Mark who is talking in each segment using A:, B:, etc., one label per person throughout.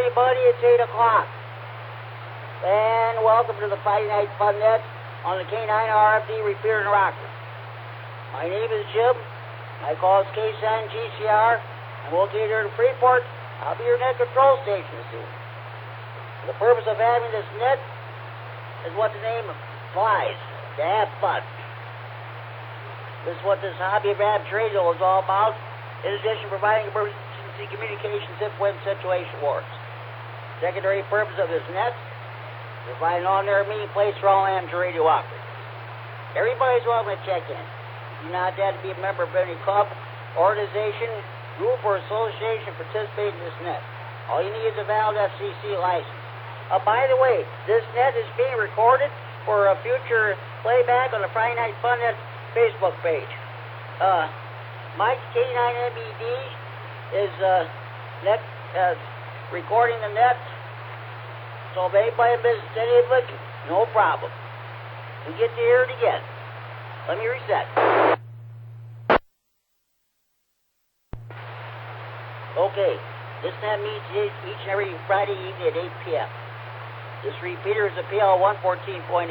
A: everybody, it's 8 o'clock. And welcome to the Friday Night Fun Net on the K9 RFD Repeater and Rocker. My name is Jim. I call us Json GCR. I'm located here in Freeport. I'll be your net control station soon. The purpose of having this net is what the name implies, to have fun. This is what this hobby of amateur radio is all about, in addition to providing emergency communications if when situation warrants. Secondary purpose of this net is to provide an on-air meeting place for all amateur radio operators. Everybody's welcome to check in. You do not have to be a member of any club, organization, group, or association participating in this net. All you need is a valid FCC license. By the way, this net is being recorded for a future playback on the Friday Night Fun Net Facebook page. Mike K9MED is net recording the net. So if anybody misses any of it, no problem. We get to hear it again. Let me reset. Okay, this net meets each and every Friday evening at 8 p.m. This repeater is a PL 114.8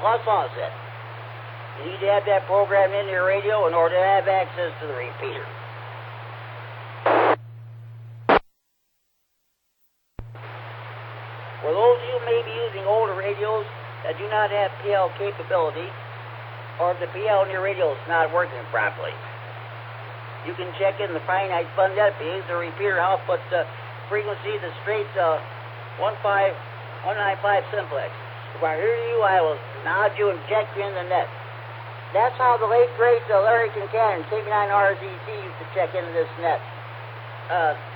A: plus offset. You need to have that program in your radio in order to have access to the repeater. For those of you who may be using older radios that do not have PL capability, or if the PL in your radio is not working properly, you can check in the Friday Night Fun Net page. The repeater output frequency, the straight 195 simplex. If I hear you, I will nod you and check you in the net. That's how the late great Larry Kincannon, K9RZC, used to check into this net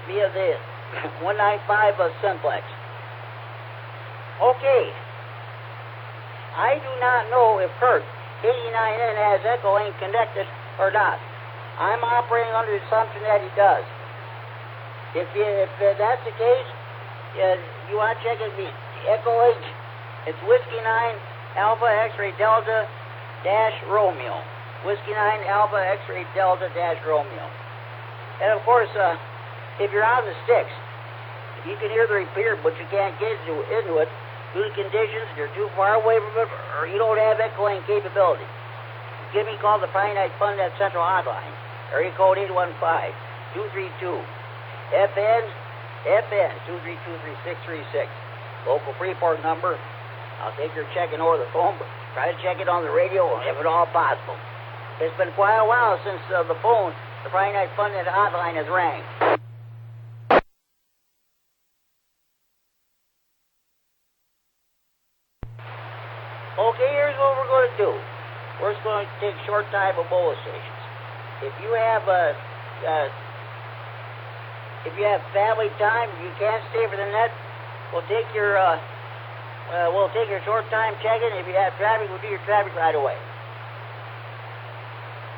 A: via the 195 simplex. Okay. I do not know if Kurt, K9N, has echo link connected or not. I'm operating under the assumption that he does. If that's the case, you want to check it, the echo link. It's Whiskey 9 Alpha X-Ray Delta dash Romeo. Whiskey 9 Alpha X-Ray Delta dash Romeo. And of course, if you're out in the sticks, you can hear the repeater, but you can't get into it due to conditions. You're too far away from it, or you don't have echo link capability. Give me a call the Friday Night Fun Net Central Hotline. Area code 815-232 FN 2323636. Local Freeport number. I'll take your check-in over the phone, but try to check it on the radio if at all possible. It's been quite a while since the phone, the Friday Night Fun Net hotline, has rang. Okay, here's what we're going to do. We're just going to take short time Ebola stations. If you have family time, if you can't stay for the net, we'll take your short time check-in. If you have traffic, we'll do your traffic right away.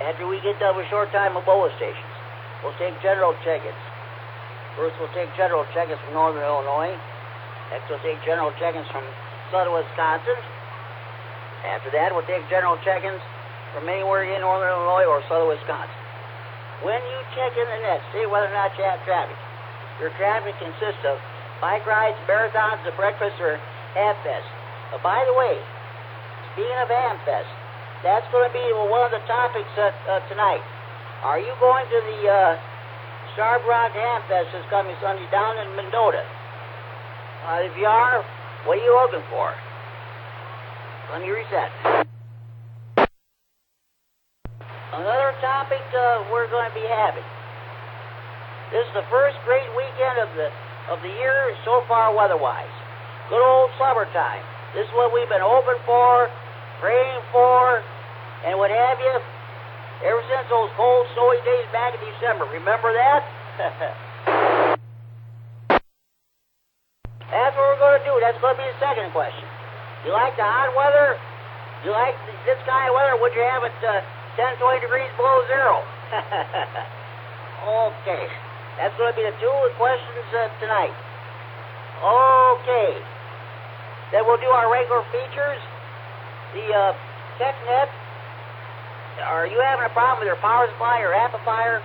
A: After we get done with short time Ebola stations, we'll take general check-ins. First, we'll take general check-ins from northern Illinois. Next, we'll take general check-ins from southern Wisconsin. After that, we'll take general check-ins from anywhere in northern Illinois or southern Wisconsin. When you check in the net, say whether or not you have traffic. Your traffic consists of bike rides, marathons, a breakfast, or Hamfest. By the way, speaking of Hamfest, that's going to be one of the topics tonight. Are you going to the Sharp Rock Hamfest this coming Sunday down in Mendota? If you are, what are you looking for? Let me reset. Another topic we're going to be having. This is the first great weekend of the year so far weather-wise. Good old summertime. This is what we've been hoping for, praying for, and what have you, ever since those cold, snowy days back in December. Remember that? That's what we're going to do. That's going to be the second question. You like the hot weather? You like this kind of weather? Would you have it 10, 20 degrees below zero? Okay. That's going to be the two questions tonight. Okay. Then we'll do our regular features. The TechNet. Are you having a problem with your power supply or amplifier?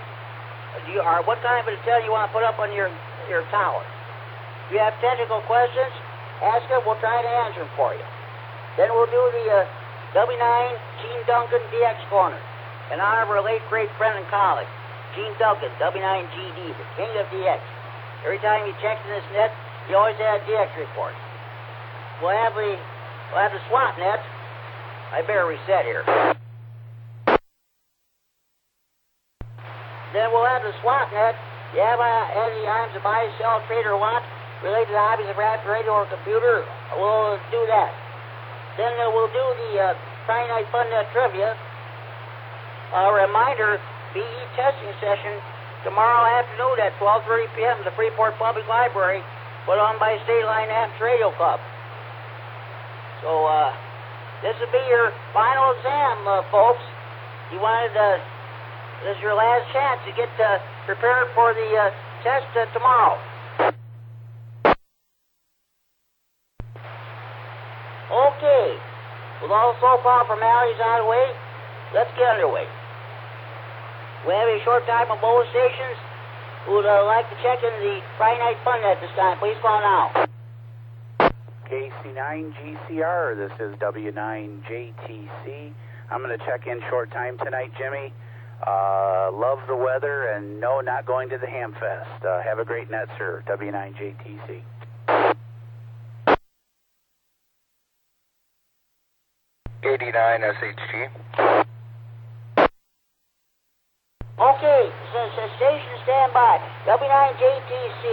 A: What kind of antenna you want to put up on your tower? If you have technical questions, ask them. We'll try to answer them for you. Then we'll do the W9 Gene Duncan DX Corner in honor of our late great friend in college, Gene Duncan, W9GD, the king of DX. Every time he checks in this net, he always had a DX report. We'll have the SWAT net. I better reset here. Then we'll have the SWAT net. You have any items to buy, sell, trade, or want related to hobbies of radio or computer, we'll do that. Then we'll do the Friday Night Fun Net Trivia. A reminder, BE testing session tomorrow afternoon at 12:30 p.m. at the Freeport Public Library, put on by State Line Amps Radio Club. So this will be your final exam, folks. You wanted this is your last chance to get prepared for the test tomorrow. Okay, with all so-called formalities out of the way, let's get underway. We have a short time of both stations who would like to check in the Friday Night Fun Net this time. Please call now.
B: KC9GCR, this is W9JTC. I'm going to check in short time tonight, Jimmy. Love the weather, and no, not going to the Ham Fest. Have a great net, sir. W9JTC.
C: '89SHG.
A: Okay, station standby. W9JTC.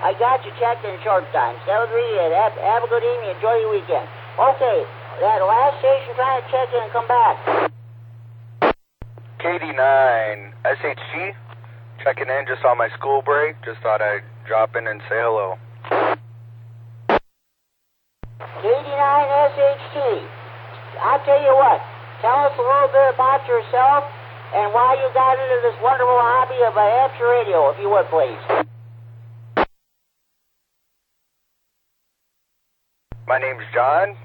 A: I got you checked in short time. 738. Have a good evening. Enjoy your weekend. Okay, that last station trying to check in and come back.
C: KD9SHG. Checking in just on my school break. Just thought I'd drop in and say hello.
A: KD9SHG. I'll tell you what. Tell us a little bit about yourself and why you got into this wonderful hobby of amateur radio, if you would, please.
C: My name's John.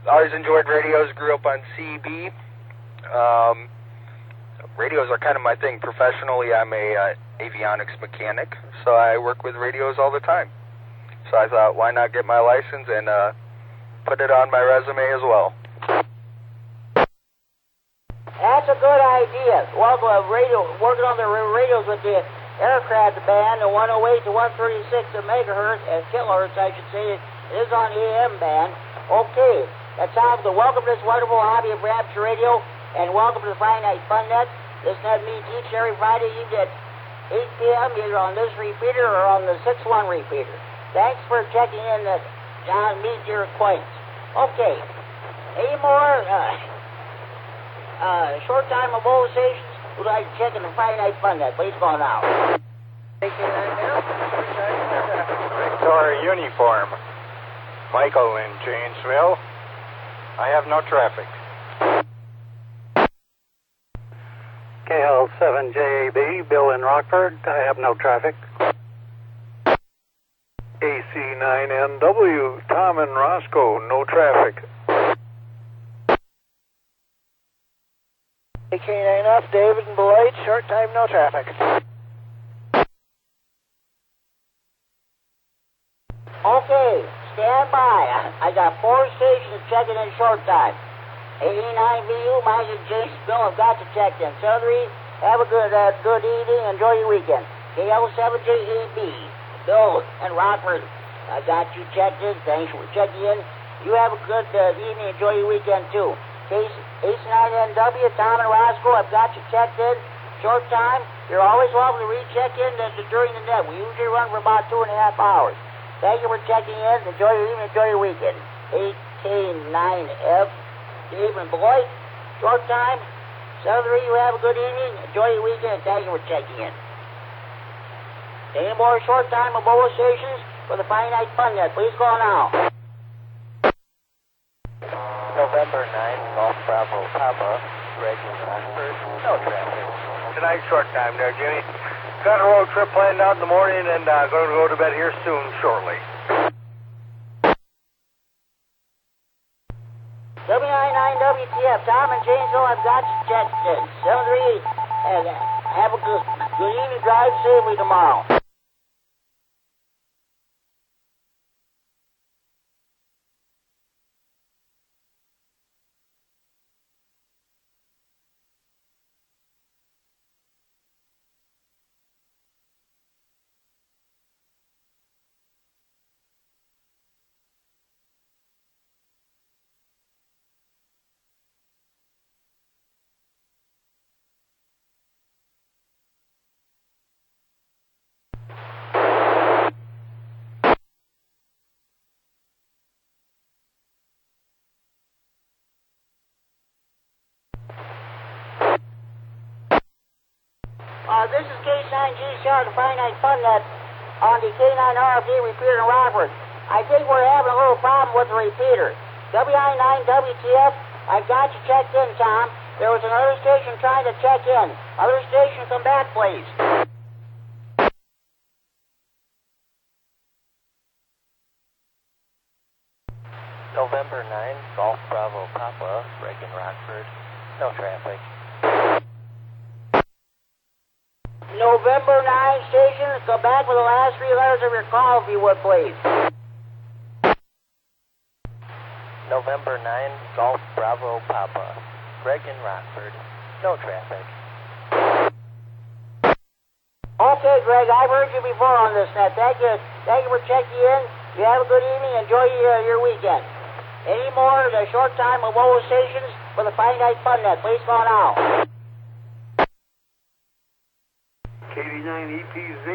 C: Always enjoyed radios. Grew up on CB. Radios are kind of my thing. Professionally, I'm a avionics mechanic, so I work with radios all the time. So I thought, why not get my license and put it on my resume as well.
A: That's a good idea. Well, working on the radios with the aircraft band, the 108 to 136 of megahertz, kilohertz, I should say. It is on the AM band. Okay, that's time to welcome to this wonderful hobby of amateur radio, and welcome to the Friday Night Fun Net. This net meets each and every Friday evening at 8 p.m. either on this repeater or on the 6-1 repeater. Thanks for checking in, John. Meet your acquaintance. Okay, any more short time of both stations would like to check in the Friday Night Fun Net. Please call now.
D: Victoria Uniform. Michael in Janesville. I have no traffic. KL7JAB, Bill in Rockford. I have no traffic. AC9NW, Tom in Roscoe, no traffic. AK9F, David in Beloit, short time, no traffic.
A: Okay, stand by. I got 4 stations checking in short time. 89VU, mine is James Bill, I've got you checked in. 73, have a good evening, enjoy your weekend. KL7JAB, Bill and Rockford, I got you checked in. Thanks for checking in. You have a good evening. Enjoy your weekend, too. Case H9NW, Tom and Roscoe, I've got you checked in. Short time. You're always welcome to recheck in during the net. We usually run for about 2.5 hours. Thank you for checking in. Enjoy your evening. Enjoy your weekend. 8K9F, Dave and Beloit. Short time. 73, you have a good evening. Enjoy your weekend. Thank you for checking in. Any more short time of both stations for the Friday Night Fun Net? Please call now.
C: November 9, Golf Bravo Papa, Greg in Rockford, no traffic.
D: Tonight's short time there, Jimmy. Got a road trip planned out in the morning and going to go to bed here soon, shortly.
A: W99WTF, Tom and Janesville, I've got you checked in. 738, have a good evening. Drive safely tomorrow. This is K9GCR, the Finite Fun Net on the K9RFD repeater in Rockford. I think we're having a little problem with the repeater. WI9WTF, I got you checked in, Tom. There was another station trying to check in. Other station, come back, please.
E: November 9, Golf Bravo Papa, Reagan Rockford, no traffic.
A: November 9 station, come back with the last three letters of your call, if you would, please.
E: November 9, Golf Bravo Papa, Reagan Rockford, no traffic.
A: Okay, Greg, I've heard you before on this net. Thank you for checking in. You have a good evening. Enjoy your weekend. Any more short time mobile stations for the Finite Fun Net, please call now.
D: KD9EPZ.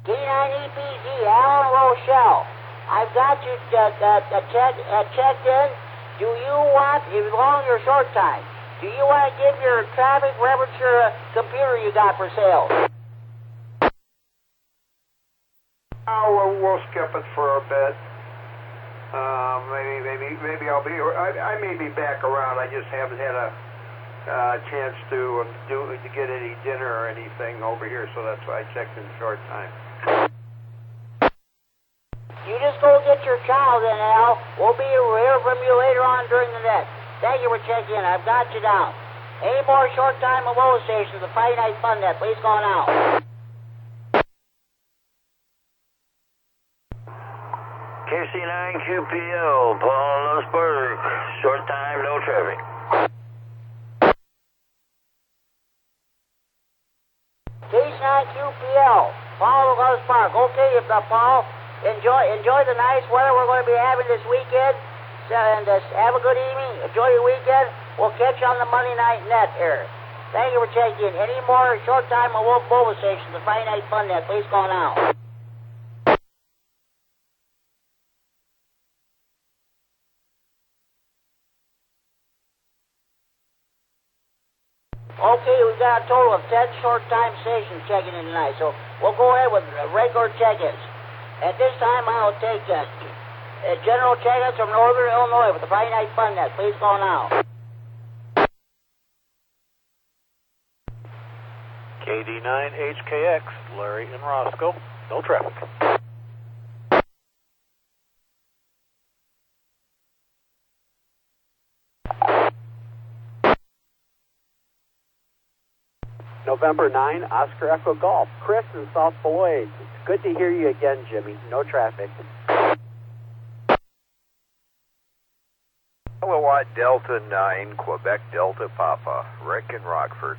A: K9EPZ, Alan Rochelle. I've got you checked in. Do you want, as long as you're short time, do you want to give your traffic reference your computer you got for sale?
D: Oh, we'll skip it for a bit. Maybe I'll be. I may be back around. I just haven't had a chance to get any dinner or anything over here, so that's why I checked in short time.
A: You just go get your child in, Al. We'll be here from you later on during the net. Thank you for checking in. I've got you down. Any more short time mobile stations, the Finite Fun Net, please call now.
F: KC9QPL, Paul Nussberg, short time, no traffic.
A: K9QPL, Paul Loves Park. Okay, if the Paul, enjoy the nice weather we're going to be having this weekend, and have a good evening. Enjoy your weekend. We'll catch you on the Monday night net here. Thank you for checking in. Any more short time mobile stations, the Finite Fun Net, please call now. Okay, we've got a total of 10 short-time stations checking in tonight, so we'll go ahead with regular check-ins. At this time, I'll take general check-ins from Northern Illinois with the Finite Fun Net. Please call now.
G: KD9HKX, Larry and Roscoe, no traffic.
H: November 9, Oscar Echo Golf. Chris in South Beloit. Good to hear you again, Jimmy. No traffic.
I: Kilowatt Delta 9, Quebec Delta Papa, Rick in Rockford.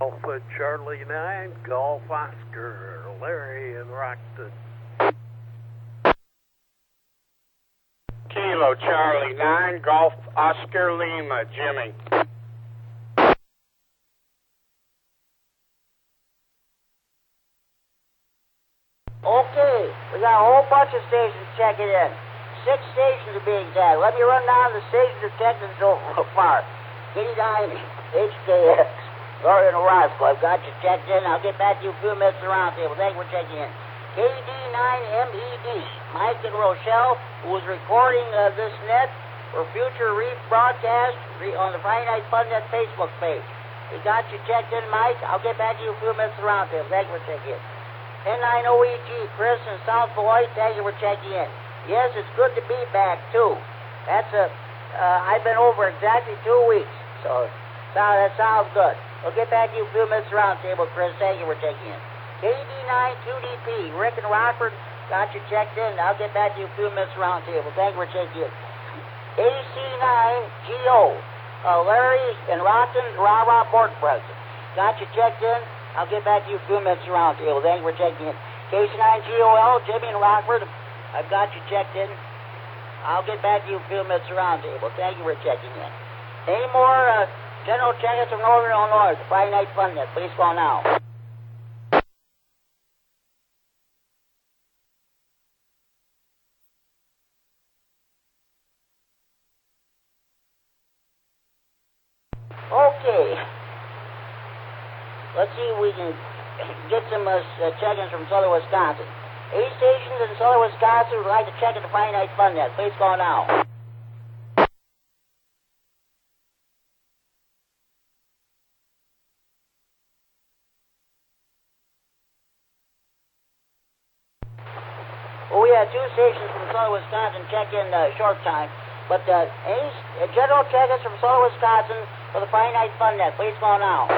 G: Alpha Charlie 9, Golf Oscar, Larry in Rockton.
J: Kilo Charlie 9, Golf Oscar Lima, Jimmy.
A: Okay, we got a whole bunch of stations checking in. 6 stations to be exact. Let me run down the stations that checked in so far. KD9, HKX, Laurie and Roscoe. I've got you checked in. I'll get back to you a few minutes at the round table. Thank you for checking in. KD9MED, Mike and Rochelle, who is recording this net for future rebroadcast on the Finite Fun Net Facebook page. We got you checked in, Mike. I'll get back to you a few minutes at the round table. Thank you for checking in. N9OEG, Chris in South Beloit, thank you for checking in. Yes, it's good to be back, too. I've been over exactly 2 weeks, so that sounds good. We'll get back to you a few minutes around the table, Chris. Thank you for checking in. KD9 2DP, Rick and Rockford, got you checked in. I'll get back to you a few minutes around the table. Thank you for checking in. AC9GO, Larry and Rockton, Rah-Rah Board President. Got you checked in. I'll get back to you a few minutes around the table. Thank you for checking in. KC9GOL, Jimmy and Rockford, I've got you checked in. I'll get back to you a few minutes around the table. Thank you for checking in. Any more general check-ins from Northern Illinois, the Friday Night Fun Net, please call now. let's see if we can get some check-ins from Southern Wisconsin. 8 stations in Southern Wisconsin would like to check in the Friday Night Fun Net. Please call now. Well, we had 2 stations from Southern Wisconsin check in short time, but any general check-ins from Southern Wisconsin for the Friday Night Fun Net. Please call now.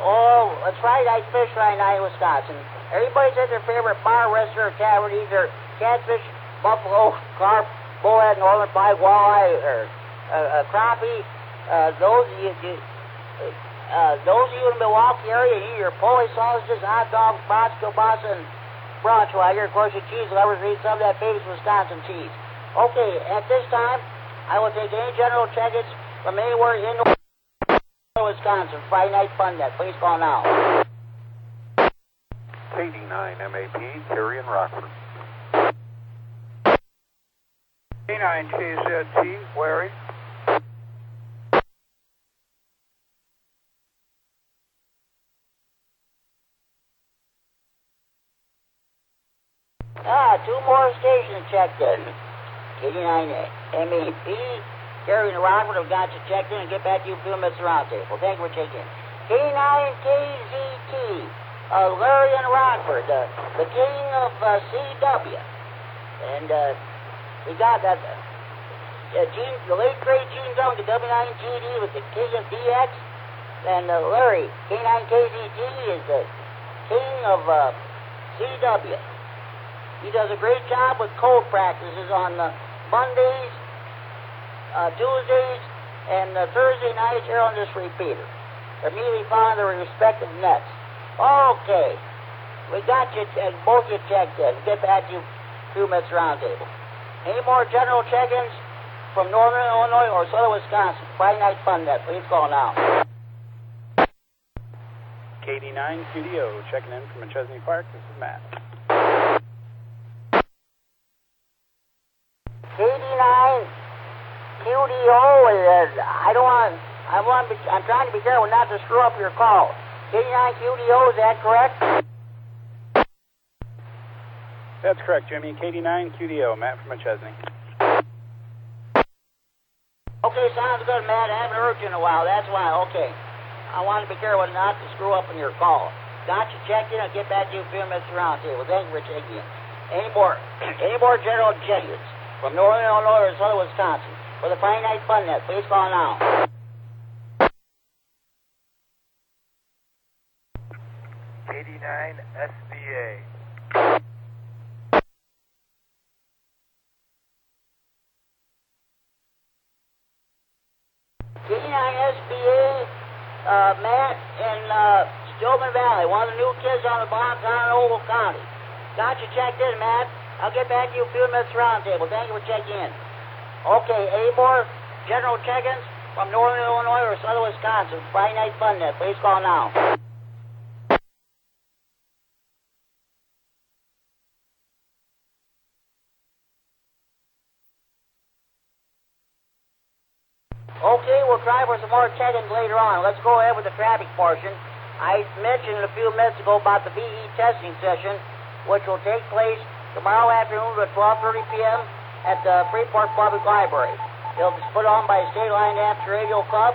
A: Oh, it's Friday Night Fish Friday night in Wisconsin. Everybody's at their favorite bar, restaurant, or tavern, either catfish, buffalo, carp, bullhead, northern pike, walleye, or crappie. Those of you in the Milwaukee area, eat your Polish sausages, hot dogs, brats, kielbasa, and Braunschweiger. Of course, your cheese lovers eat some of that famous Wisconsin cheese. Okay, at this time, I will take any general check-ins from anywhere in Wisconsin. Friday Night Fun Net. Please call now.
I: 89 MAP, Terry and Rockford.
D: 89 KZT, Larry.
A: Two more stations checked in. 89 MAP, Terry and Rockford have got you checked in and get back to you a few minutes around table. Thank you for checking in. K9 KZT, Larry and Rockford, the king of CW. And we got that, the late great Gene Duncan, W9GD, with the king of DX. And Larry, K9KZT, is the king of CW. He does a great job with code practices on Mondays, Tuesdays, and Thursday nights here on this repeater. They're immediately found their respective nets. Okay, we got you, both you checked in. Get back to you 2 minutes round table. Any more general check-ins from Northern Illinois or Southern Wisconsin? Friday Night Fun Net. Please call now.
B: KD9 QDO checking in from McChesney Park. This is Matt.
A: KD9 QDO is, I'm trying to be careful not to screw up your call. KD9 QDO, is that correct?
B: That's correct, Jimmy. KD9 QDO, Matt from McChesney.
A: Okay, sounds good, Matt. I haven't heard you in a while. That's why. Okay. I want to be careful not to screw up on your call. Got you checked in. I'll get back to you a few minutes around table. Thank you for checking in. Any more general check-ins from Northern Illinois or Southern Wisconsin for the Friday Night Fun Net? Please call now.
D: KD9 SBA.
A: KD9 SBA, Matt in Stillman Valley, one of the new kids on the block out in Ogle County. Got you checked in, Matt. I'll get back to you a few minutes round table. Thank you for checking in. Okay, any more general check-ins from Northern Illinois or Southern Wisconsin? Friday Night Fun Net. Please call now. Okay, we'll try for some more check-ins later on. Let's go ahead with the traffic portion. I mentioned a few minutes ago about the VE testing session, which will take place tomorrow afternoon at 12:30 p.m. at the Freeport Public Library. It'll be put on by State Line Amateur Radio Club.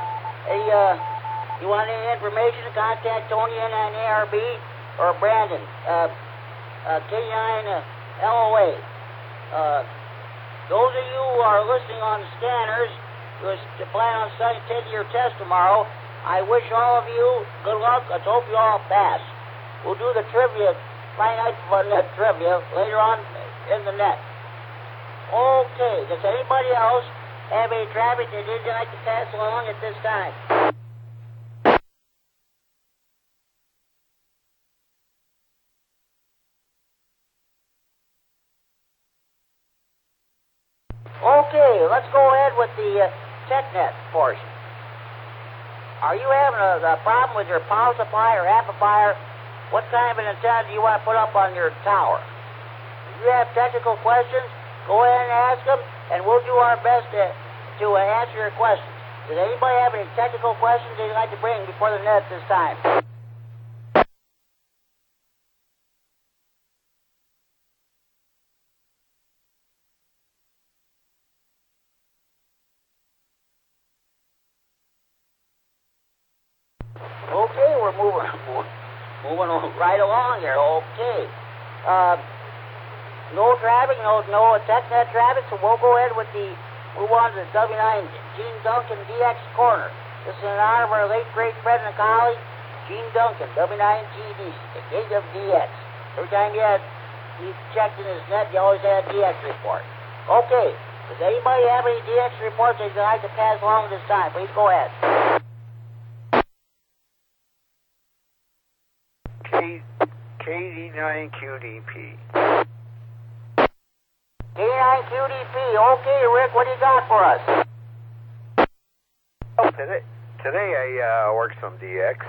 A: You want any information, contact Tony N9ARB or Brandon, K9 LOA. Those of you who are listening on the scanners who plan on taking your test tomorrow, I wish all of you good luck. Let's hope you all pass. We'll do the trivia, Friday Night Fun Net trivia, later on in the net. Okay, does anybody else have any traffic that they'd like to pass along at this time? Okay, let's go ahead with the TechNet portion. Are you having a problem with your power supply or amplifier? What kind of an antenna do you want to put up on your tower? you have technical questions, go ahead and ask them, and we'll do our best to answer your questions. Does anybody have any technical questions they'd like to bring before the net this time? Okay, we're moving right along here. Okay. No traffic, no TechNet traffic, so we'll go ahead with move on to the W9 Gene Duncan DX Corner. This is in honor of our late great friend and colleague, Gene Duncan, W9GD, DX. Every time he checked in his net, he always had a DX report. Okay, does anybody have any DX reports they'd like to pass along this time? Please go ahead.
I: KD9QDP.
A: K9QDP. Okay, Rick, what do you got for us?
I: Well, today I worked some DX,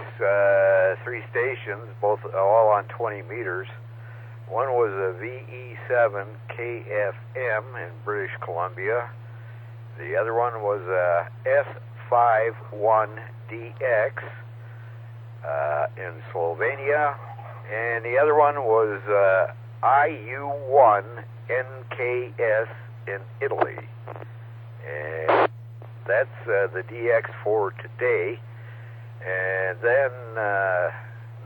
I: 3 stations, both all on 20 meters. One was a VE7 KFM in British Columbia. The other one was a F51DX in Slovenia. And the other one was IU1 NKS in Italy. And that's the DX for today. And then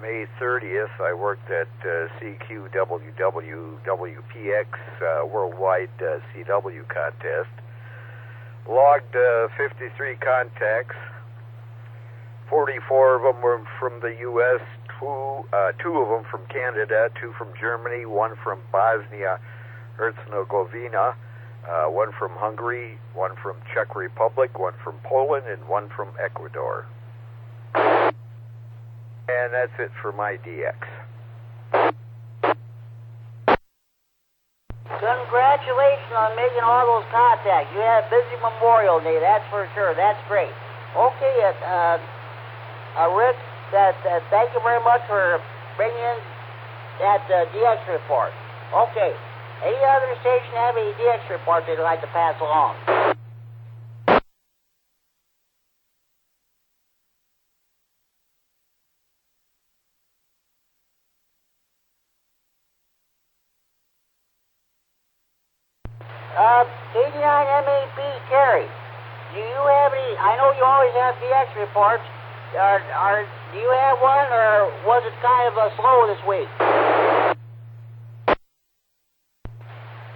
I: May 30th, I worked at CQWWWPX Worldwide CW Contest. Logged 53 contacts. 44 of them were from the U.S., two of them from Canada, 2 from Germany, 1 from Bosnia-Herzegovina, 1 from Hungary, 1 from Czech Republic, 1 from Poland, and 1 from Ecuador. And that's it for my DX.
A: Congratulations on making all those contacts. You had a busy Memorial Day, that's for sure. That's great. Okay, Rick, thank you very much for bringing in that DX report. Okay, any other station have any DX reports they'd like to pass along? KD9MAP, Kerry, do you have any, I know you always have DX reports, do you have one, or was it kind of slow this week?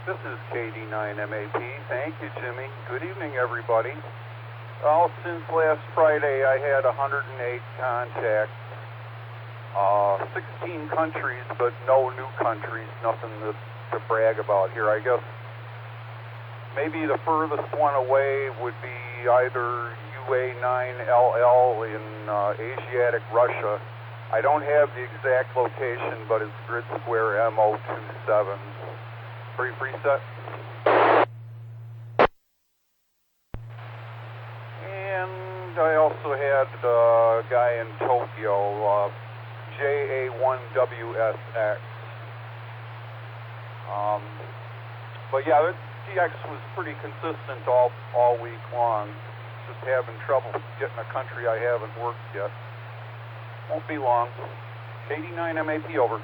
K: This is KD9MAP. Thank you, Jimmy. Good evening, everybody. Well, since last Friday, I had 108 contacts, 16 countries, but no new countries, nothing to brag about here. I guess maybe the furthest one away would be either UA9LL in Asiatic Russia. I don't have the exact location, but it's grid square MO27. Free preset. And I also had a guy in Tokyo, JA1WSX. But yeah, the DX was pretty consistent all week long. Just having trouble getting a country I haven't worked yet. Won't be long. KD9MAP over.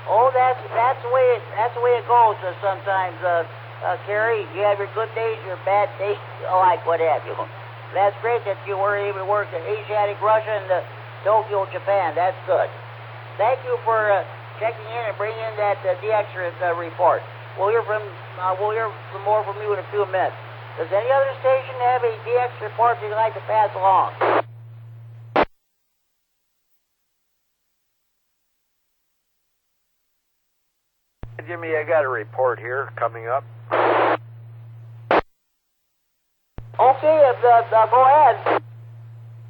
A: Oh, that's the way it goes sometimes, Kerry. You have your good days, your bad days, like what have you. That's great that you were able to work in Asiatic Russia and Tokyo, Japan. That's good. Thank you for checking in and bringing in that DX report. We'll hear some more from you in a few minutes. Does any other station have a DX report you'd like to pass along?
I: Jimmy, I got a report here coming up.
A: Okay, go ahead.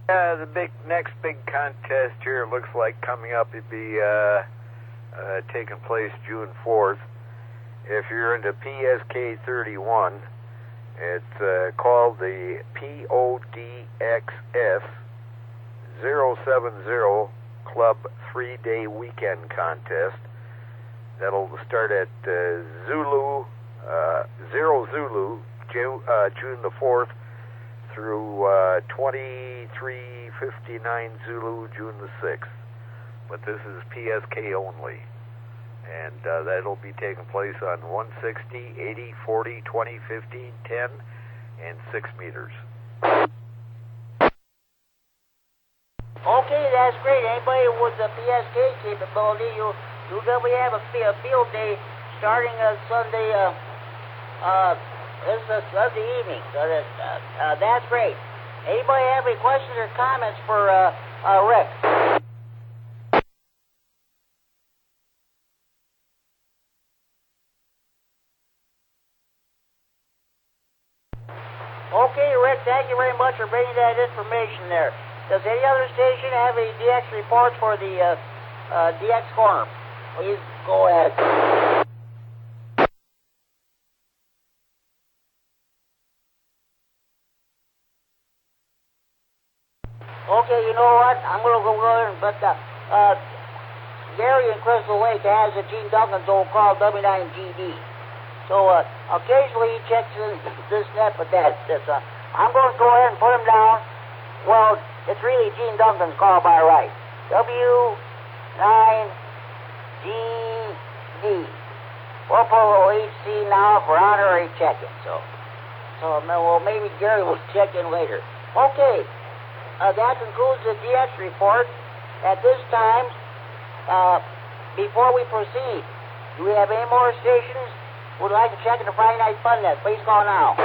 I: The next big contest here, it looks like coming up, it'd be taking place June 4th. If you're into PSK 31, it's called the PODXF 070 Club 3-day weekend contest. That'll start at Zero Zulu, June the 4th, through 2359 Zulu, June the 6th. But this is PSK only. And that'll be taking place on 160, 80, 40, 20, 15, 10, and 6 meters.
A: Okay, that's great. Anybody with the PSK capability, you definitely have a field day starting Sunday. This is Sunday evening. So that's great. Anybody have any questions or comments for Rick? Okay, Rick, thank you very much for bringing that information there. Does any other station have any DX reports for the DX corner? Please go ahead. Okay, you know what? I'm going to go ahead and put Gary in Crystal Lake has a Gene Duncan's old call W9GD. So occasionally he checks this net, but I'm going to go ahead and put him down. Well, it's really Gene Duncan's call by right. W9GD. We'll put HC now for honorary check-in. So well, maybe Gary will check in later. Okay, that concludes the DX report. At this time, before we proceed, do we have any more stations would like to check in the Friday Night Fun Net? Please call now.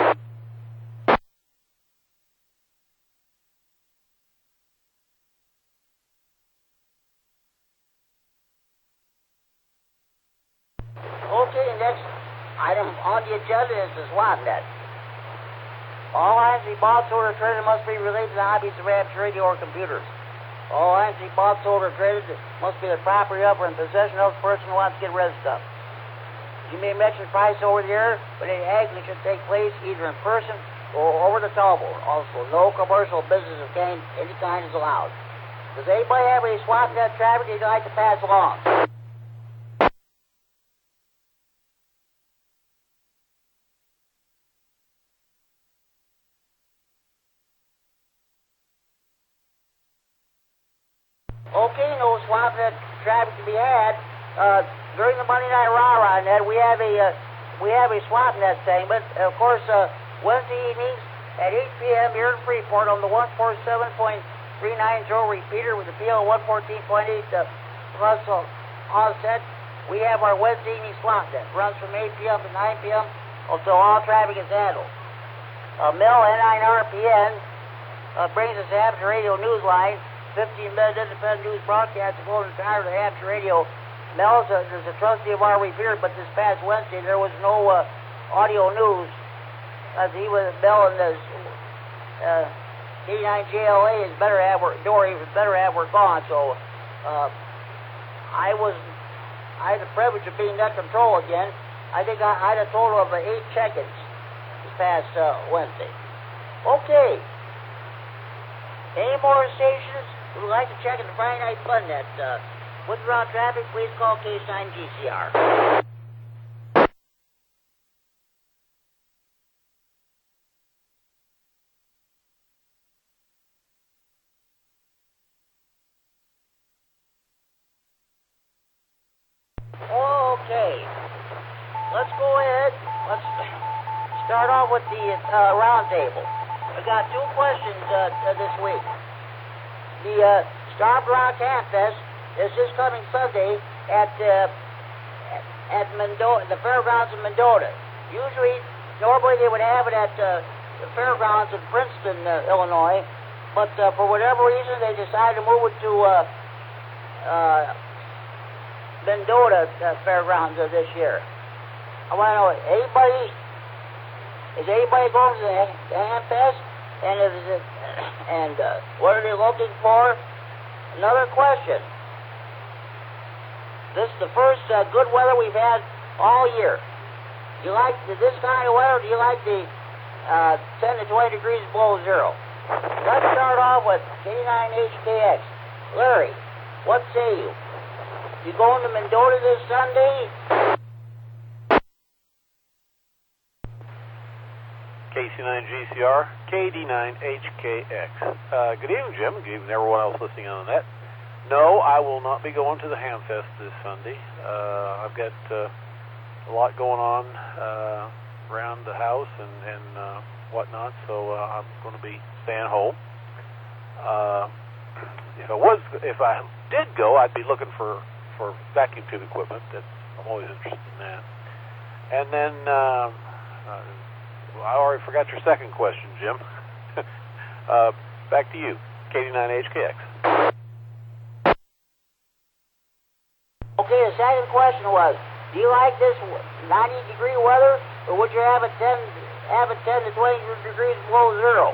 A: Okay, next item on the agenda is the SWAT net. All lines to be bought, sold, or traded must be related to the hobbies of apps, radio, or computers. All lines to be bought, sold, or traded must be the property of or in possession of the person who wants to get rid of stuff. You may mention price over the air, but any action should take place either in person or over the telephone. Also, no commercial business of any kind is allowed. Does anybody have any SWAT net traffic they'd like to pass along? Okay, no SWAT net traffic to be had. During the Monday Night Raw net, we have a SWAT net segment. Of course, Wednesday evenings at 8 p.m. here in Freeport on the 147.390 repeater with the PL 114.8 plus offset. We have our Wednesday evening SWAT net. Runs from 8 p.m. to 9 p.m. until all traffic is handled. Mill N9RPN brings us the Hampshire Radio News Line. 15-minute independent news broadcast devoted entirely to Hampshire Radio. Mel is a trustee of our repeater, but this past Wednesday there was no audio news. Mel and the K9JLA is better have were gone. So I had the privilege of being net control again. I think I had a total of 8 check-ins this past Wednesday. Okay. Any more stations who would like to check in the Friday Night Fun Net? With around traffic, please call K9 GCR. Okay. Let's go ahead. Let's start off with the roundtable. I got 2 questions this week. The Starved Rock Ham Fest is this coming Sunday at Mendota, the fairgrounds in Mendota. Normally they would have it at the fairgrounds in Princeton, Illinois, but for whatever reason they decided to move it to Mendota fairgrounds this year. I want to know, is anybody going to the Ham Fest? And what are they looking for? Another question. This is the first good weather we've had all year. Do you like this kind of weather, or do you like the 10 to 20 degrees below zero? Let's start off with K9HKX. Larry, What say you? You going to Mendota this Sunday?
G: KC9GCR, KD9HKX. Good evening, Jim. Good evening, everyone else listening on the net. No, I will not be going to the Hamfest this Sunday. I've got a lot going on around the house and whatnot, so I'm going to be staying home. If I did go, I'd be looking for vacuum tube equipment. I'm always interested in that. And then I already forgot your second question, Jim. Back to you, KD9HKX.
A: Okay, the second question was, do you like this 90-degree weather, or would you have it 10 to 20 degrees below zero?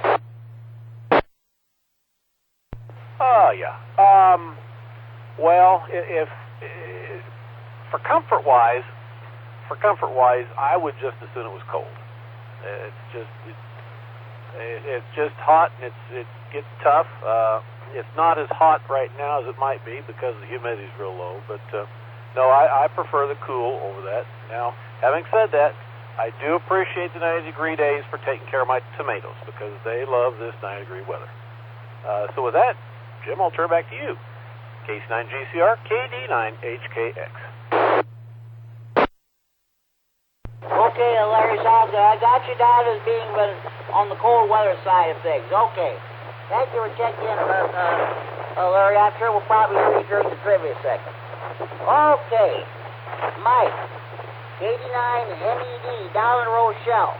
G: Oh, yeah. Well, if for comfort wise, I would just as soon it was cold. It's just hot, and it gets tough. It's not as hot right now as it might be because the humidity's real low. But no, I prefer the cool over that. Now, having said that, I do appreciate the 90-degree days for taking care of my tomatoes because they love this 90-degree weather. So with that, Jim, I'll turn back to you. KC9GCR, KD9HKX.
A: Okay, Larry, sounds good. I got you down as being on the cold weather side of things. Okay. Thank you for checking in, Larry. I'm sure we'll probably hear you during the trivia segment. Okay. Mike, KD9MED down in Rochelle.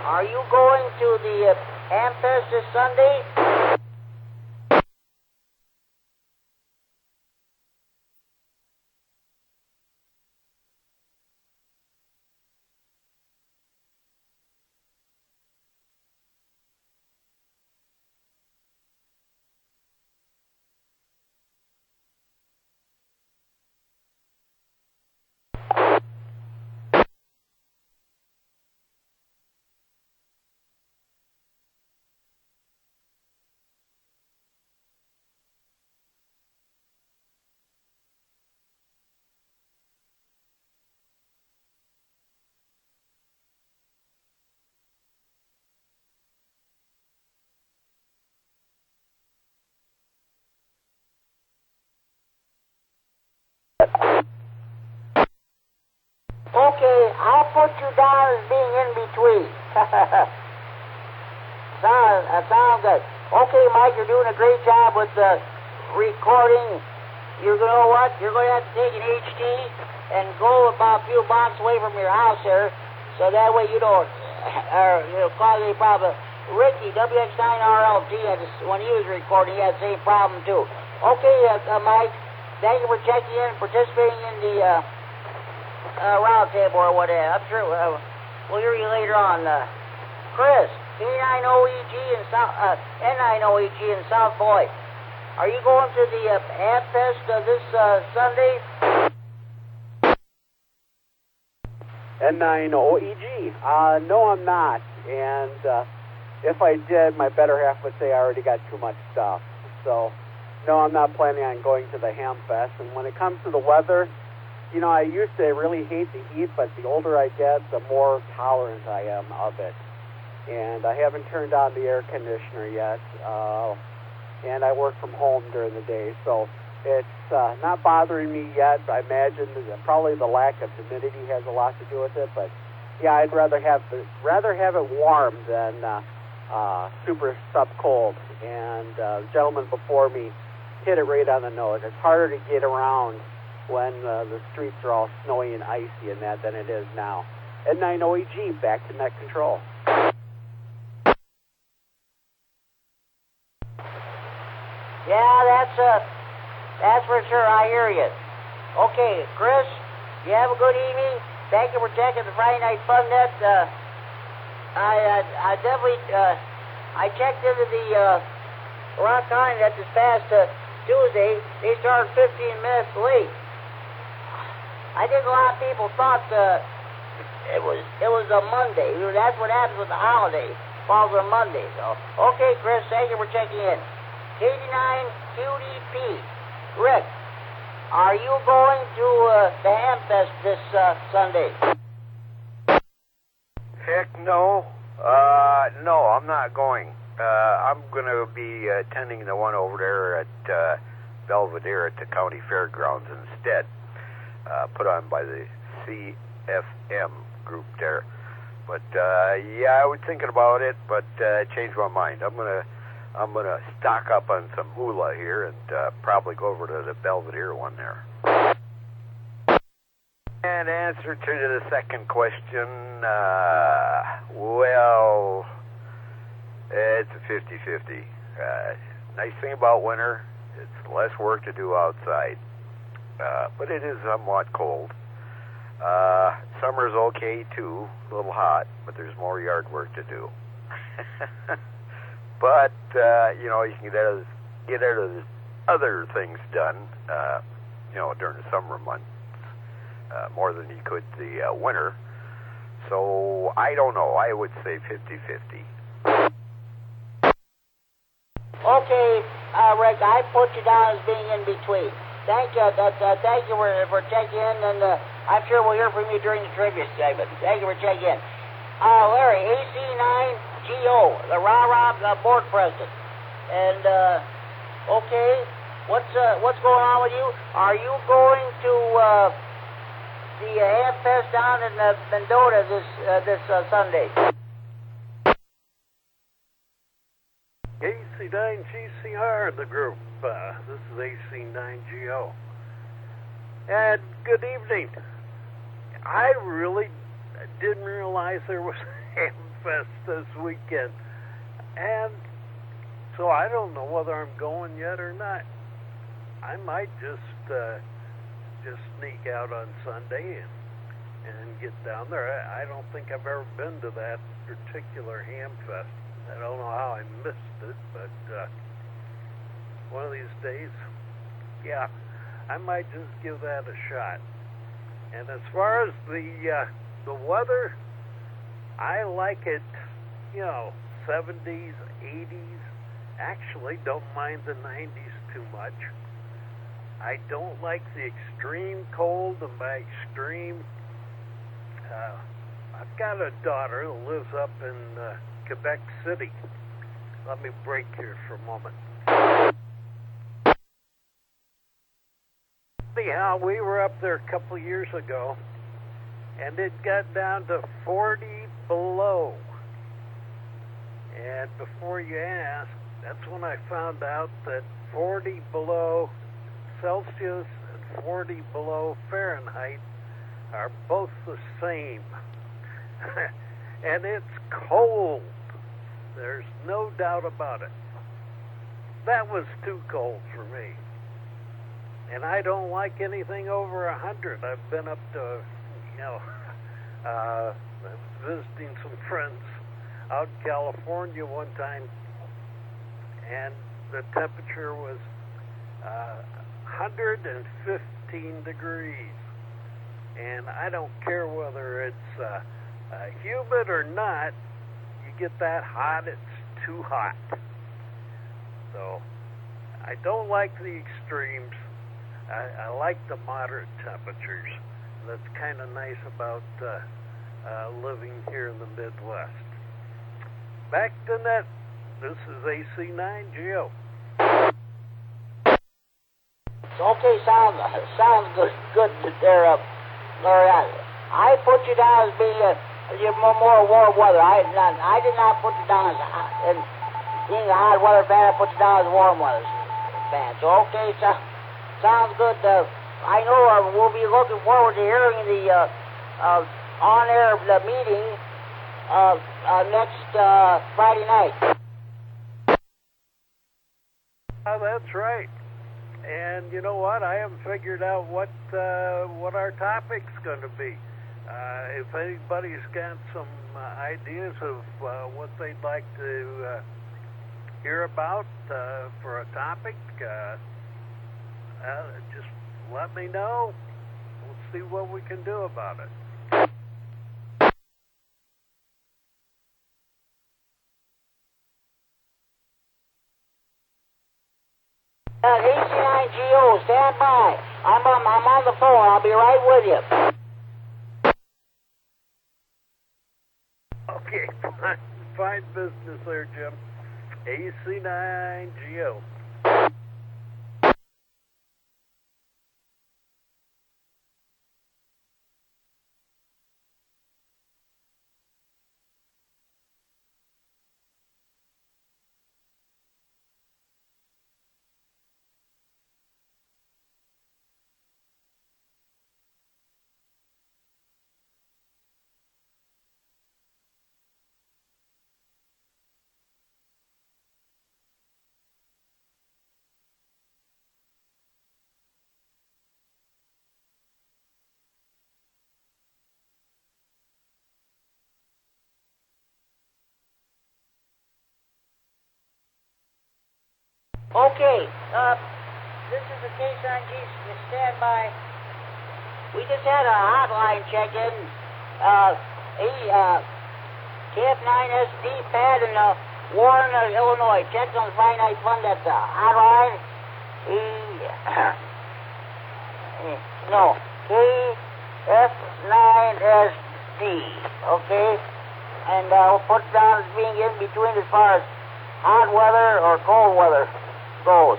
A: Are you going to the Hamfest this Sunday? Okay, I'll put you down as being in between. Sounds good. Okay, Mike, you're doing a great job with the recording. You're going to know what? You're going to have to take an HT and go about a few blocks away from your house there, so that way you don't cause any problem. Ricky, WX9RLT, when he was recording, he had the same problem too. Okay, Mike, thank you for checking in and participating in the round table or whatever. I'm sure we'll hear you later on. Chris, K9OEG and N9OEG in South Beloit. Are you going to the Hamfest this Sunday?
H: N9OEG? No, I'm not. And if I did, my better half would say I already got too much stuff. So, no, I'm not planning on going to the Hamfest. And when it comes to the weather, you know, I used to really hate the heat, but the older I get, the more tolerant I am of it. And I haven't turned on the air conditioner yet, and I work from home during the day, so it's not bothering me yet. I imagine that probably the lack of humidity has a lot to do with it, but yeah, I'd rather have it warm than super sub-cold. And the gentleman before me hit it right on the nose. It's harder to get around when the streets are all snowy and icy and that than it is now. N9OEG, back to net control.
A: Yeah, that's for sure. I hear you. Okay, Chris, you have a good evening. Thank you for checking the Friday Night Fun Net. I definitely I checked into the Rock Island Net this past Tuesday. They started 15 minutes late. I think a lot of people thought it was a Monday. That's what happens with the holiday. Falls on Monday. So, okay, Chris, thank you for checking in. KD9QDP, Rick, are you going to the Hamfest this Sunday?
I: Heck no. No, I'm not going. I'm going to be attending the one over there at Belvedere at the county fairgrounds instead, put on by the CFM group there. But yeah, I was thinking about it, but changed my mind. I'm gonna stock up on some moolah here and probably go over to the Belvedere one there. And answer to the second question, well, it's a 50-50. Nice thing about winter, it's less work to do outside, but it is somewhat cold. Summer's okay too, a little hot, but there's more yard work to do. But you know, you can get other things done, you know, during the summer months, more than you could the winter. So I don't know. I would say 50-50.
A: Okay, Rick, I put you down as being in between. Thank you. Thank you for checking in, and I'm sure we'll hear from you during the trivia segment. Thank you for checking in. Larry, AC9GO, the Rah-Rah board president. And okay, what's going on with you? Are you going to the Hamfest down in Mendota this Sunday?
L: AC9GCR, the group. This is AC9GO. And good evening. I really didn't realize there was Hamfest this weekend. And so I don't know whether I'm going yet or not. I might just sneak out on Sunday and get down there. I don't think I've ever been to that particular Hamfest. I don't know how I missed it, but one of these days, yeah, I might just give that a shot. And as far as the weather, I like it, you know, 70s, 80s. Actually, don't mind the 90s too much. I don't like the extreme cold, and by extreme, I've got a daughter who lives up in Quebec City. Let me break here for a moment. Anyhow, we were up there a couple of years ago, and it got down to 40 below. And before you ask, that's when I found out that 40 below Celsius and 40 below Fahrenheit are both the same. And it's cold. There's no doubt about it. That was too cold for me. And I don't like anything over 100. I've been up to, you know, visiting some friends out in California one time, and the temperature was 115 degrees. And I don't care whether it's humid or not, you get that hot, it's too hot. So I don't like the extremes. I like the moderate temperatures. That's kind of nice about living here in the Midwest. Back to net. This is AC9GO.
A: Okay, sounds good there, Larry. I put you down as being more warm weather. I did not put you down as being a hot weather fan. I put you down as a warm weather fan. So okay, sounds good. I know we'll be looking forward to hearing the on-air meeting next Friday night.
L: That's right. And you know what? I haven't figured out what our topic's going to be. If anybody's got some ideas of what they'd like to hear about for a topic, just let me know. We'll see what we can do about it.
A: AC9GO, stand by. I'm on the phone. I'll be right with you.
L: Okay, fine business there, Jim. AC9GO.
A: Okay, this is the Json G. Stand by. We just had a hotline check-in. KF9SD pad in Warren, Illinois. Checked on the finite fund at the hotline. KF9SD. Okay? And we'll put down as being in between as far as hot weather or cold weather goes.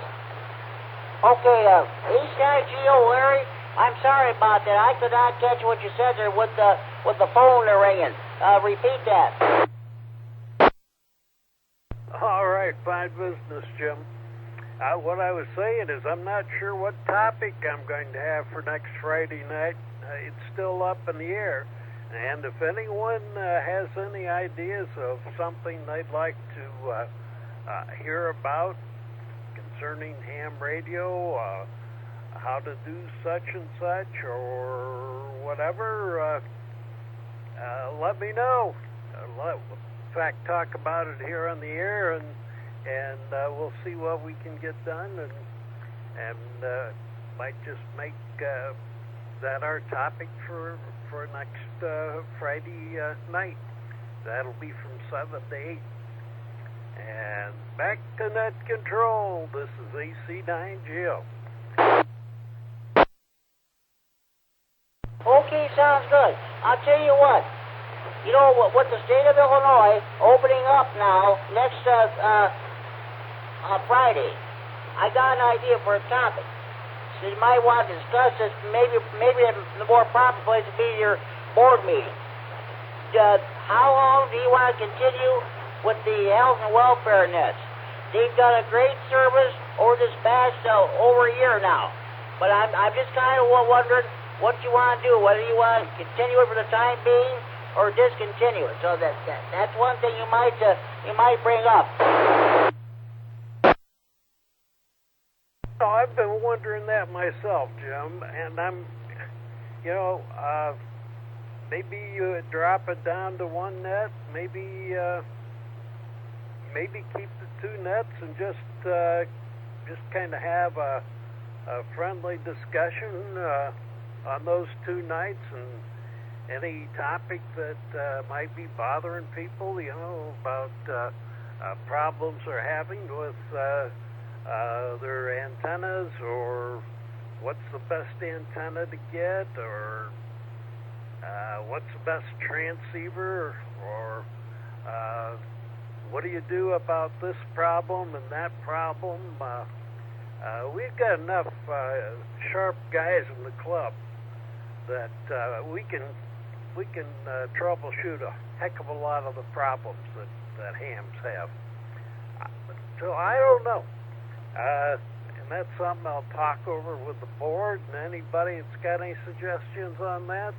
A: Okay, H9GO, Larry, I'm sorry about that. I could not catch what you said there with the phone ringing. Repeat that.
L: All right, fine business, Jim. What I was saying is I'm not sure what topic I'm going to have for next Friday night. It's still up in the air. And if anyone has any ideas of something they'd like to hear about concerning ham radio, how to do such and such or whatever, let me know. In fact, talk about it here on the air, and we'll see what we can get done, and might just make that our topic for next Friday night. That'll be from 7 to 8. And back to net control. This is AC9GO.
A: Okay, sounds good. I'll tell you what. You know, with the state of Illinois opening up now next Friday, I got an idea for a topic. So you might want to discuss this. Maybe the more proper place would be your board meeting. How long do you want to continue with the health and welfare nets? They've done a great service over this past over a year now. But I'm just kind of wondering what you want to do, whether you want to continue it for the time being or discontinue it. So that's one thing you might bring up.
L: So I've been wondering that myself, Jim, and maybe you drop it down to one net, maybe keep the two nets and just kind of have a friendly discussion on those two nights, and any topic that might be bothering people, about problems they're having with their antennas, or what's the best antenna to get, or what's the best transceiver, or what do you do about this problem and that problem? We've got enough sharp guys in the club that we can troubleshoot a heck of a lot of the problems that hams have. So I don't know. And that's something I'll talk over with the board, and anybody that's got any suggestions on that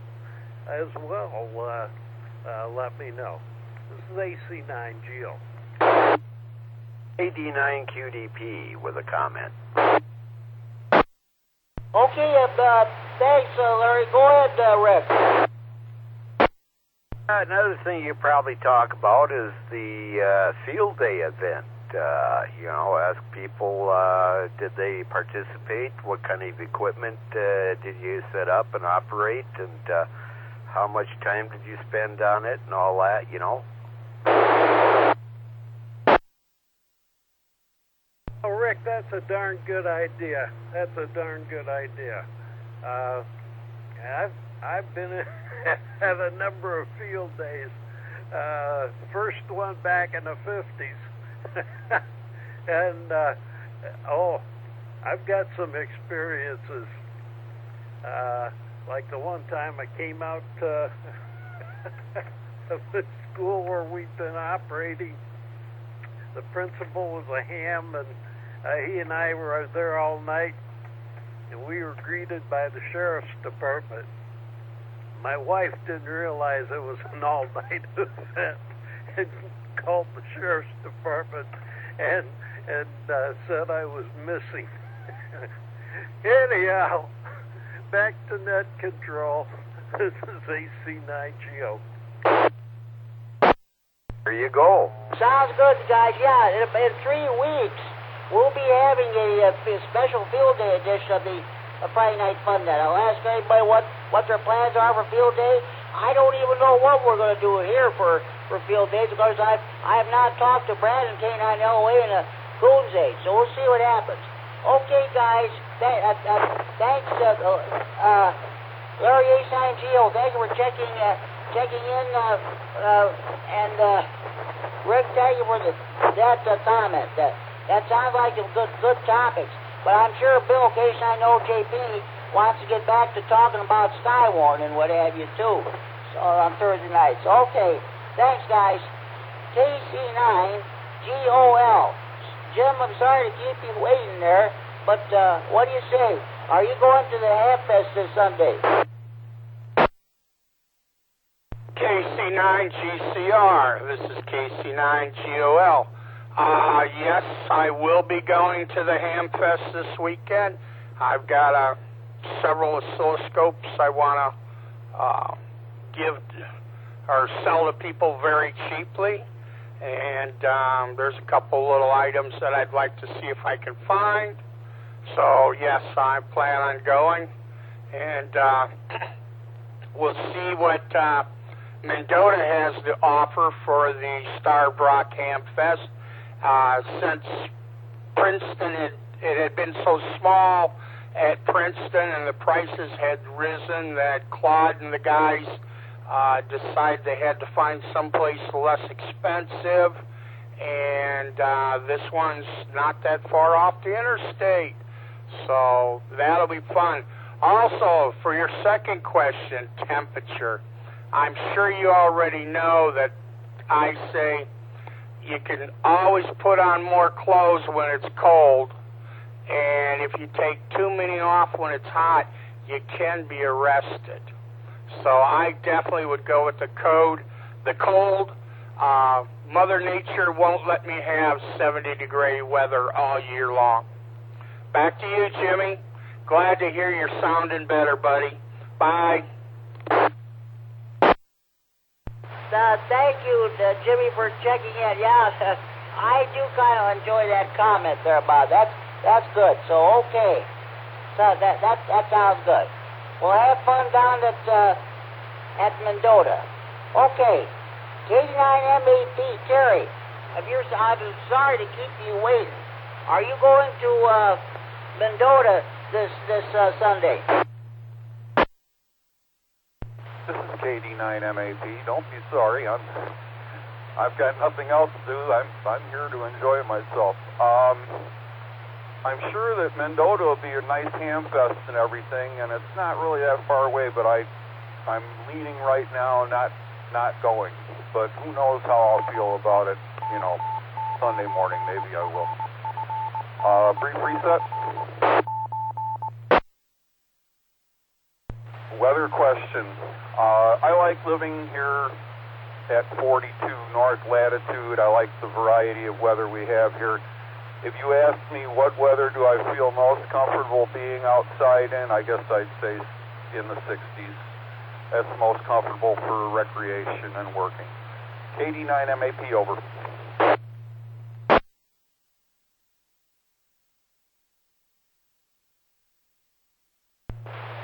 L: as well, let me know. This is AC9GO.
I: AD9QDP with a comment.
A: Okay, thanks, Larry. Go ahead, Rick.
I: Another thing you probably talk about is the field day event. Ask people, did they participate? What kind of equipment did you set up and operate? And how much time did you spend on it and all that,
L: Oh, Rick, that's That's a darn good idea. That's a darn good idea. I've been at a number of field days. First one back in the 50s. And, I've got some experiences. Like the one time I came out of the school where we'd been operating. The principal was a ham, and he and I were there all night, and we were greeted by the sheriff's department. My wife didn't realize it was an all-night event and called the sheriff's department and said I was missing. Anyhow, back to net control. This is AC9GO.
I: There you go.
A: Sounds good, guys. Yeah, in 3 weeks, we'll be having a special field day edition of the Friday Night Fun Net. I'll ask anybody what their plans are for field day. I don't even know what we're going to do here for field days because I have not talked to Brad and K9LOA in a Coons age, so we'll see what happens. Okay, guys. Thanks, Larry AC9GO. Thank you for checking in, and Rick, thank you for that comment. That sounds like some good topics. But I'm sure Bill, K9OJP, wants to get back to talking about Skywarn and what have you too. So on Thursday nights. Okay, thanks, guys. KC9GOL. Jim, I'm sorry to keep you waiting there, but what do you say? Are you going to the Half Fest this Sunday?
J: KC9GCR. This is KC9GOL. Yes, I will be going to the Ham Fest this weekend. I've got several oscilloscopes I want to give or sell to people very cheaply. And there's a couple little items that I'd like to see if I can find. So, yes, I plan on going. And we'll see what Mendota has to offer for the Starbrook Ham Fest. Since Princeton, it had been so small at Princeton and the prices had risen that Claude and the guys decided they had to find someplace less expensive, and this one's not that far off the interstate, so that'll be fun. Also, for your second question, temperature, I'm sure you already know that I say you can always put on more clothes when it's cold, and if you take too many off when it's hot, you can be arrested. So I definitely would go with the cold. Mother Nature won't let me have 70-degree weather all year long. Back to you, Jimmy. Glad to hear you're sounding better, buddy. Bye.
A: Thank you, Jimmy, for checking in. Yeah, I do kind of enjoy that comment there, Bob. That's good. So okay, so that sounds good. Well, have fun down at Mendota. Okay, K9MAP Terry. I'm sorry to keep you waiting. Are you going to Mendota this Sunday?
K: This is KD9MAP. Don't be sorry. I've got nothing else to do. I'm here to enjoy myself. I'm sure that Mendota will be a nice ham fest and everything, and it's not really that far away. But I'm leaning right now, not going. But who knows how I'll feel about it? You know, Sunday morning maybe I will. Brief reset. Weather question. I like living here at 42 north latitude. I like the variety of weather we have here. If you ask me what weather do I feel most comfortable being outside in, I guess I'd say in the 60s. That's most comfortable for recreation and working. KD9MAP, over.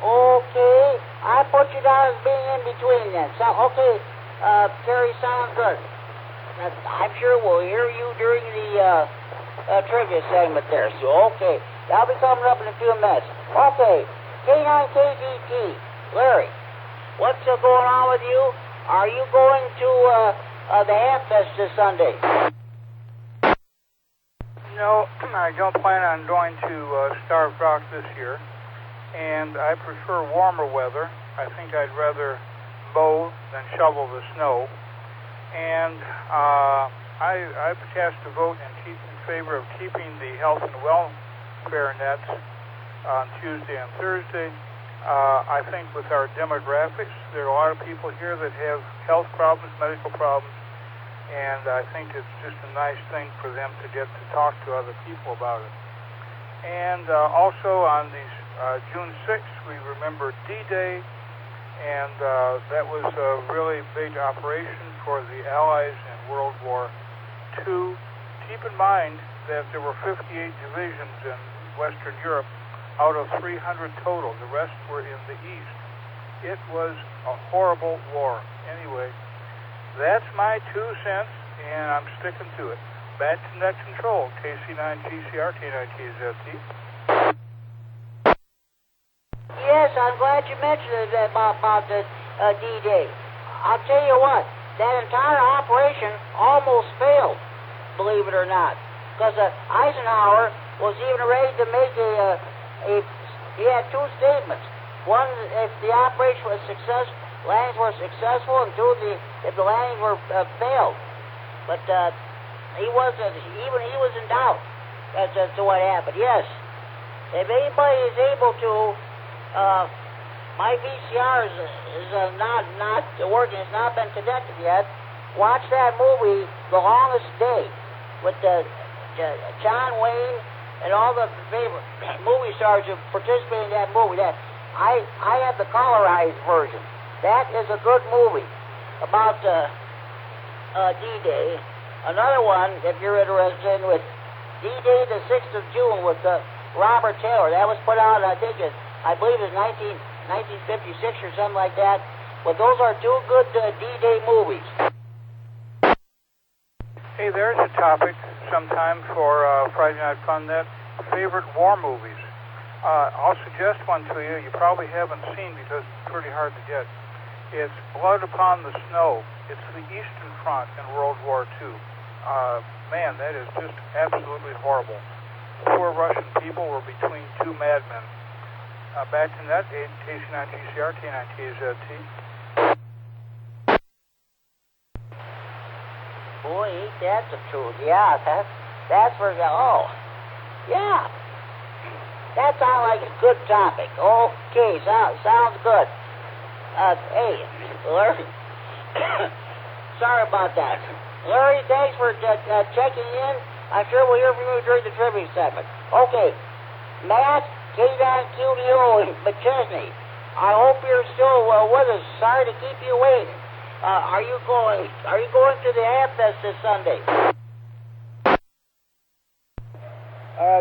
A: Okay, I put you down as being in between then. So, okay, Terry, sounds good. I'm sure we'll hear you during the trivia segment there. So, okay, that'll be coming up in a few minutes. Okay, K9KGT, Larry, what's going on with you? Are you going to the Half Fest this Sunday?
K: No, I don't plan on going to Starved Rock this year, and I prefer warmer weather. I think I'd rather mow than shovel the snow, and I've cast a vote in favor of keeping the health and welfare nets on Tuesday and Thursday. I think with our demographics, there are a lot of people here that have health problems, medical problems, and I think it's just a nice thing for them to get to talk to other people about it. And also on June 6th, we remember D-Day, and that was a really big operation for the Allies in World War II. Keep in mind that there were 58 divisions in Western Europe out of 300 total. The rest were in the East. It was a horrible war. Anyway, that's my 2 cents, and I'm sticking to it. Back to net control, KC9GCR, K9KZT.
A: Yes, I'm glad you mentioned it about the D-Day. I'll tell you what, that entire operation almost failed, believe it or not, because Eisenhower was even ready to make he had 2 statements. One, if the operation was successful, landings were successful, and 2, if the landings were failed. But he was in doubt as to what happened. Yes, if anybody is able to, my VCR is not working. It's not been connected yet. Watch that movie, The Longest Day, with John Wayne and all the favorite movie stars who participated in that movie. I have the colorized version. That is a good movie about D-Day. Another one, if you're interested in, with D-Day, the 6th of June, with Robert Taylor. That was put out, I believe it was 1956 or something like that. But those are 2 good D-Day movies.
K: Hey, there's a topic sometime for Friday Night Fun Net. Favorite war movies. I'll suggest one to you. You probably haven't seen because it's pretty hard to get. It's Blood Upon the Snow. It's the Eastern Front in World War II. Man, that is just absolutely horrible. Poor Russian people were between 2 madmen. Back to net, KC9GCR, K9KZT.
A: Boy, ain't that the truth. Yeah, that's where yeah. That sounds like a good topic. Okay, sounds good. Hey, Larry. Sorry about that. Larry, thanks for checking in. I'm sure we'll hear from you during the trivia segment. Okay, Matt, K9QDO, and McChesney, I hope you're still with us. Sorry to keep you waiting. Are you going to the Half Fest this Sunday?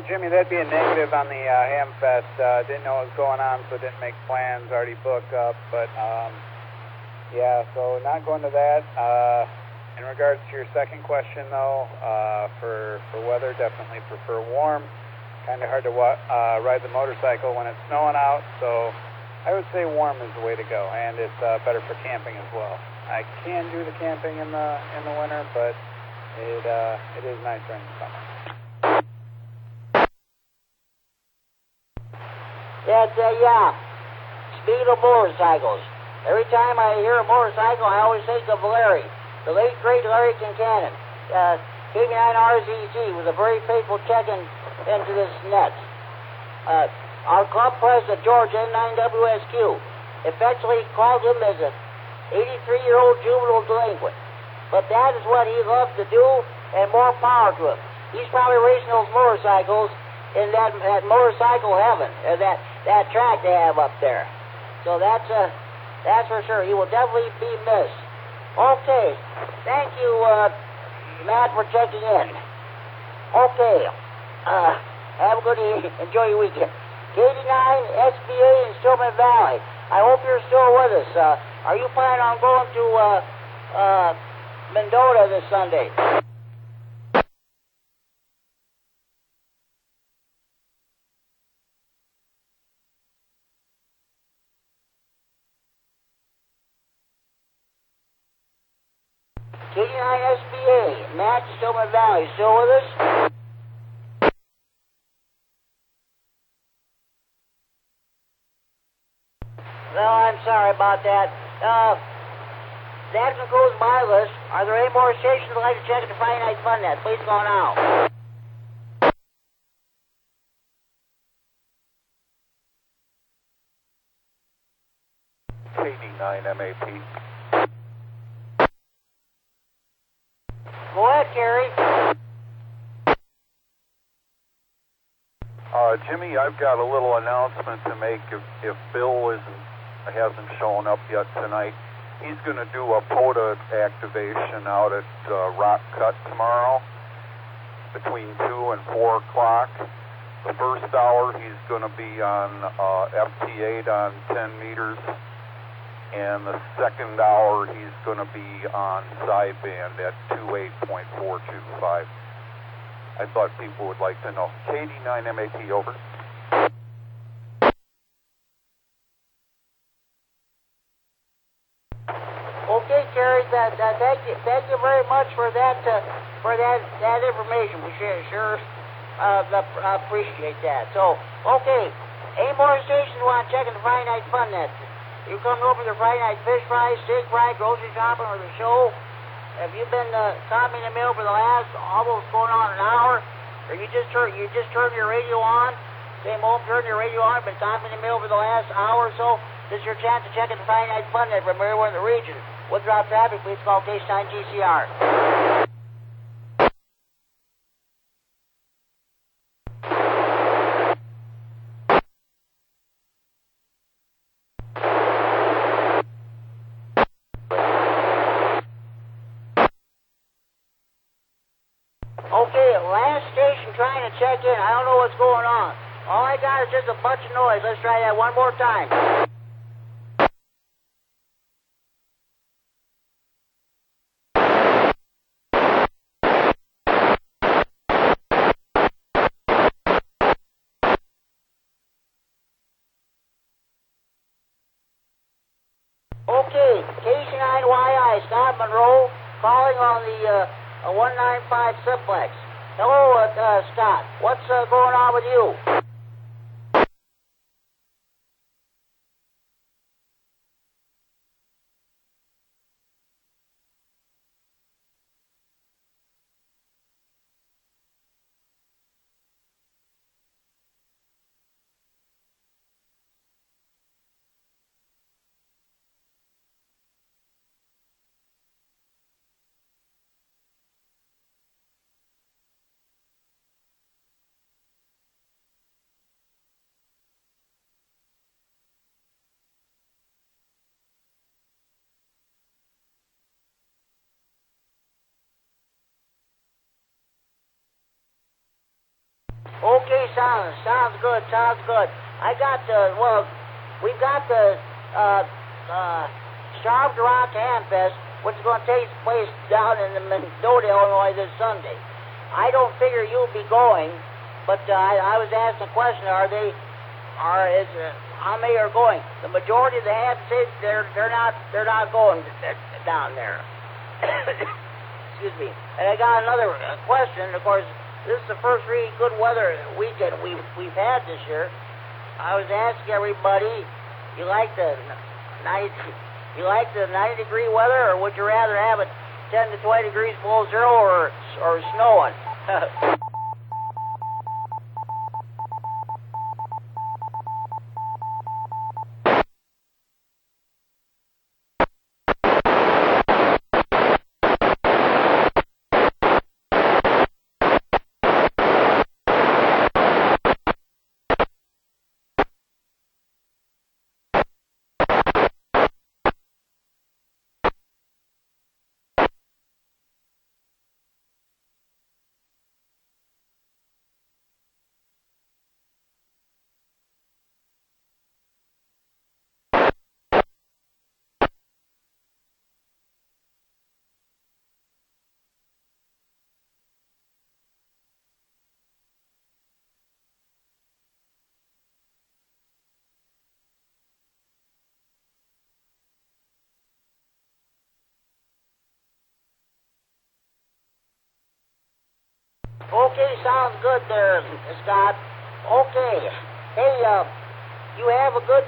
B: Jimmy, that'd be a negative on the Hamfest. Didn't know what was going on, so didn't make plans. Already booked up, but yeah, so not going to that. In regards to your second question, though, for weather, definitely prefer warm. Kind of hard to ride the motorcycle when it's snowing out, so I would say warm is the way to go, and it's better for camping as well. I can do the camping in the winter, but it is nice during the summer.
A: Yeah. Speed of motorcycles. Every time I hear a motorcycle, I always think of Larry, the late, great Larry Kincannon. KB9RZZ was a very faithful check-in into this net. Our club president, George N9WSQ, effectively called him as an 83-year-old juvenile delinquent. But that is what he loved to do, and more power to him. He's probably racing those motorcycles in that motorcycle heaven, that track they have up there. So that's for sure. He will definitely be missed. Okay, thank you, Matt, for checking in. Okay, have a good evening. Enjoy your weekend. 89 SBA in Stillman Valley. I hope you're still with us. Are you planning on going to Mendota this Sunday? KD9 SBA, Matt, Stillman Valley, still with us? No, I'm sorry about that. That concludes my list. Are there any more stations you'd like to check at the Friday Night Fun Net? Please go now.
K: KD9 MAP.
A: Go ahead, Kerry.
K: Jimmy, I've got a little announcement to make. If Bill hasn't shown up yet tonight, he's going to do a POTA activation out at Rock Cut tomorrow between 2 and 4 o'clock. The first hour he's going to be on FT8 on 10 meters, and the second hour he's going to be on sideband at 28.425. I thought people would like to know. KD9 MAP, over.
A: Okay, Kerry. Thank you very much for that information. We sure appreciate that. So, okay, any more stations you want to check in the Friday Night Fun Net? You coming over to the Friday Night Fish Fry, Steak Fry, grocery shopping, or the show? Have you been copying the mail for the last almost going on an hour? Or you just turned your radio on? Came home, turned your radio on, been copying the mail for the last hour or so? This is your chance to check in the Friday Night Fun Net from everywhere in the region. With drop traffic, please call K-Sign GCR. Okay, last station trying to check in. I don't know what's going on. All I got is just a bunch of noise. Let's try that one more time. Okay, KC9YI, Scott Monroe, calling on the 195 simplex. Hello, Scott. What's going on with you? Okay, sounds good. I got we've got the Starved Rock Hamfest, which is going to take place down in the Mendota, Illinois this Sunday. I don't figure you'll be going, but I was asked a question: how many are going? The majority of the ham say they're not going down there. Excuse me. And I got another question. Of course, this is the first really good weather weekend we've had this year. I was asking everybody, you like the 90-degree weather, or would you rather have it 10 to 20 degrees below zero or snowing? Okay, sounds good there, Scott. Okay. Hey, you have a good,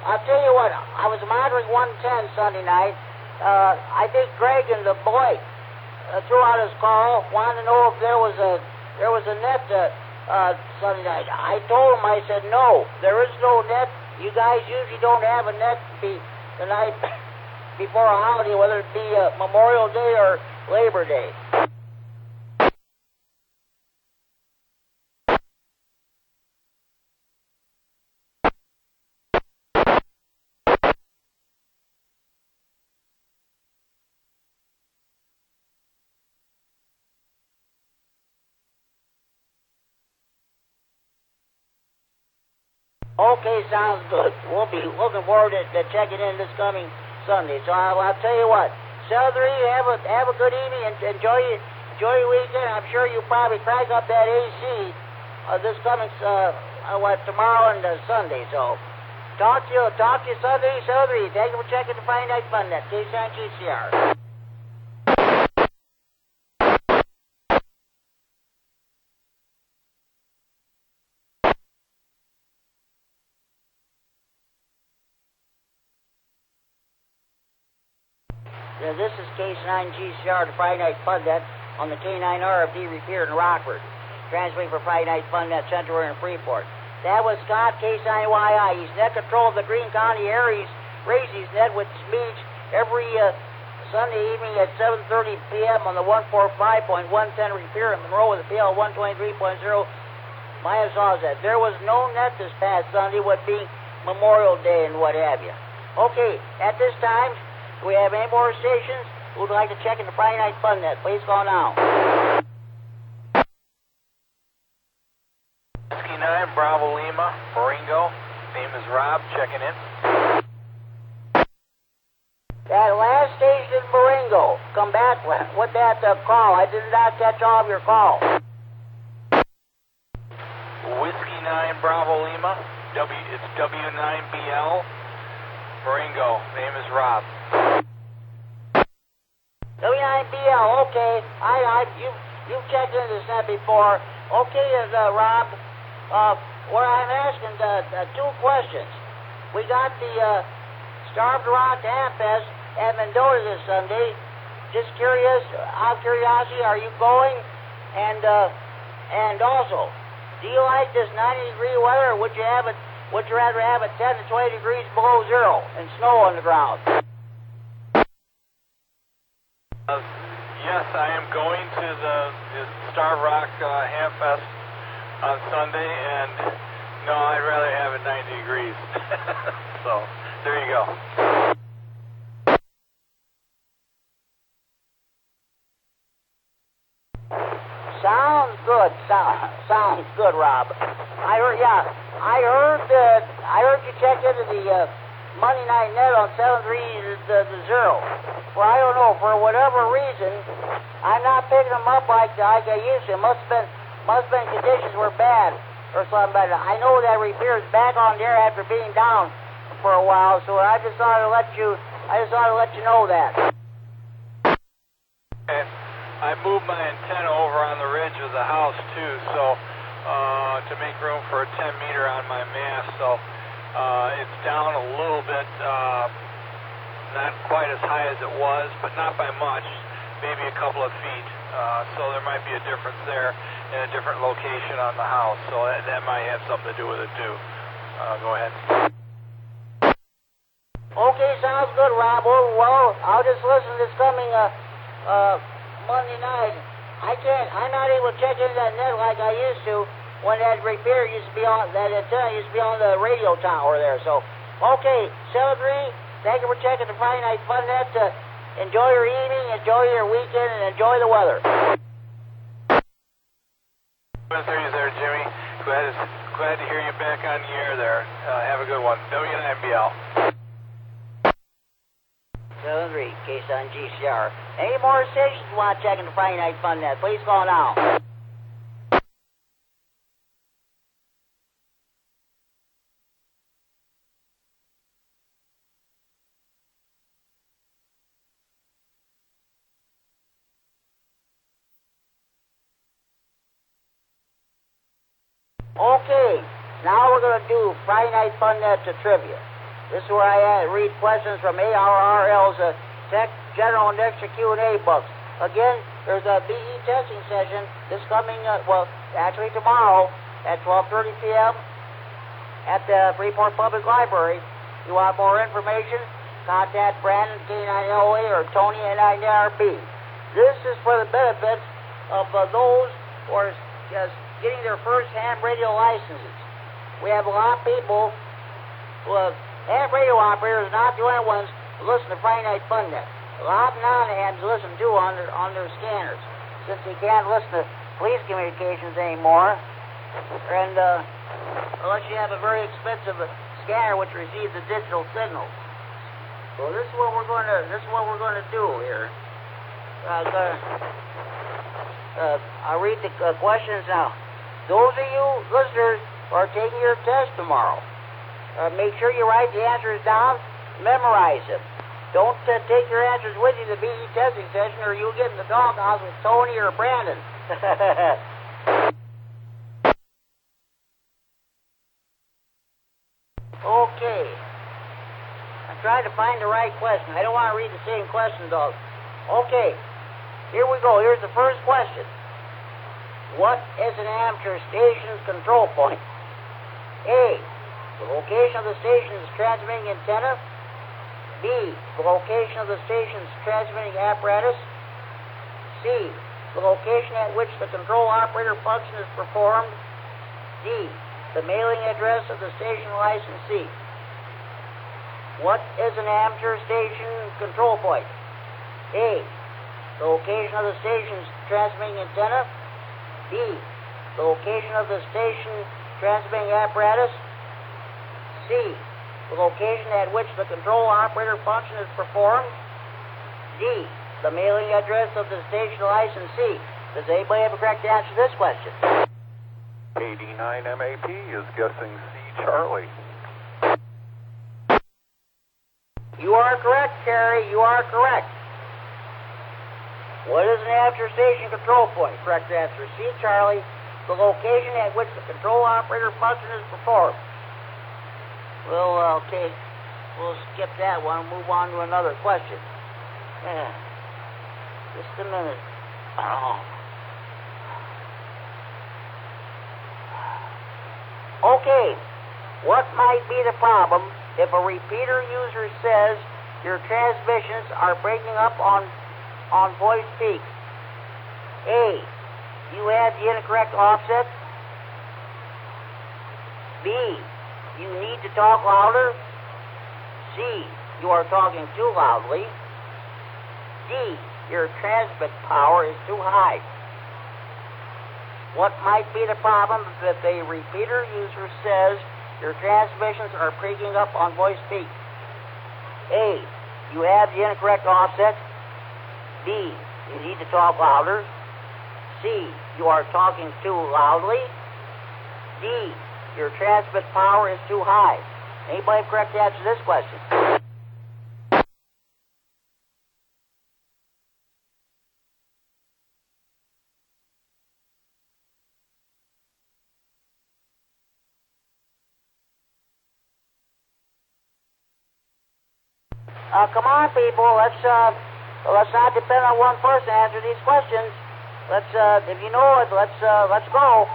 A: I'll tell you what, I was monitoring 110 Sunday night. I think Greg and the boy threw out his call, wanted to know if there was a net Sunday night. I told him, I said, no, there is no net. You guys usually don't have a net the night before a holiday, whether it be Memorial Day or Labor Day. Okay, sounds good. We'll be looking forward to checking in this coming Sunday. So I'll tell you what, Celery, have a good evening and enjoy your weekend. I'm sure you'll probably crank up that AC this coming tomorrow and Sunday. So talk to you Sunday, Celery. Thank you for checking the Friday Night Fun Net, Json GCR. This is K9GCR, the Friday Night Fun Net on the K9 RFD repeater in Rockford. Transmitting for Friday Night Fun Net Center in Freeport. That was Scott, K9YI. He's net control of the Greene County Aries Races net with speeds every Sunday evening at 7:30 p.m. on the 145.110 repeater in Monroe with a PL 123.0 minus offset. There was no net this past Sunday, would be Memorial Day and what have you. Okay, at this time, do we have any more stations who would like to check in the Friday Night Fun Net? Please call now.
G: Whiskey 9, Bravo Lima, Marengo. Name is Rob, checking in.
A: That last station in Marengo, come back with that call. I did not catch all of your call.
G: Whiskey 9, Bravo Lima. It's W9BL, Marengo. Name is Rob.
A: W9BL, okay. You've checked into this net before. Okay, Rob, where I'm asking two questions. We got the Starved Rock Hamfest at Mendota this Sunday. Just curious, out of curiosity, are you going? And also, do you like this 90-degree weather, or would you rather have it 10 to 20 degrees below zero and snow on the ground?
G: Yes, I am going to the Starved Rock Hamfest on Sunday, and no, I'd rather have it 90 degrees. So, there you go.
A: Sounds good. Sounds good, Rob. I heard you checked into the Monday night net on 7-3 the 0. Well, I don't know, for whatever reason, I'm not picking them up like I used to. Must have been conditions were bad or something. But I know that repair is back on there after being down for a while. So I just thought to let you know that.
G: And I moved my antenna over on the ridge of the house too, so to make room for a 10-meter on my mast. So it's down a little bit. Not quite as high as it was, but not by much, maybe a couple of feet. So there might be a difference there in a different location on the house. So that might have something to do with it too. Go ahead.
A: Okay, sounds good, Rob. Well, I'll just listen this coming Monday night. I'm not able to check into that net like I used to when that repair used to be on, that antenna used to be on the radio tower there. So, okay, Celery. Thank you for checking the Friday Night Fun Net. Enjoy your evening, enjoy your weekend, and enjoy the weather.
G: Good to hear you there, Jimmy. Glad to hear you back on the air there. Have a good one. W9BL.
A: 7-3, K9 GCR. Any more stations you want to check in the Friday Night Fun Net? Please call now. Okay, now we're going to do Friday Night Fun Nets trivia. This is where I read questions from ARRL's Tech General Indexer Q&A books. Again, there's a BE testing session this coming, actually tomorrow at 12:30 p.m. at the Freeport Public Library. You want more information? Contact Brandon K9LA or Tony N9RB. This is for the benefits of those who are just getting their first ham radio licenses. We have a lot of people who have ham radio operators, not the only ones who listen to Friday Night Fun Net. A lot of non-hams listen too on their scanners, since they can't listen to police communications anymore, and unless you have a very expensive scanner which receives the digital signals. So this is what we're going to do here. I'll read the questions now. Those of you listeners who are taking your test tomorrow, make sure you write the answers down, memorize them. Don't take your answers with you to the BE testing session, or you'll get in the doghouse with Tony or Brandon. Okay. I'm trying to find the right question. I don't want to read the same question, dog. Okay. Here we go. Here's the first question. What is an amateur station's control point? A. The location of the station's transmitting antenna. B. The location of the station's transmitting apparatus. C. The location at which the control operator function is performed. D. The mailing address of the station licensee. What is an amateur station control point? A. The location of the station's transmitting antenna. B. The location of the station transmitting apparatus. C. The location at which the control operator function is performed. D. The mailing address of the station licensee. Does anybody have a correct answer to this question?
K: KD9MAP is guessing C, Charlie.
A: You are correct, Terry. You are correct. What is an amateur station control point? Correct answer, C, Charlie. The location at which the control operator function is performed. Well, okay. We'll skip that one and move on to another question. Just a minute. Okay. What might be the problem if a repeater user says your transmissions are breaking up on voice peaks? A. You have the incorrect offset. B. You need to talk louder. C. You are talking too loudly. D. Your transmit power is too high. What might be the problem if a repeater user says your transmissions are breaking up on voice peaks? A. You have the incorrect offset. B. You need to talk louder. C. You are talking too loudly. D. Your transmit power is too high. Anybody have a correct answer to this question? Come on, people. Let's not depend on one person to answer these questions. If you know it, let's go.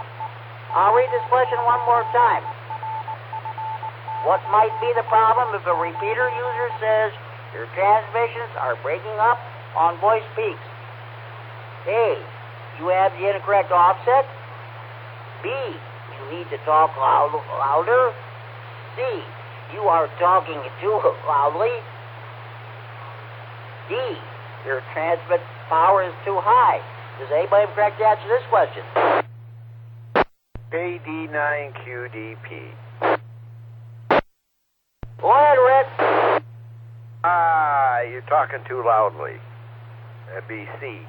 A: I'll read this question one more time. What might be the problem if a repeater user says your transmissions are breaking up on voice peaks? A. You have the incorrect offset. B. You need to talk louder. C. You are talking too loudly. D. Your transmit power is too high. Does anybody have a correct answer to this question?
I: KD9QDP.
A: Go ahead, Rick.
I: You're talking too loudly. That'd be C.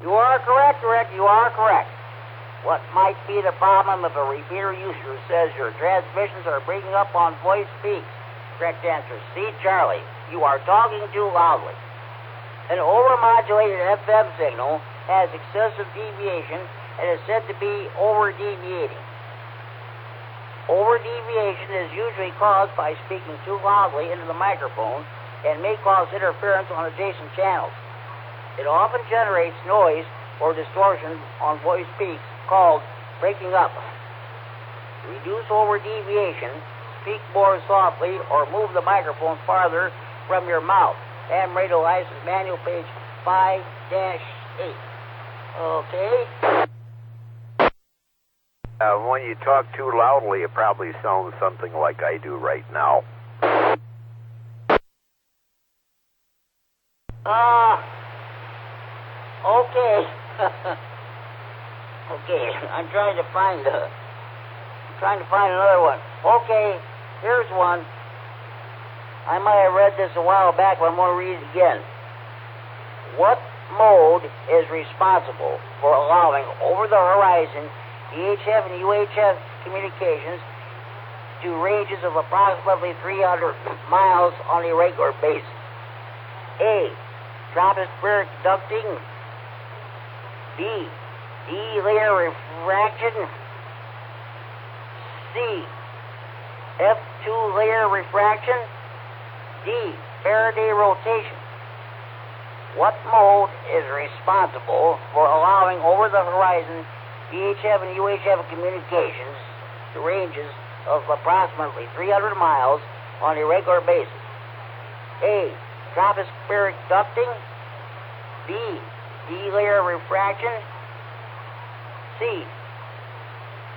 A: You are correct, Rick. You are correct. What might be the problem if a repeater user says your transmissions are breaking up on voice peaks? Correct answer, C, Charlie. You are talking too loudly. An overmodulated FM signal has excessive deviation and is said to be over-deviating. Over-deviation is usually caused by speaking too loudly into the microphone and may cause interference on adjacent channels. It often generates noise or distortion on voice peaks called breaking up. To reduce over-deviation, speak more softly or move the microphone farther from your mouth. Ham radio license manual, page 5-8. Okay?
I: When you talk too loudly, it probably sounds something like I do right now.
A: Okay. Okay, I'm trying to find another one. Okay, here's one. I might have read this a while back, but I'm going to read it again. What mode is responsible for allowing over-the-horizon VHF and UHF communications to ranges of approximately 300 miles on a regular basis? A. Tropospheric ducting. B. D-layer refraction. C. F2-layer refraction. D. Faraday rotation. What mode is responsible for allowing over-the-horizon VHF and UHF communications to ranges of approximately 300 miles on a regular basis? A. Tropospheric ducting. B. D-layer refraction. C.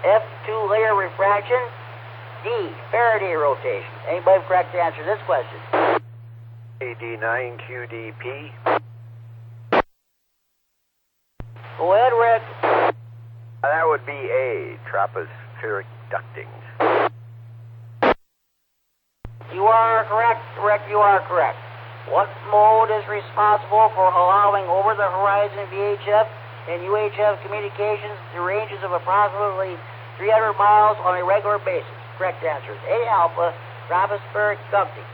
A: F2-layer refraction. D. Faraday rotation. Anybody correct to answer this question?
I: AD9QDP.
A: Go ahead, Rick.
I: That would be A, tropospheric ducting.
A: You are correct, Rick, you are correct. What mode is responsible for allowing over-the-horizon VHF and UHF communications to ranges of approximately 300 miles on a regular basis? Correct answer is A alpha, tropospheric ducting.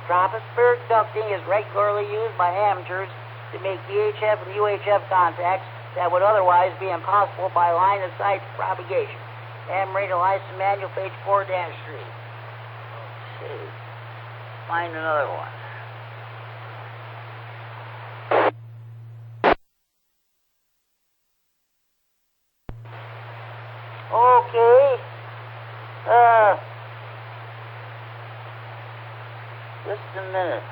A: Tropospheric ducting is regularly used by amateurs to make VHF and UHF contacts that would otherwise be impossible by line-of-sight propagation. Ham radio license manual, page 4-3. Let's see. Find another one. Okay. Just a minute.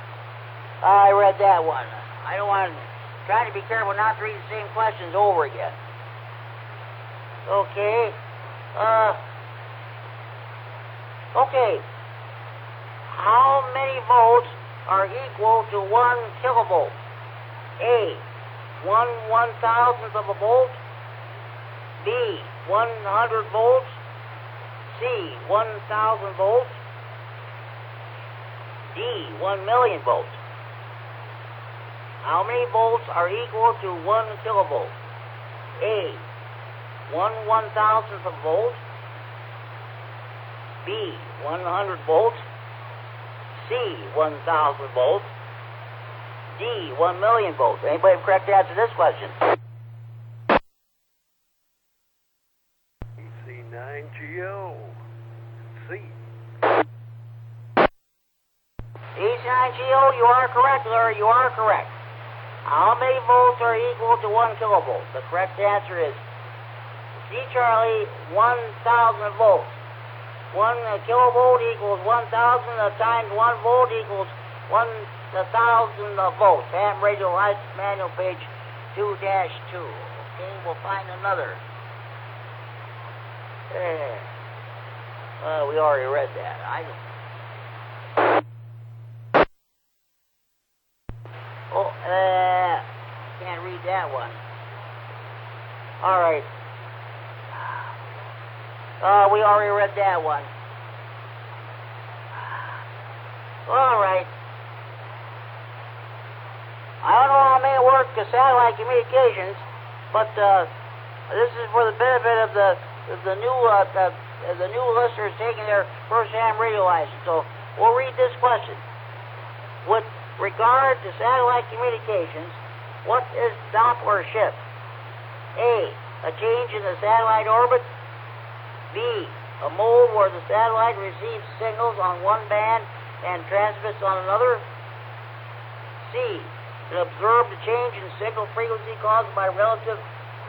A: I read that one. I don't want to... Trying to be careful not to read the same questions over again. Okay. Okay. How many volts are equal to 1 kilovolt? A. 1/1000th of a volt. B. 100 volts. C. 1,000 volts. D. 1,000,000 volts. How many volts are equal to 1 kilovolt? A. 1/1000th of a volt. B. 100 volts. C. 1,000 volts. D. 1,000,000 volts. Anybody have correct answer to this question?
L: EC9GO. C.
A: EC9GO, you are correct, Larry. You are correct. How many volts are equal to 1 kilovolt? The correct answer is C. Charlie, 1,000 volts. 1 kilovolt equals 1,000 times 1 volt equals 1,000 volts. Ham radio license manual, page 2-2. Okay, we'll find another. We already read that. Can't read that one. All right. We already read that one. All right. I don't know how it may work to satellite communications, but this is for the benefit of the new listeners taking their first ham radio license. So we'll read this question. With regard to satellite communications, what is Doppler shift? A. a change in the satellite orbit. B, a mode where the satellite receives signals on one band and transmits on another. C, an observed change in signal frequency caused by relative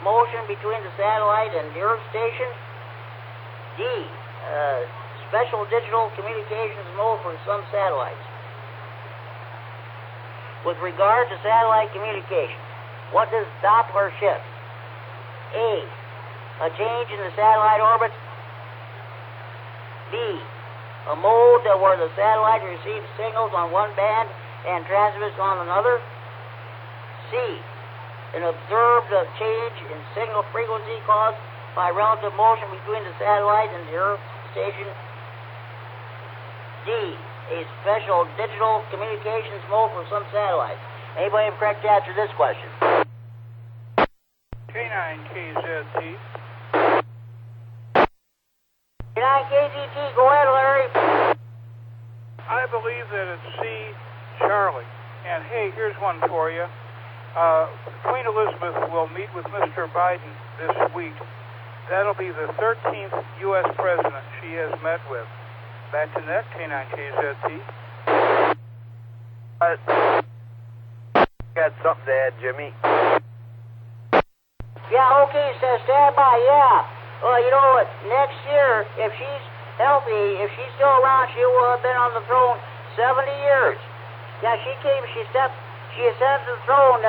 A: motion between the satellite and the Earth station. D, special digital communications mode for some satellites. With regard to satellite communication, what does Doppler shift? A, a change in the satellite orbit. B, a mode where the satellite receives signals on one band and transmits on another. C, an observed change in signal frequency caused by relative motion between the satellite and the Earth station. D, a special digital communications mode for some satellites. Anybody have correct answer to this question?
M: K9KZT.
A: K9KZT, go ahead, Larry.
M: I believe that it's C, Charlie. And hey, here's one for you. Queen Elizabeth will meet with Mr. Biden this week. That'll be the 13th U.S. president she has met with. Back to net, K9KZT.
I: Got something to add, Jimmy?
A: Yeah, okay, so stand by, yeah. Well, you know what, next year, if she's healthy, if she's still around, she will have been on the throne 70 years. Yeah, she ascended the throne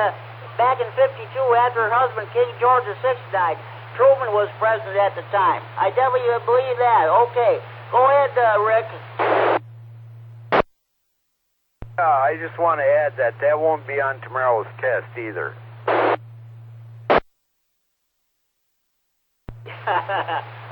A: back in 52 after her husband, King George VI, died. Truman was president at the time. I definitely believe that. Okay. Go ahead, Rick.
I: I just want to add that won't be on tomorrow's test either.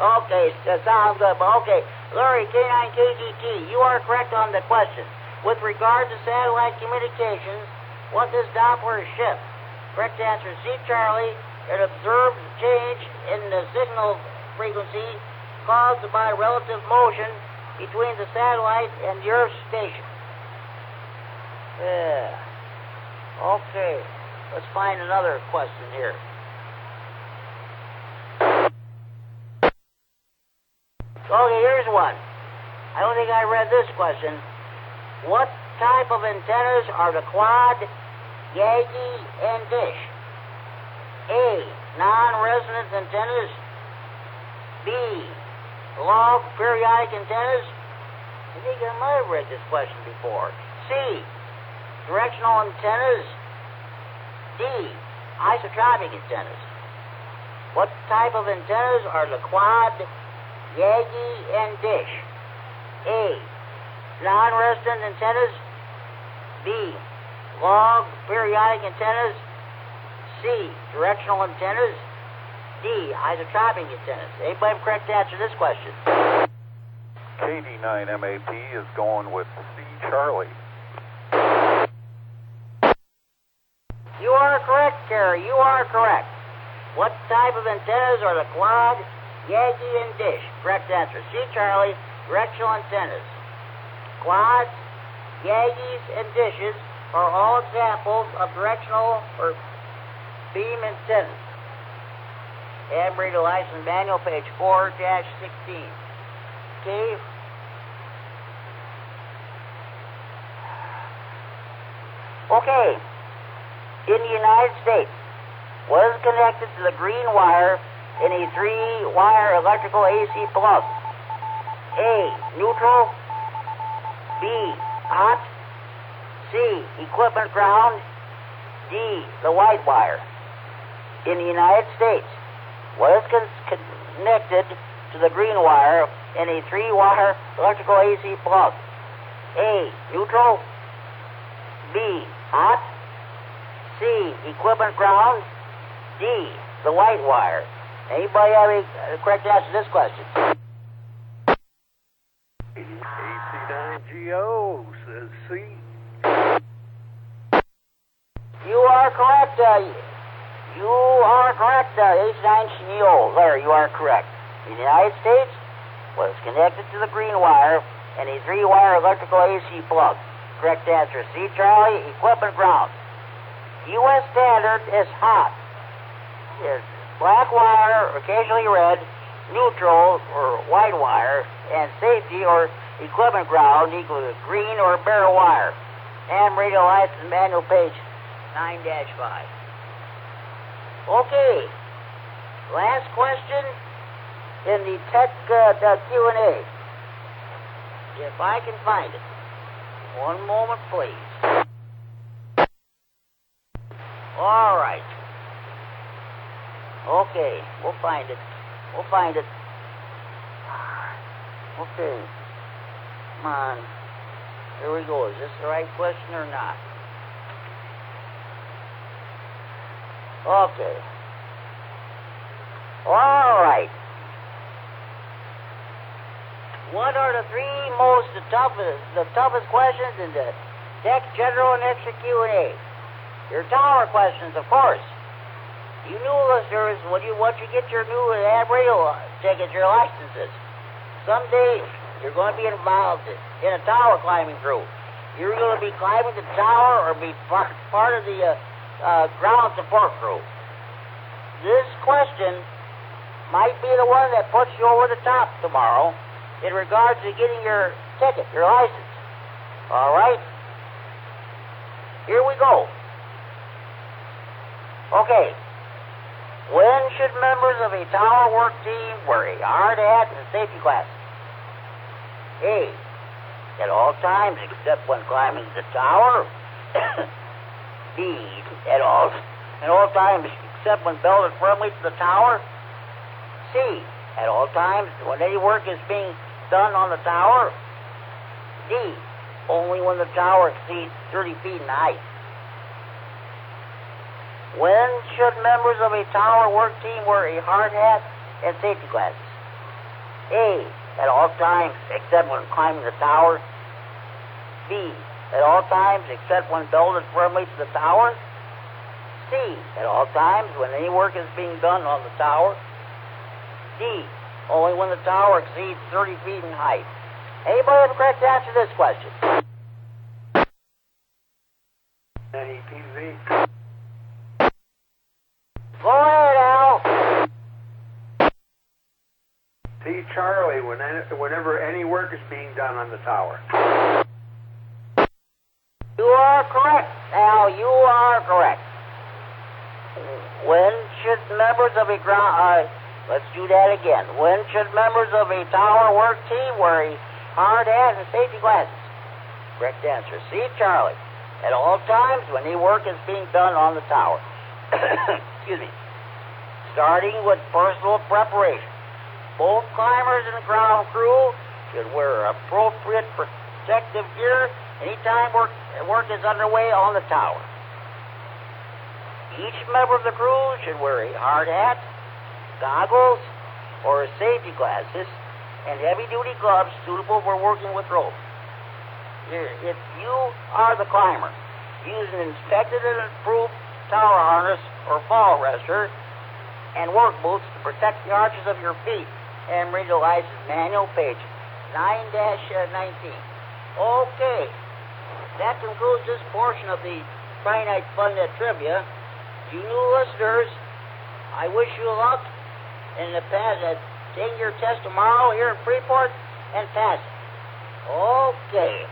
A: Okay, that sounds good. But okay, Larry, K9KGT, you are correct on the question. With regard to satellite communications, what does Doppler shift? Correct answer, C, Charlie. An observed change in the signal frequency caused by relative motion between the satellite and the Earth station. Okay, let's find another question here. Okay, here's one. I don't think I read this question. What type of antennas are the quad, Yagi, and dish? A, non-resonant antennas. B, log periodic antennas. I think I might have read this question before. C, directional antennas. D, isotropic antennas. What type of antennas are the quad, Yagi, and dish? A, non-resonant antennas. B, log periodic antennas. C, directional antennas. D, isotropic antennas. Anybody have correct answer to this question?
K: KD9MAP is going with C, Charlie.
A: You are correct, Kerry. You are correct. What type of antennas are the quad, Yagi, and dish? Correct answer. C, Charlie, directional antennas. Quads, Yagis, and dishes are all examples of directional or beam antennas. Operator License Manual, page 4-16. Okay. Okay. In the United States, what is connected to the green wire in a 3-wire electrical AC plug? A, neutral. B, hot. C, equipment ground. D, the white wire. In the United States, what is connected to the green wire in a 3-wire electrical AC plug? A, neutral. B, hot. C, equipment ground. D, the white wire. Anybody have a correct answer to this question?
L: AC9GO says C.
A: You are correct. You are correct, H9CO. Larry, you are correct. In the United States, was connected to the green wire and a 3-wire electrical AC plug. Correct answer, C, Charlie, equipment ground. U.S. standard is hot. Is black wire, occasionally red, neutral or white wire, and safety or equipment ground equal to green or bare wire. Ham radio license manual page 9-5. Okay, last question in the tech Q&A. If I can find it. One moment, please. All right. Okay, we'll find it. We'll find it. Okay. Come on. Here we go. Is this the right question or not? Okay. All right. What are the three the toughest questions in the Tech General and Extra Q&A? Your tower questions, of course. You new listeners, once you get your new AM radio tickets, your licenses, someday you're going to be involved in a tower climbing crew. You're going to be climbing the tower or be part of the ground support crew. This question might be the one that puts you over the top tomorrow in regards to getting your ticket, your license. All right? Here we go. Okay. When should members of a tower work team wear a hard hat and safety glasses? A. At all times except when climbing the tower. B. At all times except when belted firmly to the tower. C. At all times when any work is being done on the tower. D. Only when the tower exceeds 30 feet in height. When should members of a tower work team wear a hard hat and safety glasses? A. At all times except when climbing the tower. B. At all times except when belted firmly to the tower. C. At all times when any work is being done on the tower. D. Only when the tower exceeds 30 feet in height. Anybody have a correct answer to this question?
L: NEPZ.
A: Go ahead, Al.
D: See, Charlie, whenever any work is being done on the tower.
A: You are correct, Al. You are correct. When should members of a ground... let's do that again. When should members of a tower work team wear a hard hat and safety glasses? Correct answer. C, Charlie. At all times when any work is being done on the tower. Excuse me. Starting with personal preparation. Both climbers and ground crew should wear appropriate protective gear anytime work is underway on the tower. Each member of the crew should wear a hard hat, goggles, or safety glasses, and heavy-duty gloves suitable for working with ropes. If you are the climber, use an inspected and approved tower harness or fall arrestor and work boots to protect the arches of your feet. And radio license manual, page 9-19. Okay, that concludes this portion of the Friday Night Fun Net Trivia. You new listeners, I wish you luck in taking your test tomorrow here in Freeport and pass it. Okay.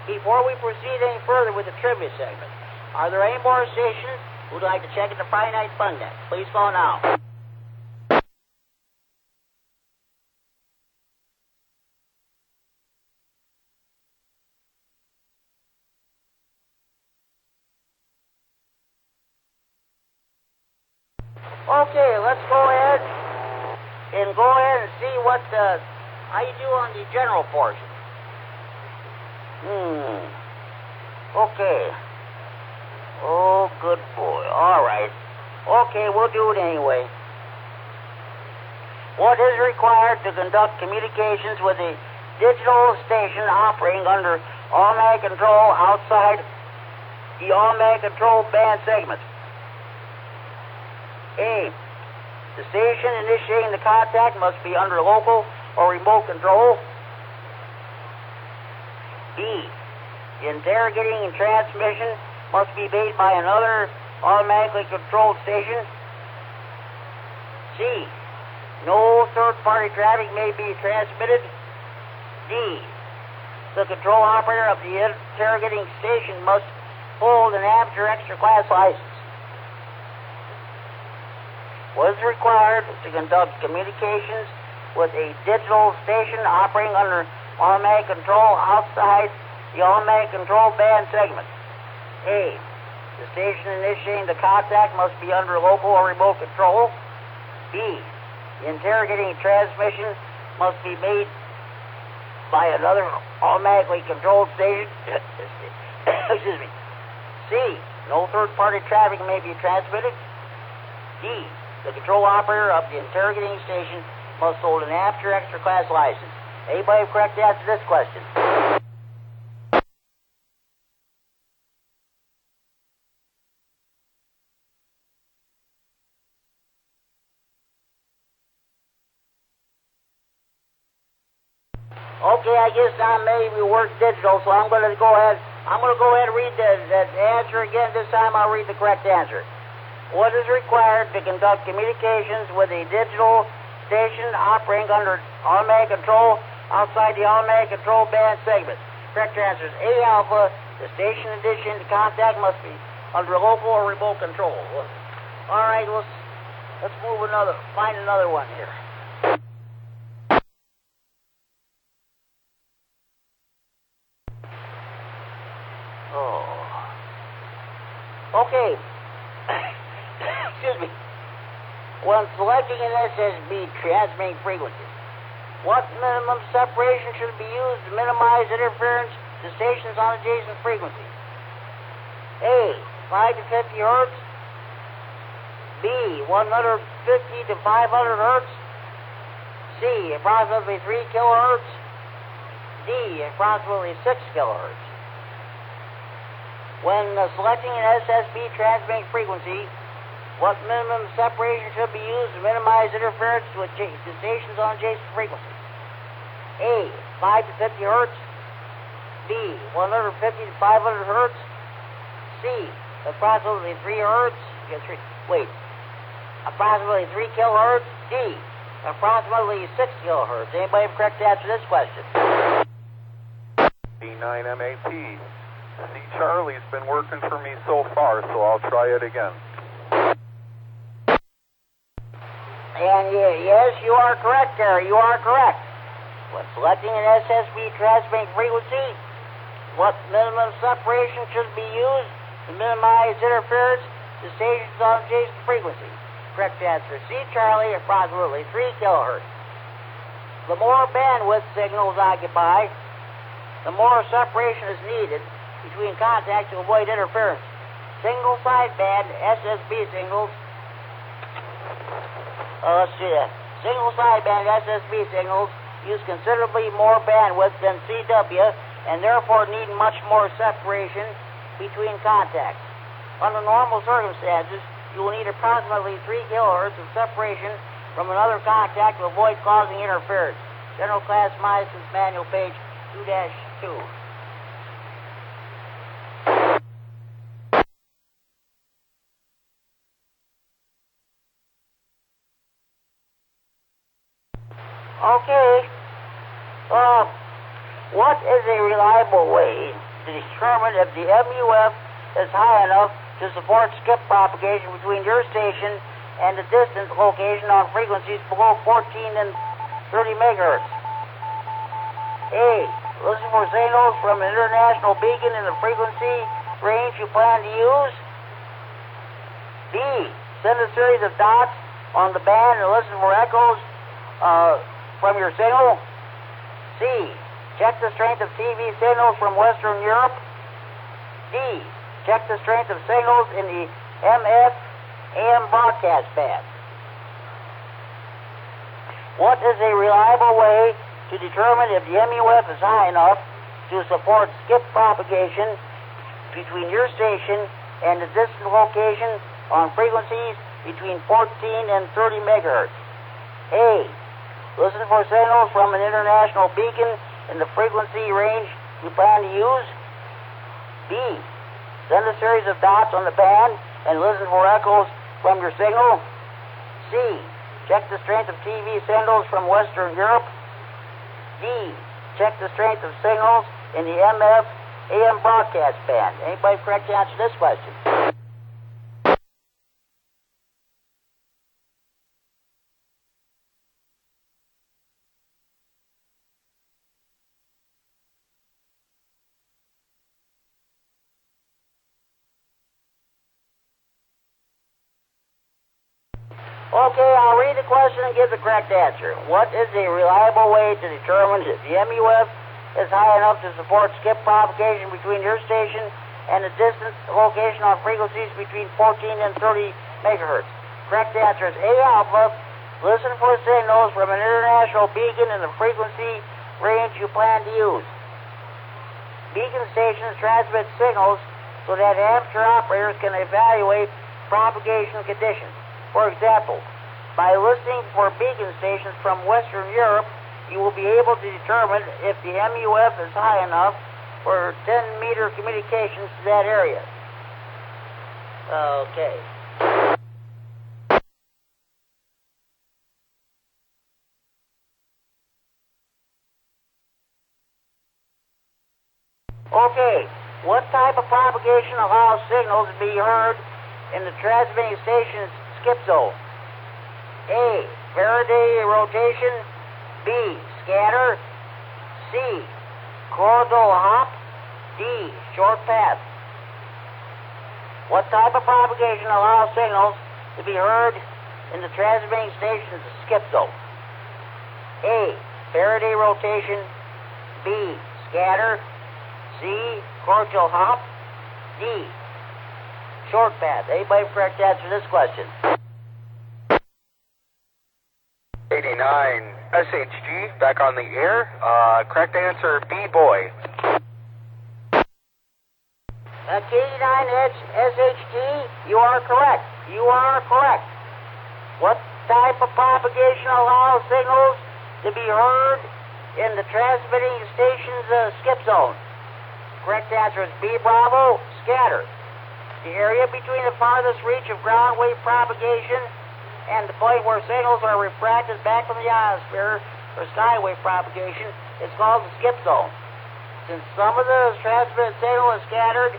A: Before we proceed any further with the trivia segment, are there any more stations who'd like to check in the Friday Night Fun Net? Please call now. Okay, let's go ahead and see what how you do on the general portion. Okay. Oh, good boy. All right. Okay, we'll do it anyway. What is required to conduct communications with a digital station operating under automatic control outside the automatic control band segments? A. The station initiating the contact must be under local or remote control. B. The interrogating and transmission must be made by another automatically controlled station. C, no third-party traffic may be transmitted. D, the control operator of the interrogating station must hold an amateur extra class license. What is required to conduct communications with a digital station operating under automatic control outside the automatic control band segment? A, the station initiating the contact must be under local or remote control. B, the interrogating transmission must be made by another automatically controlled station. Excuse me. C, no third-party traffic may be transmitted. D, the control operator of the interrogating station must hold an amateur extra class license. Anybody have correct answer to this question? Okay, I guess I maybe work digital, so I'm going to go ahead and read the answer again. This time I'll read the correct answer. What is required to conduct communications with a digital station operating under automatic control outside the automatic control band segment? Correct answer is A alpha. The station addition to contact must be under local or remote control. All right, let's find another one here. Okay. Excuse me. When selecting an SSB transmitting frequency, what minimum separation should be used to minimize interference to stations on adjacent frequencies? A, 5 to 50 hertz. B, 150 to 500 hertz. C, approximately 3 kilohertz. D, approximately 6 kilohertz. When selecting an SSB transmitting frequency, what minimum separation should be used to minimize interference to stations on adjacent frequencies? A, 5 to 50 hertz. B, 150 to 500 hertz. C, approximately 3 hertz. Approximately 3 kilohertz. D, approximately 6 kilohertz. Anybody have correct answer to this question?
K: B9MAP. See, Charlie's been working for me so far, so I'll try it again.
A: And yes, you are correct there. You are correct. When selecting an SSB transmitting frequency, what minimum separation should be used to minimize interference to stations on adjacent frequencies? Correct answer, C, Charlie, approximately 3 kilohertz. The more bandwidth signals occupy, the more separation is needed between contacts to avoid interference. Single sideband SSB signals, single sideband SSB signals use considerably more bandwidth than CW and therefore need much more separation between contacts. Under normal circumstances, you will need approximately 3 kilohertz of separation from another contact to avoid causing interference. General Class License Manual, page 2-2. Okay. What is a reliable way to determine if the MUF is high enough to support skip propagation between your station and the distant location on frequencies below 14 and 30 megahertz? A, listen for signals from an international beacon in the frequency range you plan to use. B, send a series of dots on the band and listen for echoes from your signal. C, check the strength of TV signals from Western Europe. D, check the strength of signals in the MF/AM broadcast band. What is a reliable way to determine if the MUF is high enough to support skip propagation between your station and the distant location on frequencies between 14 and 30 megahertz? A, listen for signals from an international beacon in the frequency range you plan to use. B, send a series of dots on the band and listen for echoes from your signal. C, Check the strength of TV signals from Western Europe. D. Check the strength of signals in the AM broadcast band. Anybody correct to answer this question? Okay, I'll read the question and give the correct answer. What is a reliable way to determine if the MUF is high enough to support skip propagation between your station and the distance location on frequencies between 14 and 30 megahertz? Correct answer is A alpha. Listen for signals from an international beacon in the frequency range you plan to use. Beacon stations transmit signals so that amateur operators can evaluate propagation conditions. For example, by listening for beacon stations from Western Europe, you will be able to determine if the MUF is high enough for 10-meter communications to that area. Okay. Okay, what type of propagation allows signals to be heard in the transmitting station's skip zone? A. Faraday rotation. B. Scatter. C. Chordal hop. D. Short path. What type of propagation allows signals to be heard in the transmitting station's skip zone? A. Faraday rotation. B. Scatter. C. Chordal hop. D. Short path. Anybody correct to answer this question?
C: 89 SHG, back on the air. Correct answer, B, boy.
A: K9 SHT, you are correct. You are correct. What type of propagation allows signals to be heard in the transmitting station's skip zone? Correct answer is B, Bravo, scatter. The area between the farthest reach of ground wave propagation and the point where signals are refracted back from the ionosphere for skywave propagation is called the skip zone. Since some of the transmitted signal is scattered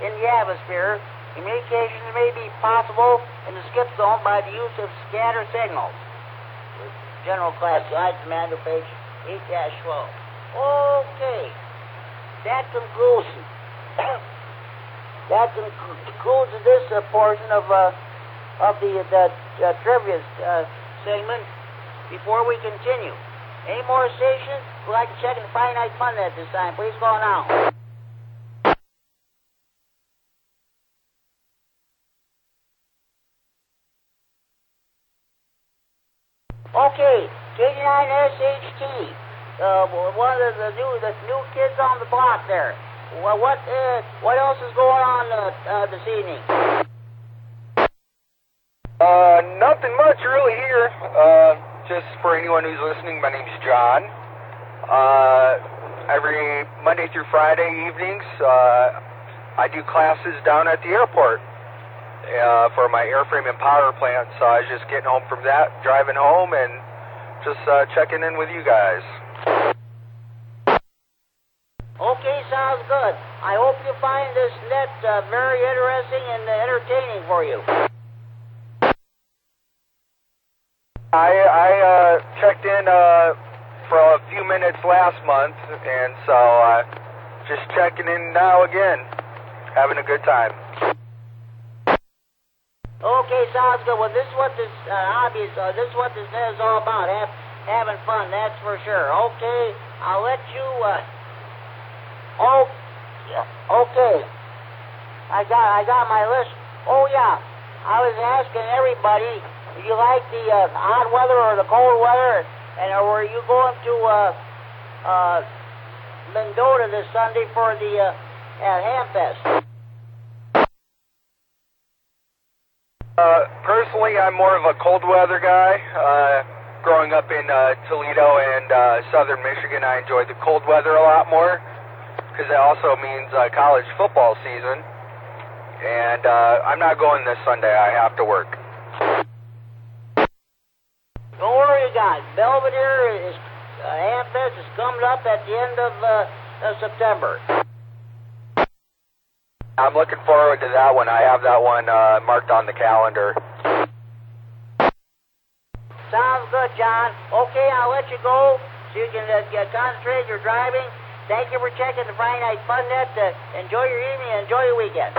A: in the atmosphere, communications may be possible in the skip zone by the use of scatter signals. General class guide, Commander, page 8-12. Okay, that concludes this portion of the trivia segment. Before we continue, any more stations would like to check in the finite fund at this time? Please go now. Okay, K9SHT, one of the new kids on the block there. Well, what else is going on this evening?
C: Nothing much really here. Just for anyone who's listening, my name's John. Every Monday through Friday evenings, I do classes down at the airport for my airframe and power plant. So I was just getting home from that, driving home, and just checking in with you guys.
A: Okay, sounds good. I hope you find this net very interesting and entertaining for you.
C: I checked in for a few minutes last month, and so just checking in now again. Having a good time.
A: Okay, sounds good. Well, this is what this hobby is, this is what this net is all about, having fun, that's for sure. Okay, I'll let you, okay. I got my list. Oh, yeah, I was asking everybody, do you like the hot weather or the cold weather? And were you going to Mendota this Sunday for the Hamfest?
C: Personally, I'm more of a cold weather guy. Growing up in Toledo and southern Michigan, I enjoyed the cold weather a lot more because it also means college football season. And I'm not going this Sunday. I have to work.
A: Belvedere is Hamfest is coming up at the end of September.
C: I'm looking forward to that one. I have that one marked on the calendar.
A: Sounds good, John. Okay, I'll let you go so you can concentrate your driving. Thank you for checking the Friday Night Fun Net. Enjoy your evening and enjoy your weekend.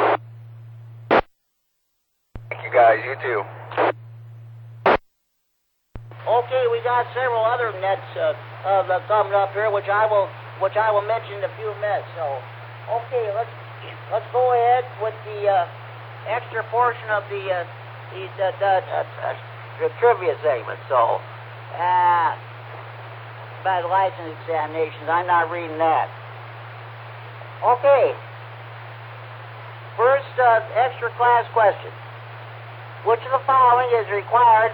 C: Thank you, guys. You too.
A: Okay, we got several other nets coming up here, which I will mention in a few minutes. So, okay, let's go ahead with the extra portion of the trivia segment. So, about license examinations, I'm not reading that. Okay. First, extra class question. Which of the following is required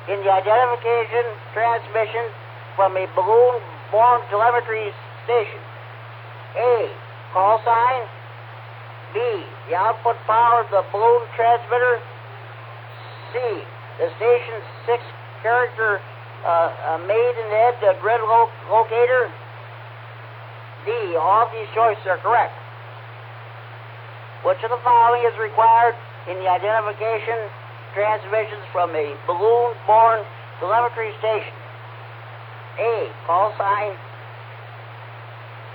A: in the identification transmission from a balloon-borne telemetry station? A, call sign. B, the output power of the balloon transmitter. C, the station's 6-character made-in-head grid locator. D, all of these choices are correct. Which of the following is required in the identification transmissions from a balloon-borne telemetry station? A, call sign.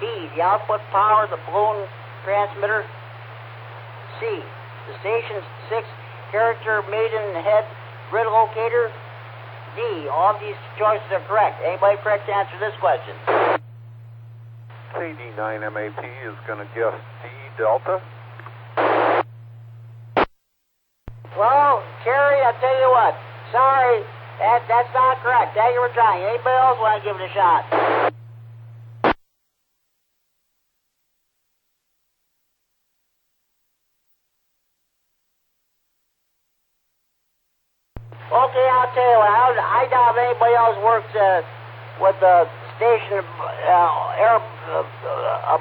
A: B, the output power of the balloon transmitter. C, the station's 6-character maiden-head grid locator. D, all of these choices are correct. Anybody correct to answer this question?
K: CD9MAP is going to guess D, Delta.
A: Well, Terry, I'll tell you what. Sorry, that's not correct. Thank you for trying. Anybody else want to give it a shot? Okay, I'll tell you what. I doubt if anybody else works with the station, a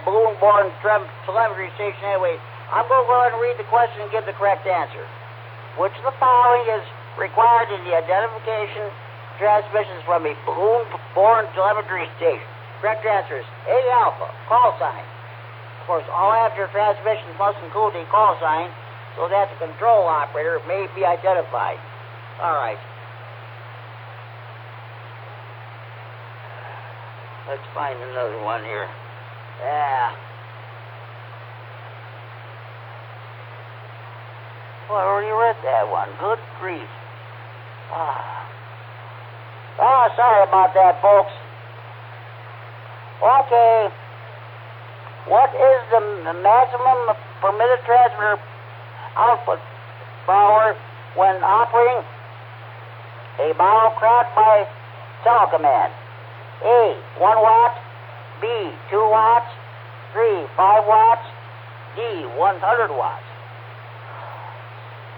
A: balloon-borne telemetry station anyway. I'm going to go ahead and read the question and give the correct answer. Which of the following is required in the identification transmissions from a balloon-borne telemetry station? Correct answer is A, alpha, call sign. Of course, all after transmissions must include a call sign so that the control operator may be identified. All right. Let's find another one here. Yeah. Well, I already read that one. Good grief. Oh, sorry about that, folks. Okay. What is the maximum permitted transmitter output power when operating a monocraft by telecommand? A, 1 watt. B, 2 watts. 3, 5 watts. D, 100 watts.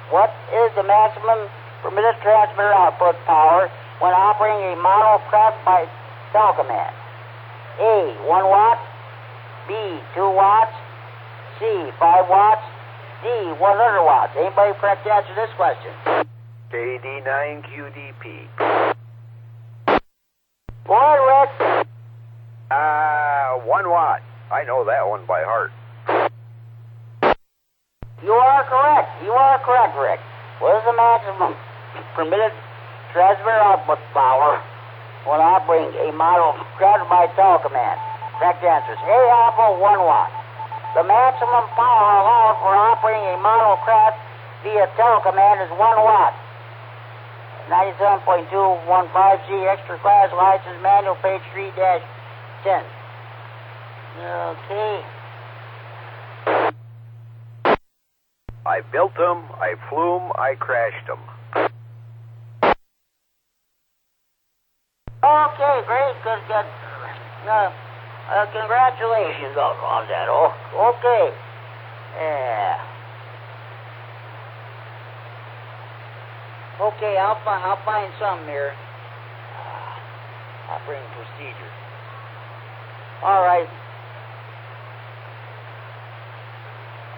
A: What is the maximum permitted transmitter output power when operating a monocraft by telecommand? A, 1 watt. B, 2 watts. C, 5 watts. D, 100 watts. Anybody correct to answer this question?
I: KD9QDP.
A: Go ahead, Rick.
I: 1 watt. I know that one by heart.
A: You are correct. You are correct, Rick. What is the maximum permitted transmitter output power when operating a model crafted by telecommand? Correct answer is A, alpha, 1 watt. The maximum power allowed for operating a model craft via telecommand is 1 watt. 97.215C extra class license manual, page 3-10. Okay.
I: I built them, I flew them, I crashed them.
A: Okay, great, good. Congratulations on that. Okay. Yeah. Okay, I'll find some here. Operating procedure. All right.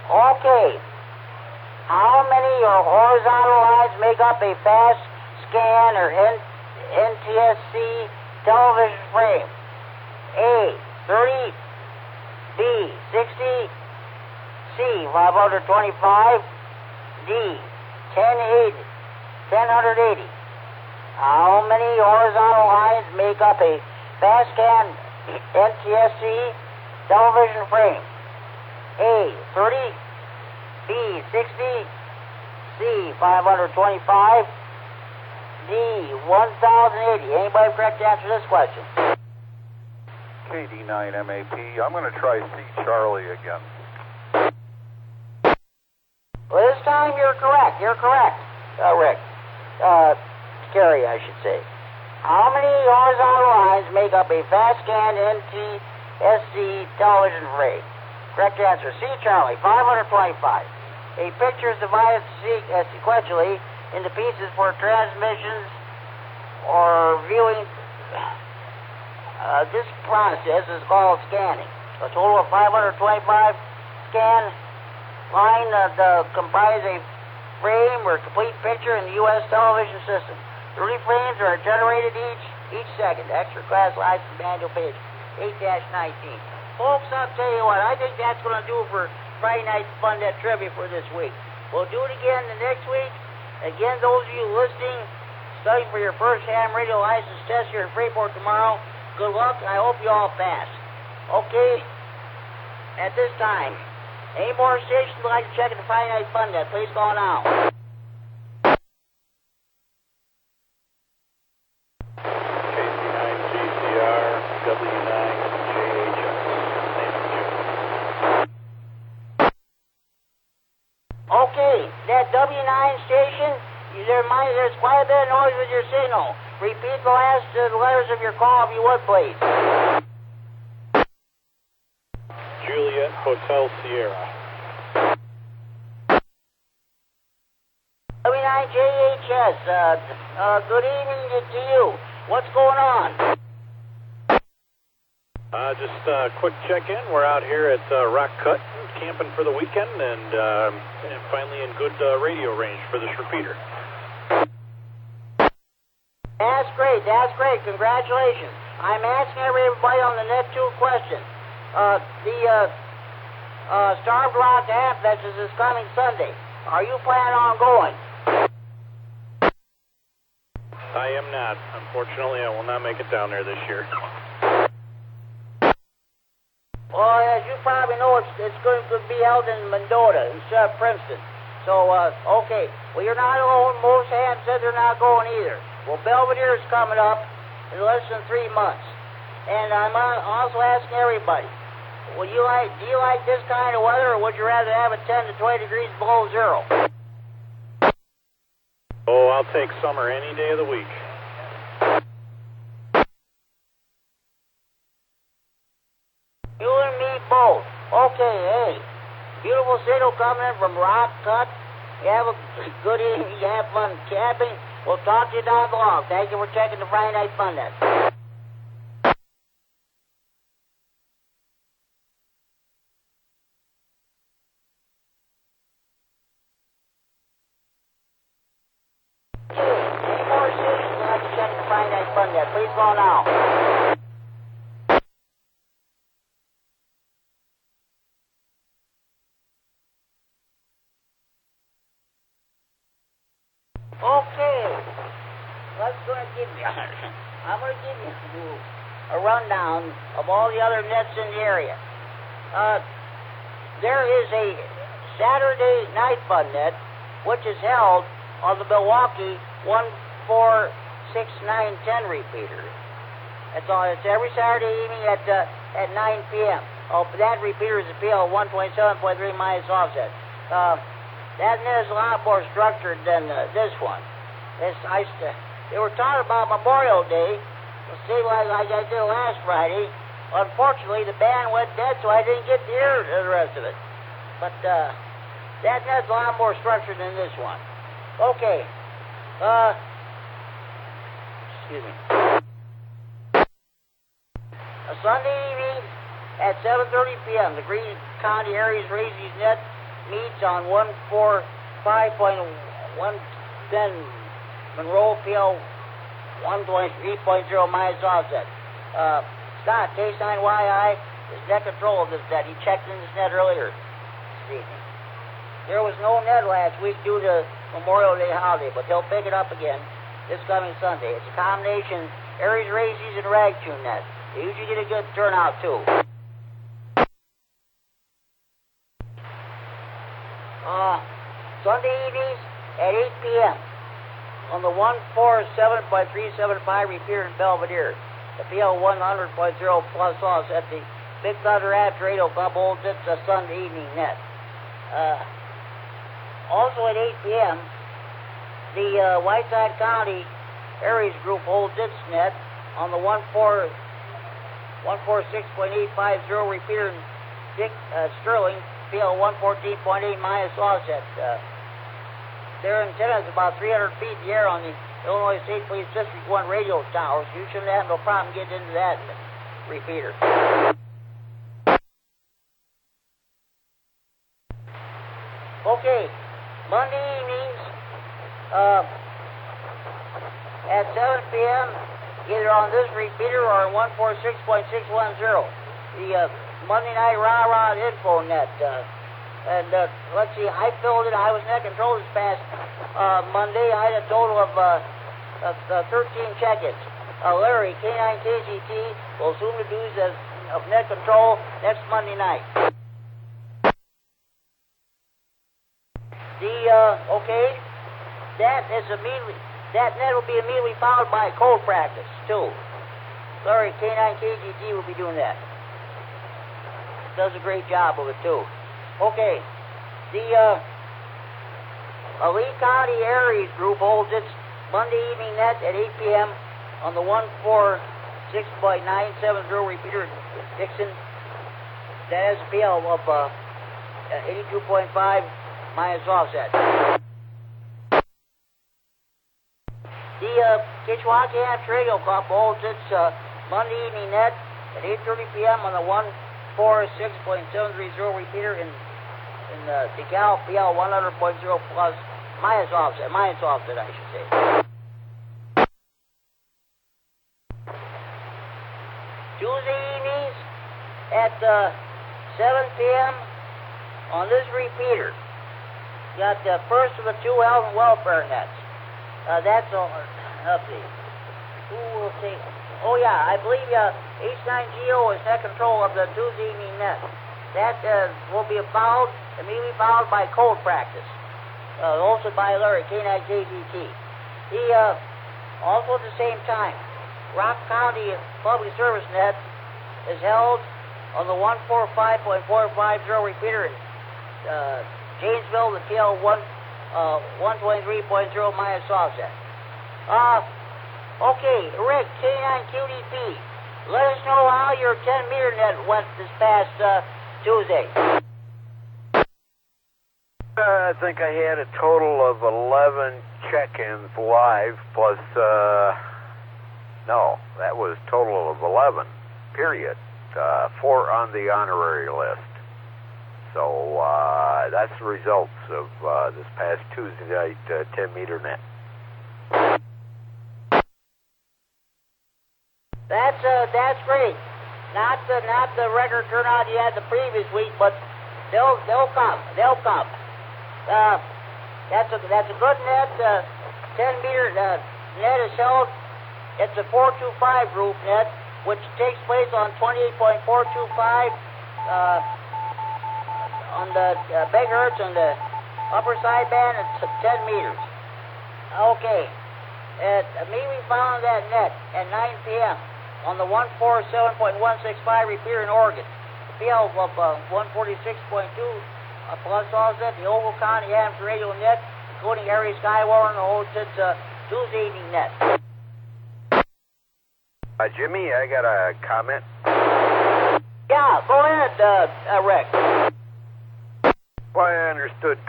A: Okay. How many horizontal lines make up a fast scan or NTSC television frame. A, 30, B, 60, C, 525, D, 1080. How many horizontal lines make up a fast-scan NTSC television frame? A, 30, B, 60, C, 525, D, 1080. Anybody correct to answer this question?
K: KD9MAP. I'm going to try C Charlie again.
A: Well, this time you're correct. You're correct, Rick. Kerry, I should say. How many horizontal lines make up a fast-scan NTSC television frame? Correct answer, C Charlie, 525. A picture is divided sequentially into pieces for transmissions or viewing. This process is called scanning. A total of 525 scan line comprise a frame or complete picture in the U.S. television system. 30 frames are generated each second. Extra class license manual page 8-19. Folks, I'll tell you what, I think that's going to do for Friday Night Fun Net Trivia for this week. We'll do it again the next week. Again, those of you listening, studying for your first ham radio license test here in Freeport tomorrow, good luck, and I hope you all pass. Okay, at this time, any more stations would like to check at the Friday Night Fun Net, please call now.
G: KC9GCR, W9JHS.
A: Okay, that W9 station, there's quite a bit of noise with your signal. Repeat the last letters of your call if you would, please.
G: Juliet Hotel Sierra.
A: W9JHS, good evening to you. What's going on?
G: Just a quick check-in. We're out here at Rock Cut, camping for the weekend, and finally in good radio range for this repeater.
A: That's great, congratulations. I'm asking everybody on the net 2 question. The Starved Rock Hamfest is this coming Sunday. Are you planning on going?
G: I am not. Unfortunately, I will not make it down there this year.
A: Well, as you probably know, it's going to be held in Mendota instead of Princeton. So, okay. Well, you're not alone. Most hams said they're not going either. Well, Belvedere's coming up in less than 3 months. And I'm also asking everybody, do you like this kind of weather, or would you rather have it 10 to 20 degrees below zero?
G: Oh, I'll take summer any day of the week.
A: You and me both. Okay, hey. Beautiful signal coming in from Rock Cut. You have a good evening. You have fun camping. We'll talk to you down the line. Thank you for checking the Friday Night Fun Net. Any more stations you'd like to check the Friday Night Fun Net, please call now. Okay, I'm going to give you a rundown of all the other nets in the area. There is a Saturday Night Fun Net, which is held on the Milwaukee 146910 repeater. That's all. It's every Saturday evening at 9 p.m. Oh, but that repeater is a PL 127.3 minus offset. That net is a lot more structured than this one. They were talking about Memorial Day, the same like I did last Friday. Unfortunately, the band went dead, so I didn't get to hear the rest of it. But that net's a lot more structured than this one. Okay. Excuse me. A Sunday evening at 7:30 p.m., the Green County Areas Raisins Net meets on 145.110 Monroe PL 123.0 minus offset. Scott, K9YI is net control of this net. He checked in this net earlier this evening. There was no net last week due to Memorial Day holiday, but they'll pick it up again this coming Sunday. It's a combination Aries, Races, and Ragtune net. They usually get a good turnout, too. Sunday evenings at 8 p.m. on the 147.375 repeater in Belvedere. The PL 100.0 plus offset. The Big Thunder Raps Radio Club holds its Sunday evening net. Also at 8 p.m., the Whiteside County Aries Group holds its net on the 146.850 repeater in Sterling, PL 114.8 minus offset. Their antenna is about 300 feet in the air on the Illinois State Police District 1 radio tower, so you shouldn't have no problem getting into that repeater. Okay, Monday evenings at 7 p.m., either on this repeater or 146.610, the Monday Night Rah-Rah Info Net. Let's see, I filled it. I was net control this past Monday. I had a total of 13 check-ins. Larry, K9KGT, will assume the duties of net control next Monday night. Okay, that net will be immediately followed by code practice, too. Larry, K9KGT will be doing that. Does a great job of it, too. Okay, the Lee County Aries Group holds its Monday evening net at 8 p.m. on the 146.970 repeater in Dixon. That has a PL of 82.5 minus offset. The Kitchwaukee Apps Radio Club holds its Monday evening net at 8:30 p.m. on the 146.730 repeater in DeKalb, PL 100.0 plus minus offset, I should say. Tuesday evenings at 7 p.m. on this repeater. Got the first of the two health and welfare nets. That's all. Let's see. Who will take? Oh yeah, I believe H9GO is net control of the Tuesday evening net. That will be immediately followed by code practice. Also by Larry, K9KGT. He also at the same time, Rock County Public Service Net is held on the 145.450 repeater in Janesville, the PL 123.0 minus offset. Okay, Rick, K9QDP, let us know how your 10-meter net went this past Tuesday.
I: I think I had a total of 11 check-ins live, plus, no, that was a total of 11, period. 4 on the honorary list. So, that's the results of this past Tuesday night 10-meter net.
A: That's great. Not the record turnout you had the previous week, but they'll come. That's a good net. 10-meter net is held. It's a 425 group net, which takes place on 28.425 on the Megahertz on the upper sideband. It's 10 meters. Okay. Immediately following that net at 9 p.m. on the 147.165 repeater in Oregon. The PL of 146.2 plus offset, the Ogle County Amateur Radio net, including Harry Skywarren, holds its Tuesday evening net.
I: Jimmy, I got a comment.
A: Yeah, go ahead, Rick.
I: Well, I understood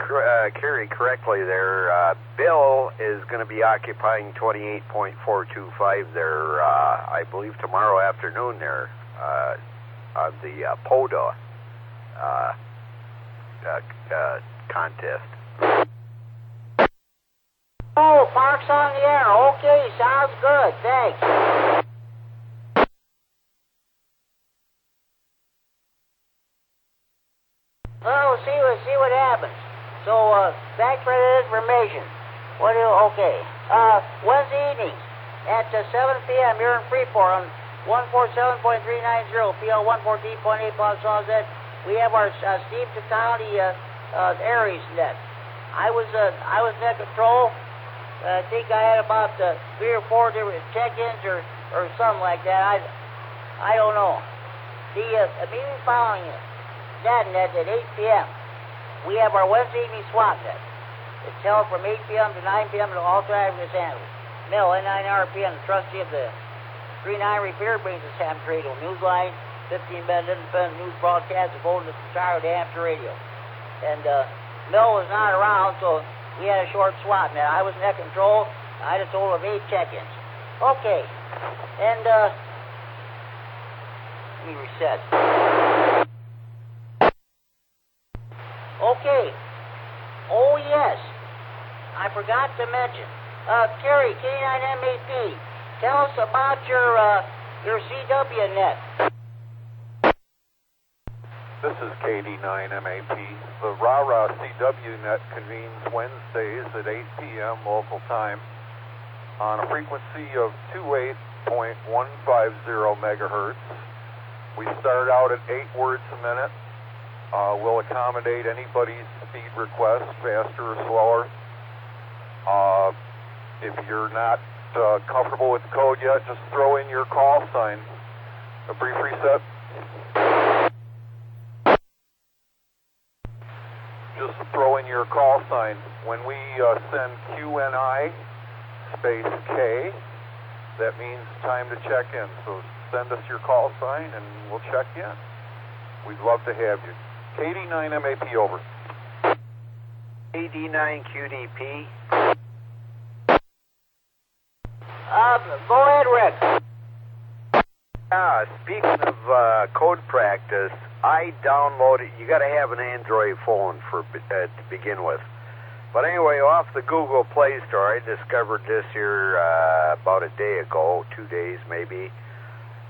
I: Kerry correctly there. Bill is going to be occupying 28.425 there, I believe, tomorrow afternoon there on the PODA contest.
A: Oh, fine. Mark's on the air. Okay, sounds good. Thanks. Well, we'll see what happens. So, thanks for the information. Okay. Wednesday evenings at 7 p.m. here in Freeport on 147.390 PL 114.8 Los Angeles. We have our Stevenson County Aries net. I was net control. I think I had about 3 or 4 different check-ins or something like that. I don't know. The immediately following that net at 8 p.m. we have our Wednesday evening swap net. It's held from 8 p.m. to 9 p.m. to all traffic is handled. Mill, N9RPM, the trustee of the 39 repair brings us Hampshire Radio Newsline, 15-minute independent news broadcast devoted to the Chicago to Hampshire Radio. And Mill was not around, so we had a short swap net. I was net control. I had a total of 8 check-ins. Okay. And, let me reset. Okay. Oh, yes. I forgot to mention. Kerry, K9MAP, tell us about your CW net.
K: This is KD9MAP. The RARA CW net convenes Wednesdays at 8 p.m. local time on a frequency of 28.150 megahertz. We start out at 8 words a minute. We'll accommodate anybody's speed request, faster or slower. If you're not comfortable with the code yet, just throw in your call sign. A brief reset. Just throw in your call sign. When we send QNI space K, that means time to check in. So send us your call sign and we'll check in. We'd love to have you. KD9MAP over.
I: KD9QDP.
A: Go ahead, Rick.
I: Speaking of code practice, I downloaded. You got to have an Android phone to begin with. But anyway, off the Google Play Store, I discovered this here about a day ago, 2 days maybe.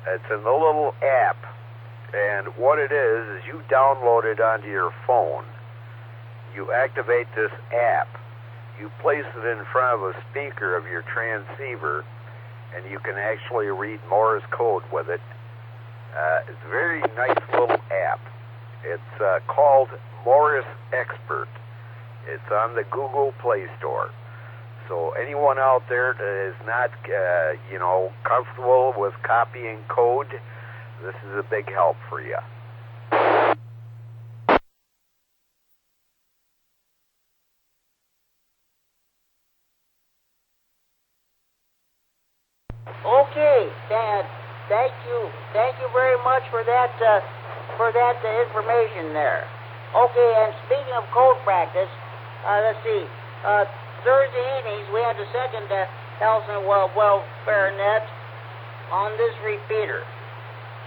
I: It's in the little app, and what it is you download it onto your phone. You activate this app. You place it in front of a speaker of your transceiver, and you can actually read Morse code with it. It's a very nice little app. It's called Morse Expert. It's on the Google Play Store. So anyone out there that is not, comfortable with copying code, this is a big help for you.
A: Okay, Dad. Thank you very much for that information there. Okay, and speaking of code practice, let's see. Thursday evenings we had the second health and welfare net on this repeater.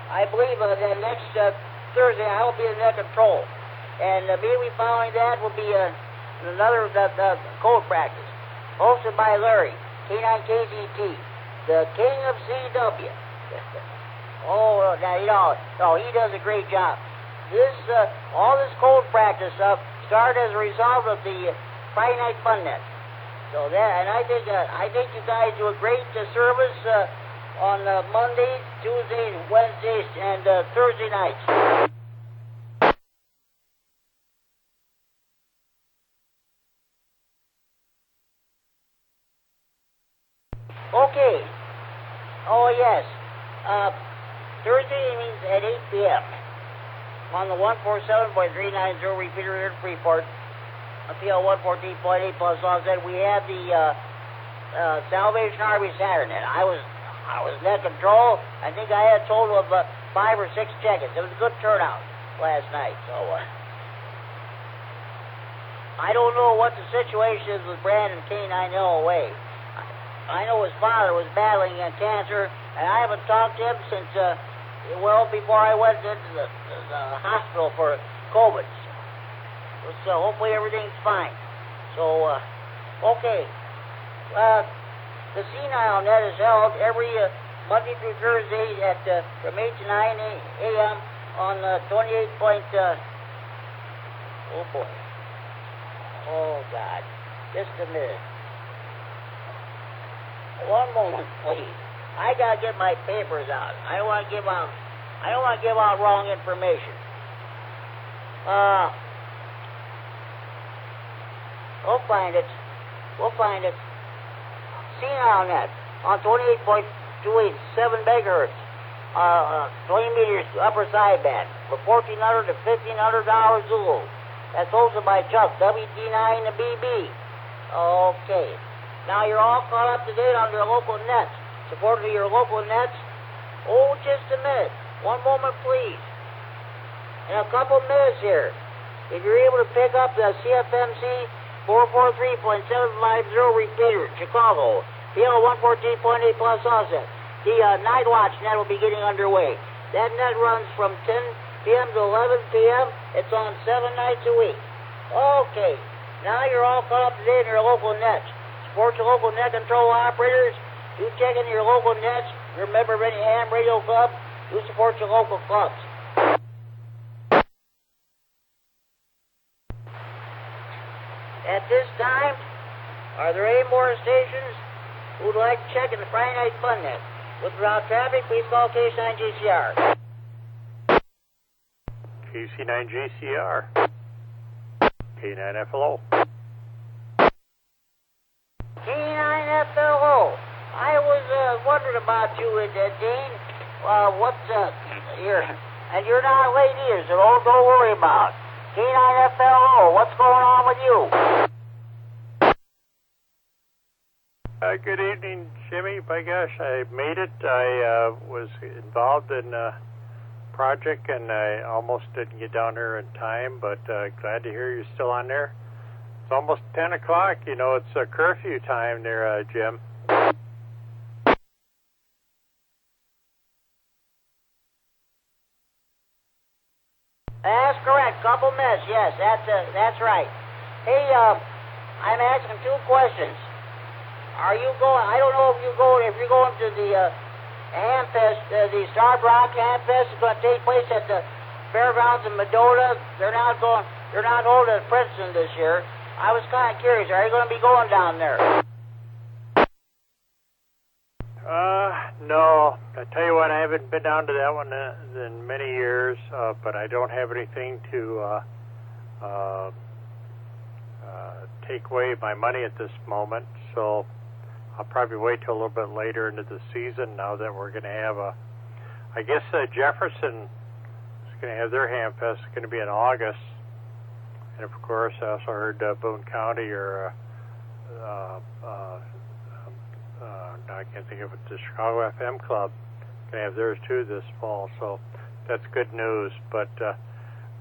A: I believe the next Thursday I will be in net control, and immediately following that will be another code practice hosted by Larry, K9KZT. The king of CW. He does a great job. All this code practice stuff started as a result of the Friday Night Fun Net. So I think you guys do a great service on Mondays, Tuesdays, Wednesdays, and Thursday nights. Okay. Oh, yes. Thursday evenings at 8 p.m. on the 147.390 repeater here in Freeport, PL 114.8 plus offset. We have the Salvation Army Saturday. I was net control. I think I had a total of 5 or 6 check-ins. It was a good turnout last night. So I don't know what the situation is with Brandon K9LOA. I know his father was battling cancer, and I haven't talked to him since, before I went into the hospital for COVID. So hopefully everything's fine. So, okay. The senile net is held every Monday through Thursday at from 8 to 9 a.m. on 28 point. Oh boy. Oh God. Just a minute. One moment, please. I gotta get my papers out. I don't want to give out wrong information. We'll find it. Senile net on 28.287 megahertz. 20 meters upper sideband for $1,400 to $1,500 Zulu. That's hosted by Chuck, WD9 and BB. Okay. Now you're all caught up to date on your local nets. Support of your local nets. Oh, just a minute. One moment, please. In a couple minutes here, if you're able to pick up the CFMC 443.750 repeater, Chicago, PL 114.8 plus offset, the night watch net will be getting underway. That net runs from 10 p.m. to 11 p.m. It's on 7 nights a week. Okay, now you're all caught up to date in your local nets. Support your local net control operators. You check in your local nets. Remember any ham radio club. You support your local clubs. At this time, are there any more stations who would like to check in the Friday Night Fun Net? With route traffic, please call K9GCR.
G: KC9GCR. K9FLO.
A: K9FLO. I was wondering about you, Dean. You're not late either, so don't worry about it. K9FLO, what's going on with you?
G: Good evening, Jimmy. By gosh, I made it. I was involved in a project, and I almost didn't get down there in time, but glad to hear you're still on there. It's almost 10 o'clock. You know, it's curfew time there, Jim.
A: That's correct. Couple minutes. Yes, that's right. Hey, I'm asking two questions. Are you going? I don't know if you're going to the Hamfest, the Star Rock Hamfest is going to take place at the fairgrounds in Medora. They're not holding it in Princeton this year. I was kind of curious. Are you going to be going down there?
G: No. I tell you what, I haven't been down to that one in many years, but I don't have anything to take away my money at this moment, so I'll probably wait till a little bit later into the season now that we're going to have I guess Jefferson is going to have their Hamfest. It's going to be in August. And of course, I also heard Boone County or I can't think of it, the Chicago FM Club going to have theirs too this fall. So that's good news. But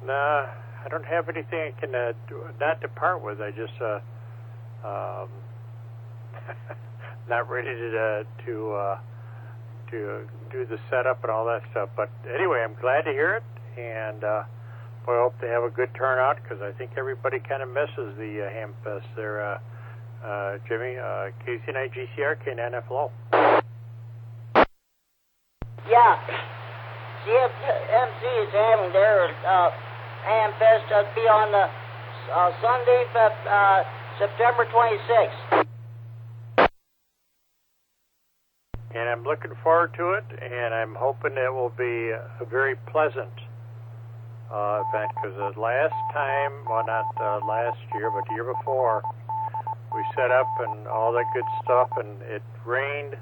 G: nah, I don't have anything I can not depart with. I just not ready to do the setup and all that stuff. But anyway, I'm glad to hear it, and I hope they have a good turnout because I think everybody kind of misses the Hamfest there. Jimmy, KC9GCR, K9FLO.
A: Yeah, CFMC is having their Hamfest to be on the Sunday, September 26th.
G: And I'm looking forward to it, and I'm hoping it will be a very pleasant event, because the last time, well, not last year, but the year before, we set up and all that good stuff, and it rained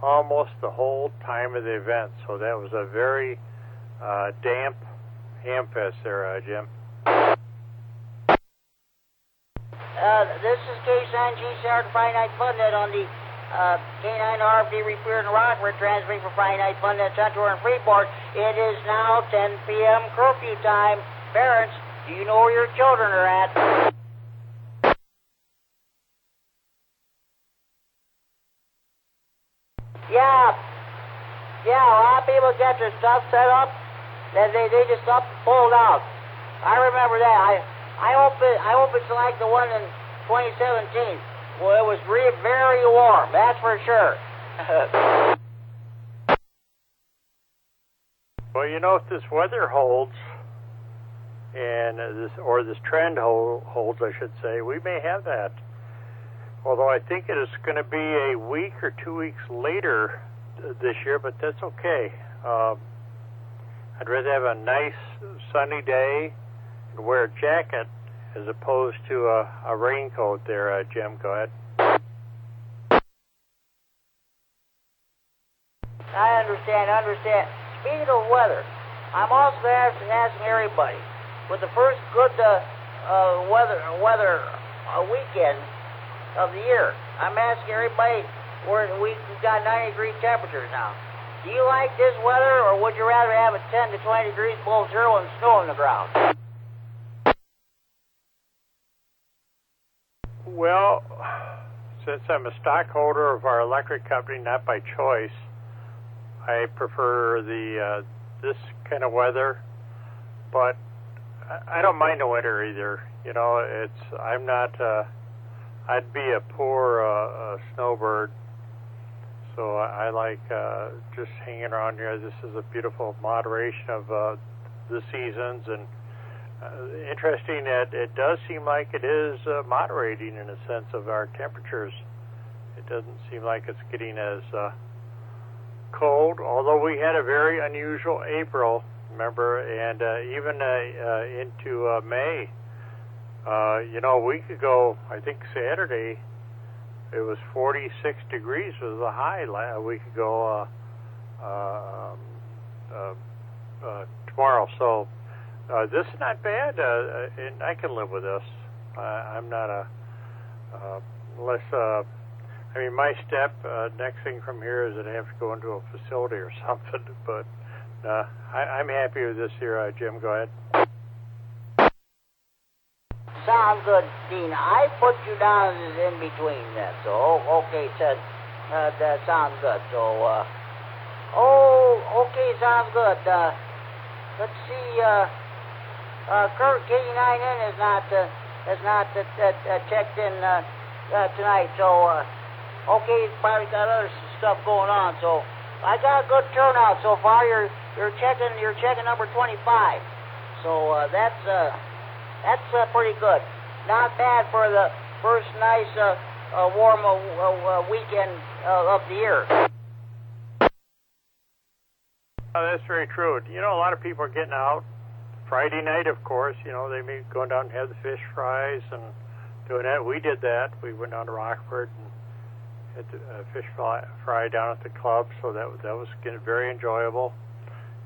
G: almost the whole time of the event, so that was a very damp Hamfest there, Jim.
A: This is K9GCR Friday Night Fun Net on the K9 RFD Repair and Rock. We're transferring for Friday Night Fun Net Central and Freeport. It is now 10 p.m. curfew time. Parents, do you know where your children are at? Yeah, a lot of people get their stuff set up, then they just up and pulled out. I remember that. I hope it's like the one in 2017. Well, it was very warm, that's for sure.
N: Well, you know, if this weather holds, and this trend holds, I should say, we may have that. Although I think it is going to be a week or 2 weeks later this year, but that's okay. I'd rather have a nice sunny day and wear a jacket as opposed to a raincoat there, Jim. Go ahead.
A: I understand. Speaking of weather, I'm also asking everybody, with the first good weather weekend of the year, I'm asking everybody, we've got 90-degree temperatures now. Do you like this weather, or would you rather have it 10 to 20 degrees below zero and snow on the ground?
N: Well, since I'm a stockholder of our electric company, not by choice, I prefer this kind of weather, but I don't mind the winter either. You know, I'm not. I'd be a poor snowbird, so I like just hanging around here. This is a beautiful moderation of the seasons, and interesting that it does seem like it is moderating in a sense of our temperatures. It doesn't seem like it's getting as cold, although we had a very unusual April, remember, and even into May. You know, a week ago, I think Saturday, it was 46 degrees was the high a week ago tomorrow. So this is not bad, and I can live with this. I'm not unless, I mean, my step, next thing from here is that I have to go into a facility or something, but I'm happy with this here, Jim. Go ahead.
A: Sounds good, Dean. I put you down as in between then. So, okay, said that sounds good. So, okay, sounds good. Let's see. Kurt K9N has not checked in tonight. So, okay, he's probably got other stuff going on. So, I got a good turnout so far. You're checking number 25. So that's pretty good. Not bad for the first nice warm weekend of the year.
N: Oh, that's very true. You know, a lot of people are getting out. Friday night, of course, you know, they may be going down and have the fish fries and doing that. We did that. We went down to Rockford and had the fish fry down at the club, so that was very enjoyable.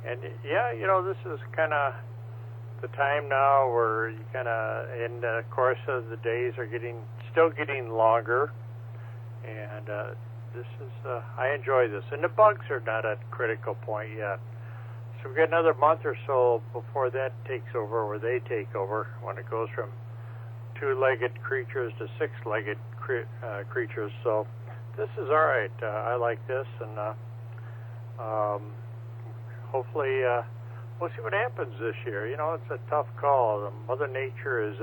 N: And, yeah, you know, this is kind of the time now where you kind of, and of course, the days are still getting longer, and this is, I enjoy this. And the bugs are not at a critical point yet. So we've got another month or so before that takes over, or they take over, when it goes from two-legged creatures to six-legged creatures. So this is all right. I like this, and hopefully we'll see what happens this year. You know, it's a tough call. Mother Nature is,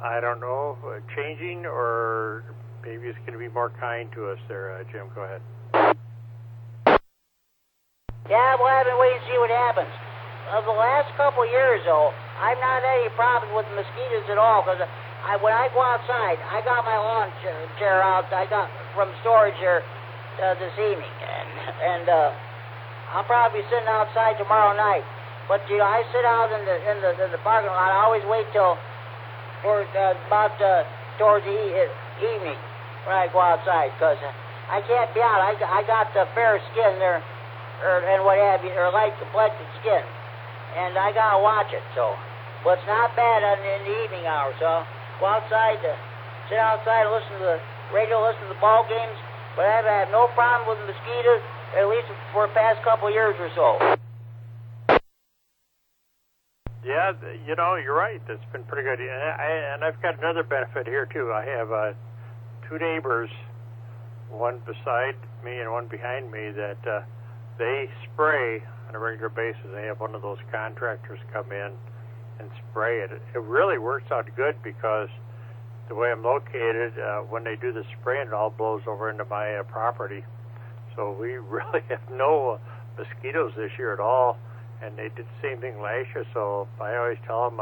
N: I don't know, changing, or maybe it's going to be more kind to us there. Jim, go ahead.
A: Yeah, we'll have to wait and see what happens. The last couple of years, though, I've not had any problems with mosquitoes at all, because when I go outside, I got my lawn chair out. I got from storage here this evening, and I'll probably be sitting outside tomorrow night. But you know, I sit out in the parking lot. I always wait till about towards the evening when I go outside, because I can't be out. I got the fair skin there, and what have you, or light complected skin, and I gotta watch it. So, but it's not bad in the evening hours. So go outside, sit outside, and listen to the radio, listen to the ball games. But I have no problem with mosquitoes, at least for the past couple of years or so.
N: Yeah, you know, you're right. That's been pretty good. And I've got another benefit here, too. I have two neighbors, one beside me and one behind me, that they spray on a regular basis. They have one of those contractors come in and spray it. It really works out good, because the way I'm located, when they do the spraying, it all blows over into my property. So we really have no mosquitoes this year at all. And they did the same thing last year, so I always tell them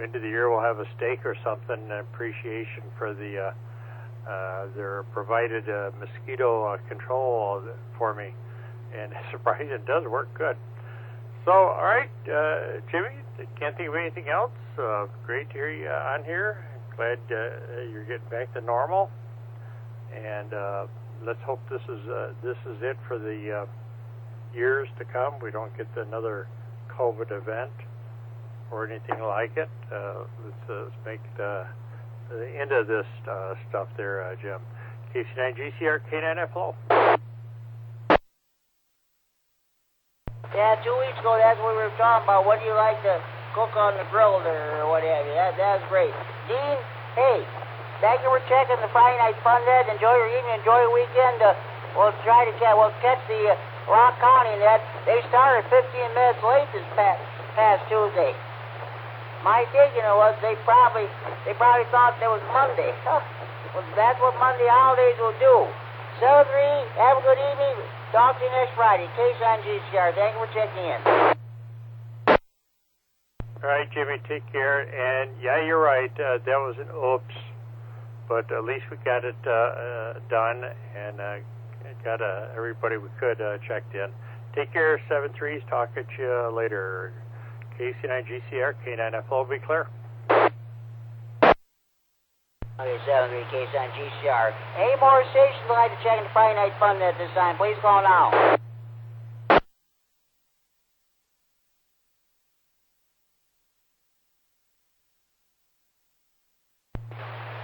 N: end of the year we'll have a steak or something in appreciation for the their provided mosquito control for me. And surprisingly, it does work good. So, all right, Jimmy, can't think of anything else. Great to hear you on here. Glad you're getting back to normal. And let's hope this is it for the years to come. We don't get another COVID event or anything like it. Let's make the end of this stuff there, Jim. KC9 GCR K9FLO.
A: Yeah, 2 weeks ago, that's what we were talking about. What do you like to cook on the grill or what have you? That's great. Dean, hey, thank you for checking the Friday Night Fun Net. Enjoy your evening. Enjoy your weekend. We'll try to catch the Rock County net. They started 15 minutes late this past Tuesday. My thinking was they probably thought it was Monday. Well, that's what Monday holidays will do. 7-3, have a good evening. Talk to you next Friday. Case on GCR. Thank you for checking in.
N: All right, Jimmy, take care. And yeah, you're right. That was an oops, but at least we got it done and got everybody we could checked in. Take care, 7-3s. Talk at you later. KC9 GCR, K9FLO, be clear.
A: Okay, 7-3, Case on GCR. Any more stations would like to check in the Friday Night Fun Net this time? Please call now.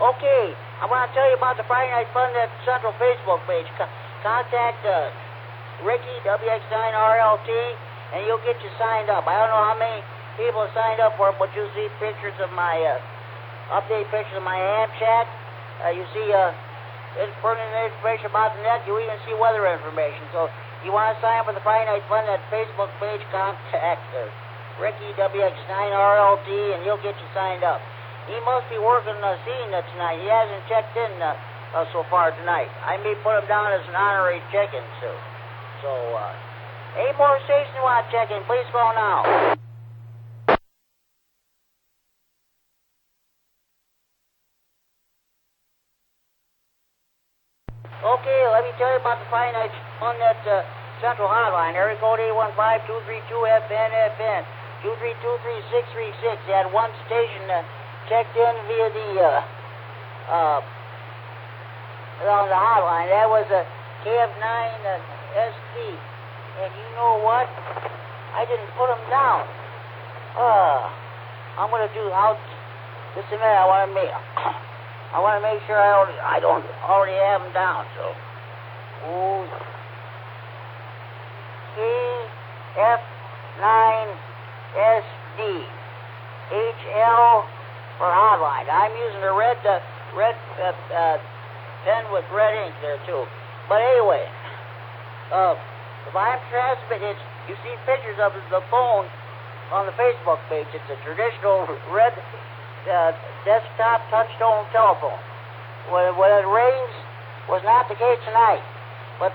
A: Okay, I want to tell you about the Friday Night Fun Net Central Facebook page. Contact Ricky, WX9RLT, and you'll get you signed up. I don't know how many people have signed up for it, but you'll see pictures of my, update pictures of my ham shack. You see pertinent information about the net. You even see weather information. So if you want to sign up for the Friday Night Fun Net Facebook page, contact Ricky, WX9RLT, and he'll get you signed up. He must be working seeing it tonight. He hasn't checked in so far tonight. I may put him down as an honorary check-in soon. So, any more stations you want to check in, please call now. Okay, let me tell you about the Friday Night Fun Net Central Hotline. Area code 815-232-FN-FN, 232-3636. They had one station checked in via the on the hotline. That was a KF9ST. And you know what? I didn't put them down. I'm going to do out just a minute. I want to make sure I don't already have them down. So, KF9SD HL for hotline. I'm using the red pen with red ink there too. But anyway, if I'm transmitting, you see pictures of the phone on the Facebook page. It's a traditional red desktop touch-tone telephone. When it rings, was not the case tonight. But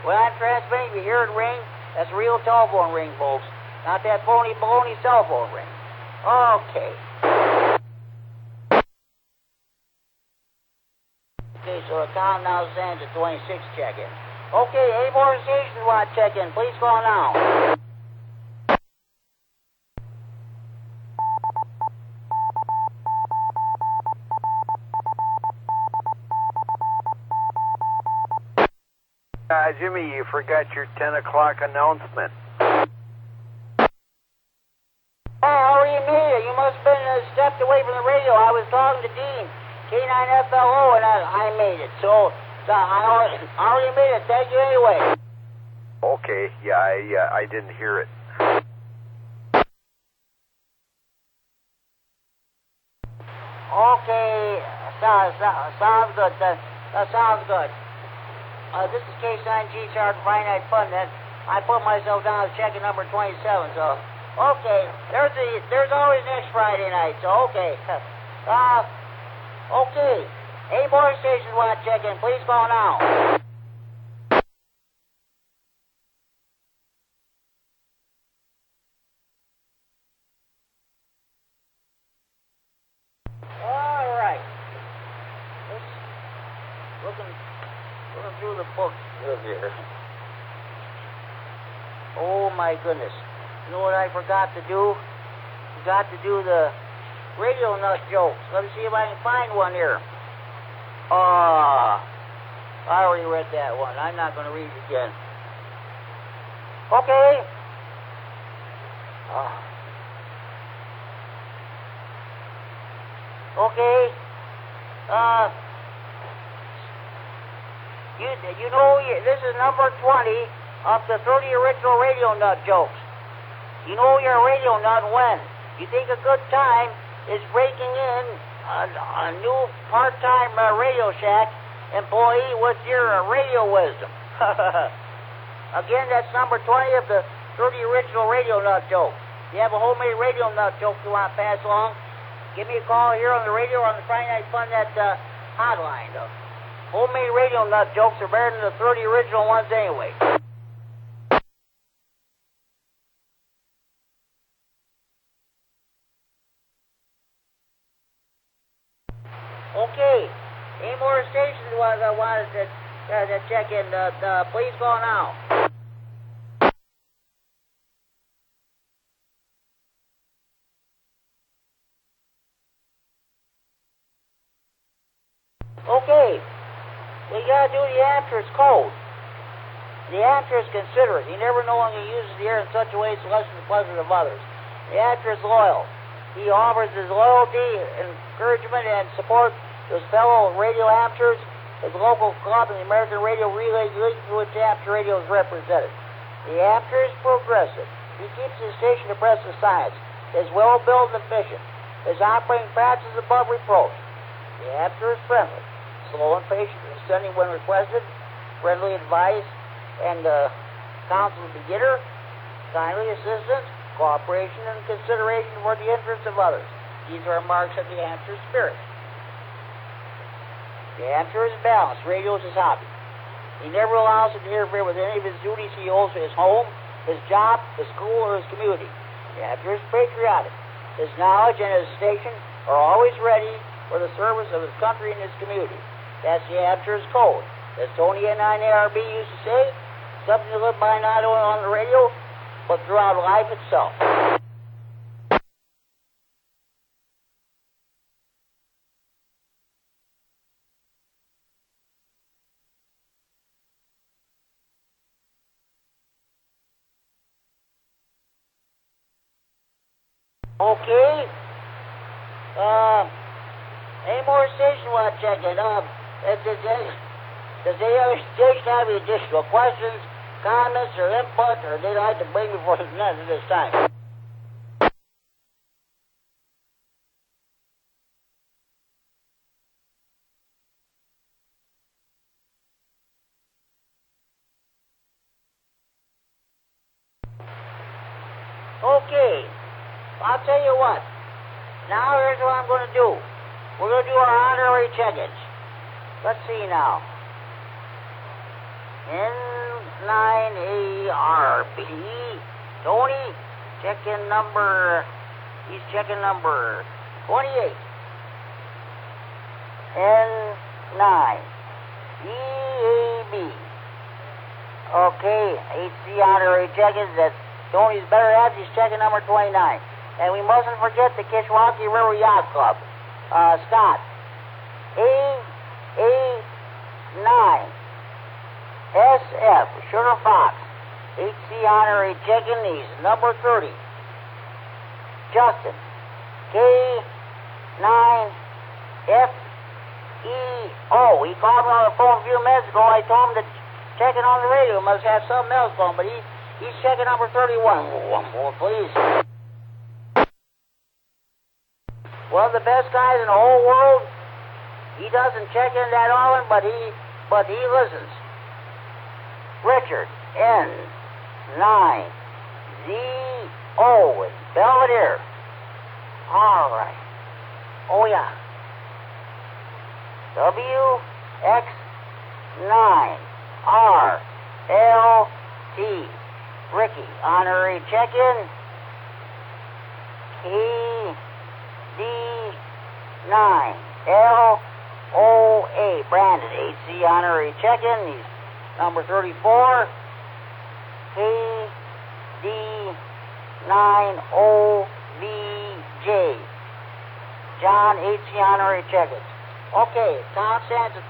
A: when I'm transmitting, if you hear it ring, that's a real telephone ring, folks. Not that phony baloney cell phone ring. Okay. Okay, so the count now stands at 26 check-in. Okay, any more stations want to check in, please call now.
I: Jimmy, you forgot your 10 o'clock announcement.
A: Oh, I already made it. You must have been stepped away from the radio. I was talking to Dean, K9FLO, and I made it. So I already made it. Thank you anyway.
I: Okay, yeah, I didn't hear it.
A: Okay, sounds good. That sounds good. This is K9 GCR Friday Night Fun Net. I put myself down as checking number 27. So, okay, there's always next Friday night. So, okay. Okay. Any more stations want to check in? Please call now. All right. Looking through the book here. Oh my goodness. You know what I forgot to do? Forgot to do the radio nut jokes. Let me see if I can find one here. I already read that one. I'm not going to read it again. Okay. Okay. You know, this is number 20 of the 30 original radio nut jokes. You know you're a radio nut when you think a good time is breaking in a new part-time Radio Shack employee with your radio wisdom. Again, that's number 20 of the 30 original radio nut jokes. If you have a homemade radio nut joke you want to pass along, give me a call here on the radio or on the Friday Night Fun hotline. Homemade radio nut jokes are better than the 30 original ones anyway. Okay. Any more stations wanted to check in? Please call now. Okay. We gotta do the actor's code. The actor is considerate. He never knowingly uses the air in such a way as to lessen the pleasure of others. The actor is loyal. He offers his loyalty, encouragement, and support to his fellow radio amateurs, his local club, and the American Radio Relay League through which amateur radio is represented. The amateur is progressive. He keeps his station abreast of science. Is well-built and efficient. His operating practice is above reproach. The amateur is friendly, slow and patient, sending when requested, friendly advice and counsel to the beginner, kindly assistance, cooperation, and consideration for the interests of others. These are marks of the amateur spirit. The amateur is balanced. Radio is his hobby. He never allows it to interfere with any of his duties he owes to his home, his job, his school, or his community. The amateur is patriotic. His knowledge and his station are always ready for the service of his country and his community. That's the amateur's code. As Tony N9ARB used to say, something to live by not only on the radio, but throughout life itself. Okay. Any more station want to check it? Does any other station have any additional questions, comments, or input, or they'd like to bring before the end of this time? Okay. I'll tell you what. Now here's what I'm going to do. We're going to do our honorary check-ins. Let's see now. N9ARB. Tony, check-in number... He's checking number 28. N9. EAB. Okay, HC honorary check-ins. That's Tony's better half. He's checking number 29. And we mustn't forget the Kishwaukee River Yacht Club. Scott. A9. SF. Sugar Fox. HC honorary check-in. He's number 30. Justin. K9FEO. He called me on the phone a few minutes ago. I told him to check it on the radio. Must have something else going, but he's checking number 31. One more, please. One of the best guys in the whole world. He doesn't check in that often, but he listens. Richard N9ZO in Belvedere. All right. Oh, yeah. WX9RLT. Ricky, honorary check-in. KD9LOA. Brandon, HC honorary check-in. He's number 34. KD9OVJ. John, HC honorary check-ins. Okay, Tom stands at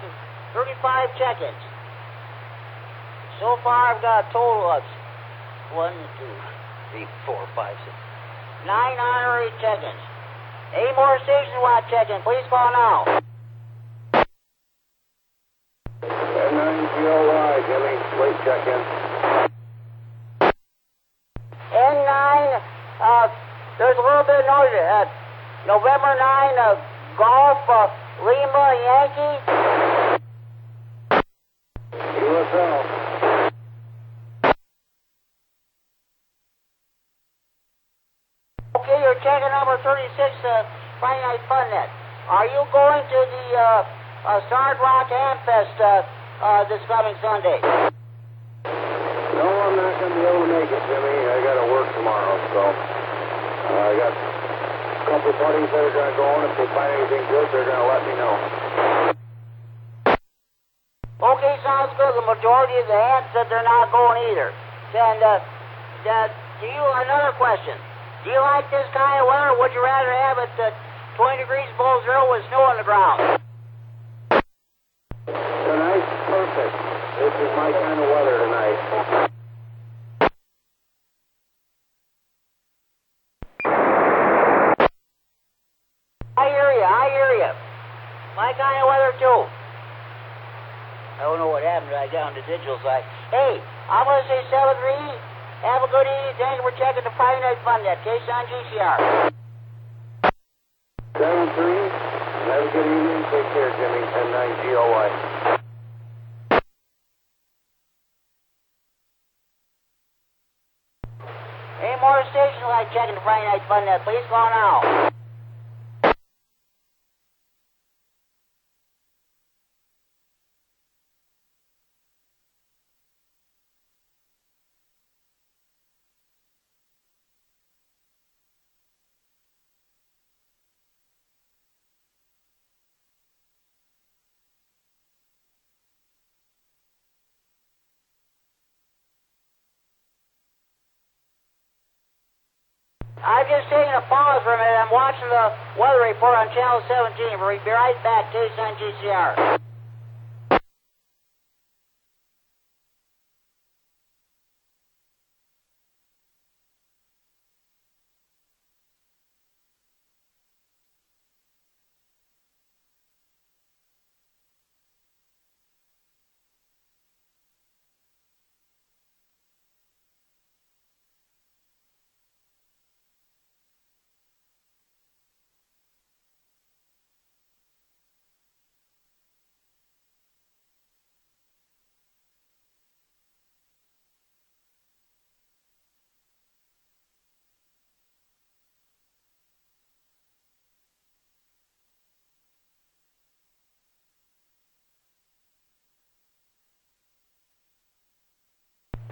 A: 35 check-ins. So far, I've got a total of 1, 2, 3, 4, 5, 6, 9 honorary check-ins. Any more stations want to check in? Please call now.
I: N9GOY, Jimmy, please check in.
A: N9, there's a little bit of noise. November 9, Golf, Lima, Yankee.
I: USL.
A: Okay, you're checking number 36, Friday Night Fun Net. Are you going to the Start Rock Hamfest this coming Sunday?
I: No, I'm not going to be able to make it, Jimmy. I got to work tomorrow, so I got a couple buddies that are going to go, and if they find anything good, they're going to let me know.
A: Okay, sounds good. The majority of the hands said they're not going either. And to you, another question. Do you like this kind of weather, or would you rather have it 20 degrees below zero with snow on the ground?
I: Tonight's perfect. This is my kind of weather tonight.
A: I hear you. My kind of weather, too. I don't know what happened right down the digital side. Hey, I'm going to say 7-3. Have a good evening. Thank you for checking the Friday Night Fun Net. Json GCR.
I: 7-3. Have a good evening. Take care, Jimmy. 10-9-GOY.
A: Any more stations like checking the Friday Night Fun Net? Please call now. I've just taken a pause for a minute. I'm watching the weather report on Channel 17. We'll be right back. Json GCR.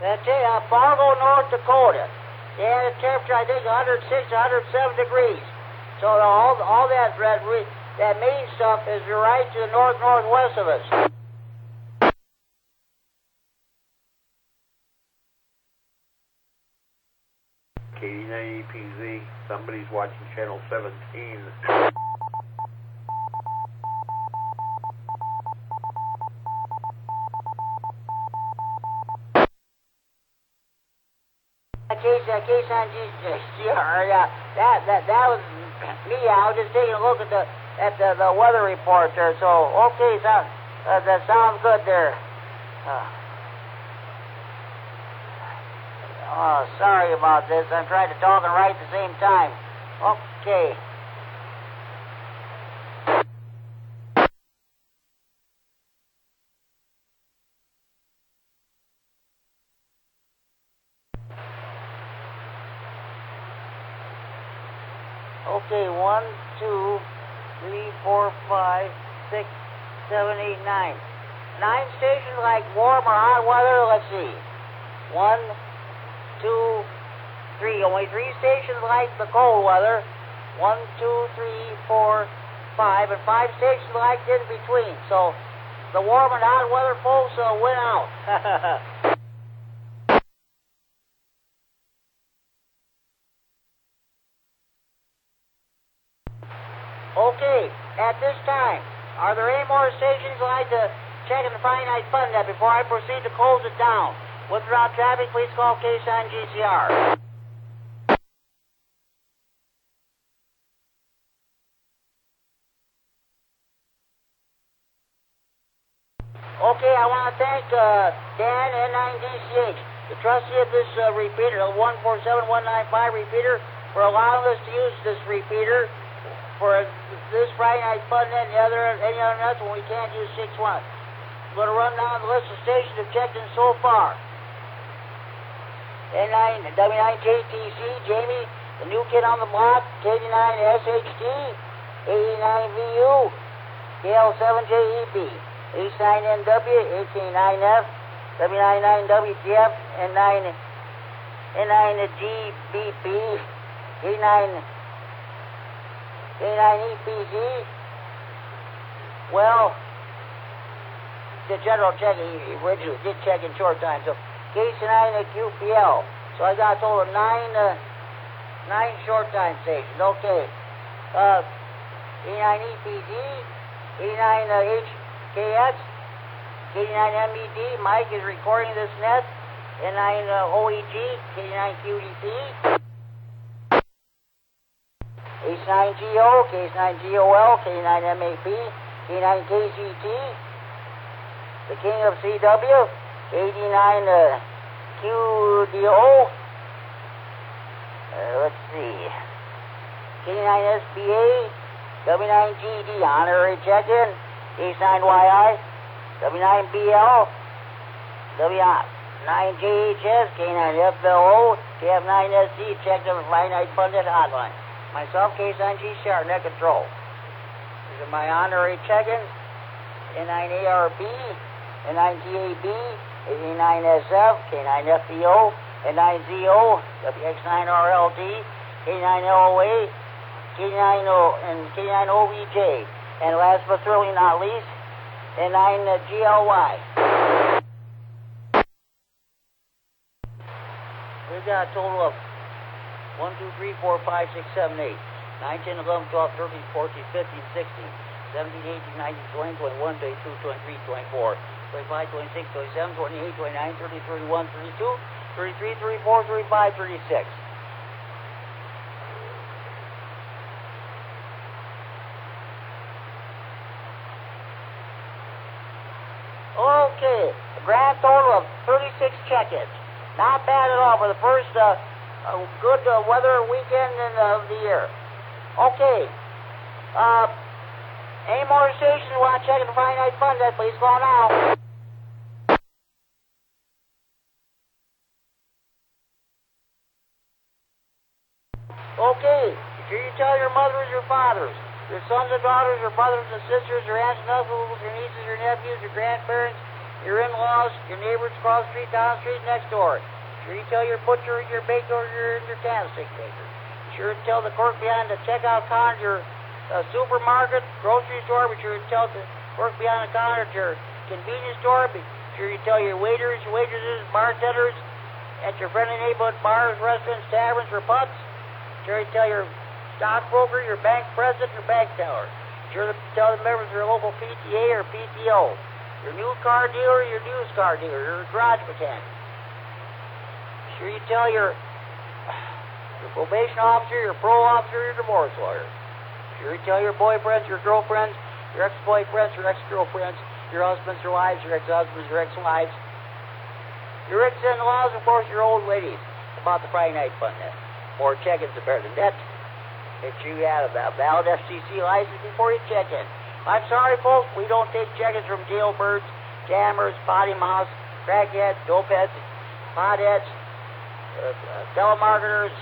A: That's it. Fargo, North Dakota. They had a temperature, I think, 106, 107 degrees. So all that main stuff is right to the northwest of us.
I: KD9EPZ. Somebody's watching Channel 17.
A: Json GCR, that was me. I was just taking a look at the weather report there. So okay, that sounds good there. Oh, sorry about this. I'm trying to talk and write at the same time. Okay. Okay, 1, 2, 3, 4, 5, 6, 7, 8, 9. 9 stations like warm or hot weather. Let's see. 1, 2, 3. Only 3 stations like the cold weather. 1, 2, 3, 4, 5, and 5 stations like in between. So the warm and hot weather folks win out. Okay, at this time, are there any more stations you'd like to check in the Friday Night Fun Net before I proceed to close it down? With or without traffic, please call Json GCR. Okay, I want to thank Dan, N9DCH, the trustee of this repeater, the 147195 repeater, for allowing us to use this repeater for this Friday Night Fun Net and any other nuts when we can't use 6-1. I'm going to run down the list of stations that have checked in so far. N9, W9JTC, Jamie, the new kid on the block, KD9SHT, 89VU, KL7JEB, H9NW, AK9F, W99WTF, N9GBP, K9EPZ. Well, the general check, he originally did check in short time, so KC9QPL. So I got a total of 9 short time stations. Okay. K9EPZ, K9HKS, K9MED, Mike is recording this net, N9OEG, K9QDP, H9GO, K9GOL, K9MAP, K9KGT, the King of CW, KD9QDO, let's see, K9SBA, W9GD, honorary check-in, H9YI, W9BL, W9JHS, K9FLO, KF9SC, checked on the Friday Night Fun Net hotline. Myself, Json GCR, net control. These are my honorary check-ins. N9ARB, N9TAB, A9SF, K9FBO, N9ZO, WX9RLD, K9LOA, and K9OVJ. And last but certainly not least, N9GLY. We've got a total of 1, 2, 3, 4, 5, 6, 7, 8, 9, 10, 11, 12, 13, 14, 15, 16, 17, 18, 19, 20, 21, 22, 23, 24, 25, 26, 27, 28, 29, 30, 31, 32, 33, 34, 35, 36. Okay, a grand total of 36 check-ins. Not bad at all for the first good weather weekend of the year. Okay. Any more stations you want to check in the Friday Night Fun Net, please call now. Okay. Be sure you tell your mothers, your fathers, your sons and daughters, your brothers and sisters, your aunts and uncles, your nieces, your nephews, your grandparents, your in-laws, your neighbors across the street, down the street, next door. Sure you tell your butcher, your baker, your candlestick maker. Sure to tell the clerk behind the checkout counter at your supermarket, grocery store. Be sure to tell the clerk behind the counter at your convenience store. Be sure you tell your waiters, your waitresses, bartenders at your friendly neighborhood bars, restaurants, taverns, or pubs. Sure you tell your stockbroker, your bank president, your bank teller. Sure to tell the members of your local PTA or PTO. Your new car dealer, your used car dealer, your garage mechanic. Sure you tell your probation officer, your parole officer, your divorce lawyer. Sure you tell your boyfriends, your girlfriends, your ex-boyfriends, your ex-girlfriends, your husbands, your wives, your ex-husbands, your ex-wives, your ex-in-laws, of course, your old ladies about the Friday Night Fun Net. More check-ins are better than that. Make sure you have a valid FCC license before you check in. I'm sorry, folks, we don't take check-ins from jailbirds, jammers, potty mouths, crackheads, dopeheads, potheads, telemarketers,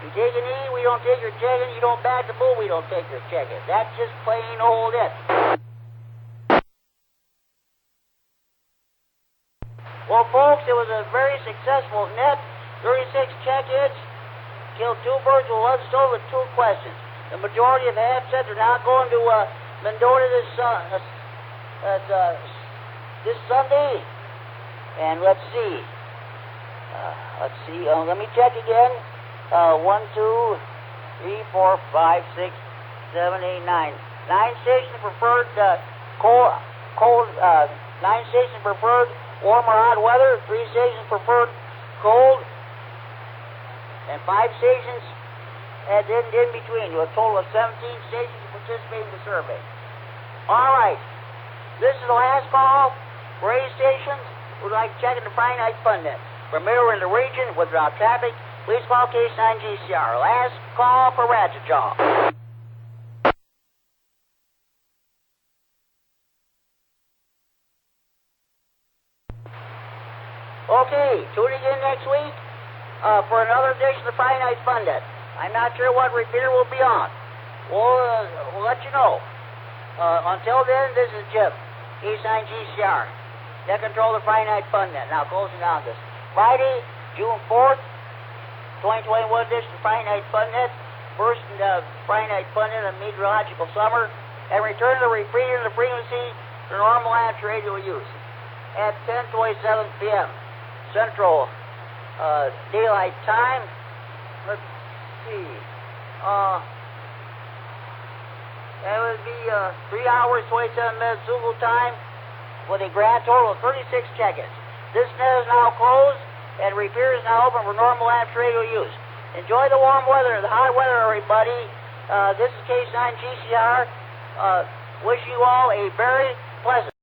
A: You take an E, we don't take your check-in. You don't back the bull, we don't take your check-in. That's just plain old it. Well, folks, it was a very successful net. 36 check-ins. Killed 2 birds with 1 stone with 2 questions. The majority of half said they're not going to Mendota this Sunday. And let's see. Let me check again. 1, 2, 3, 4, 5, 6, 7, 8, 9. 9 stations preferred cold. 9 stations preferred warm or hot weather. 3 stations preferred cold. And 5 stations in between. You have a total of 17 stations to participate in the survey. All right. This is the last call for any stations who would like to check in the Friday Night Fun Net. From anywhere in the region without traffic, please call K9GCR. Last call for Ratchet Jaw. Okay, tuning in next week for another edition of the Friday Night Fun Net. I'm not sure what repeater will be on. We'll let you know. Until then, this is Jim, K9GCR. That control the Friday Night Fun Net. Now closing on this. Friday, June 4th, 2021 edition of Friday Night Fun Net. First Friday Night Fun Net of meteorological summer. And return to the repeater of the frequency for normal amateur radio use at 10:27 p.m. Central Daylight Time. Let's see. That would be 3 hours, 27 minutes Zulu time with a grand total of 36 check-ins. This net is now closed, and repair is now open for normal amateur radio use. Enjoy the warm weather, the hot weather, everybody. This is K9GCR. Wish you all a very pleasant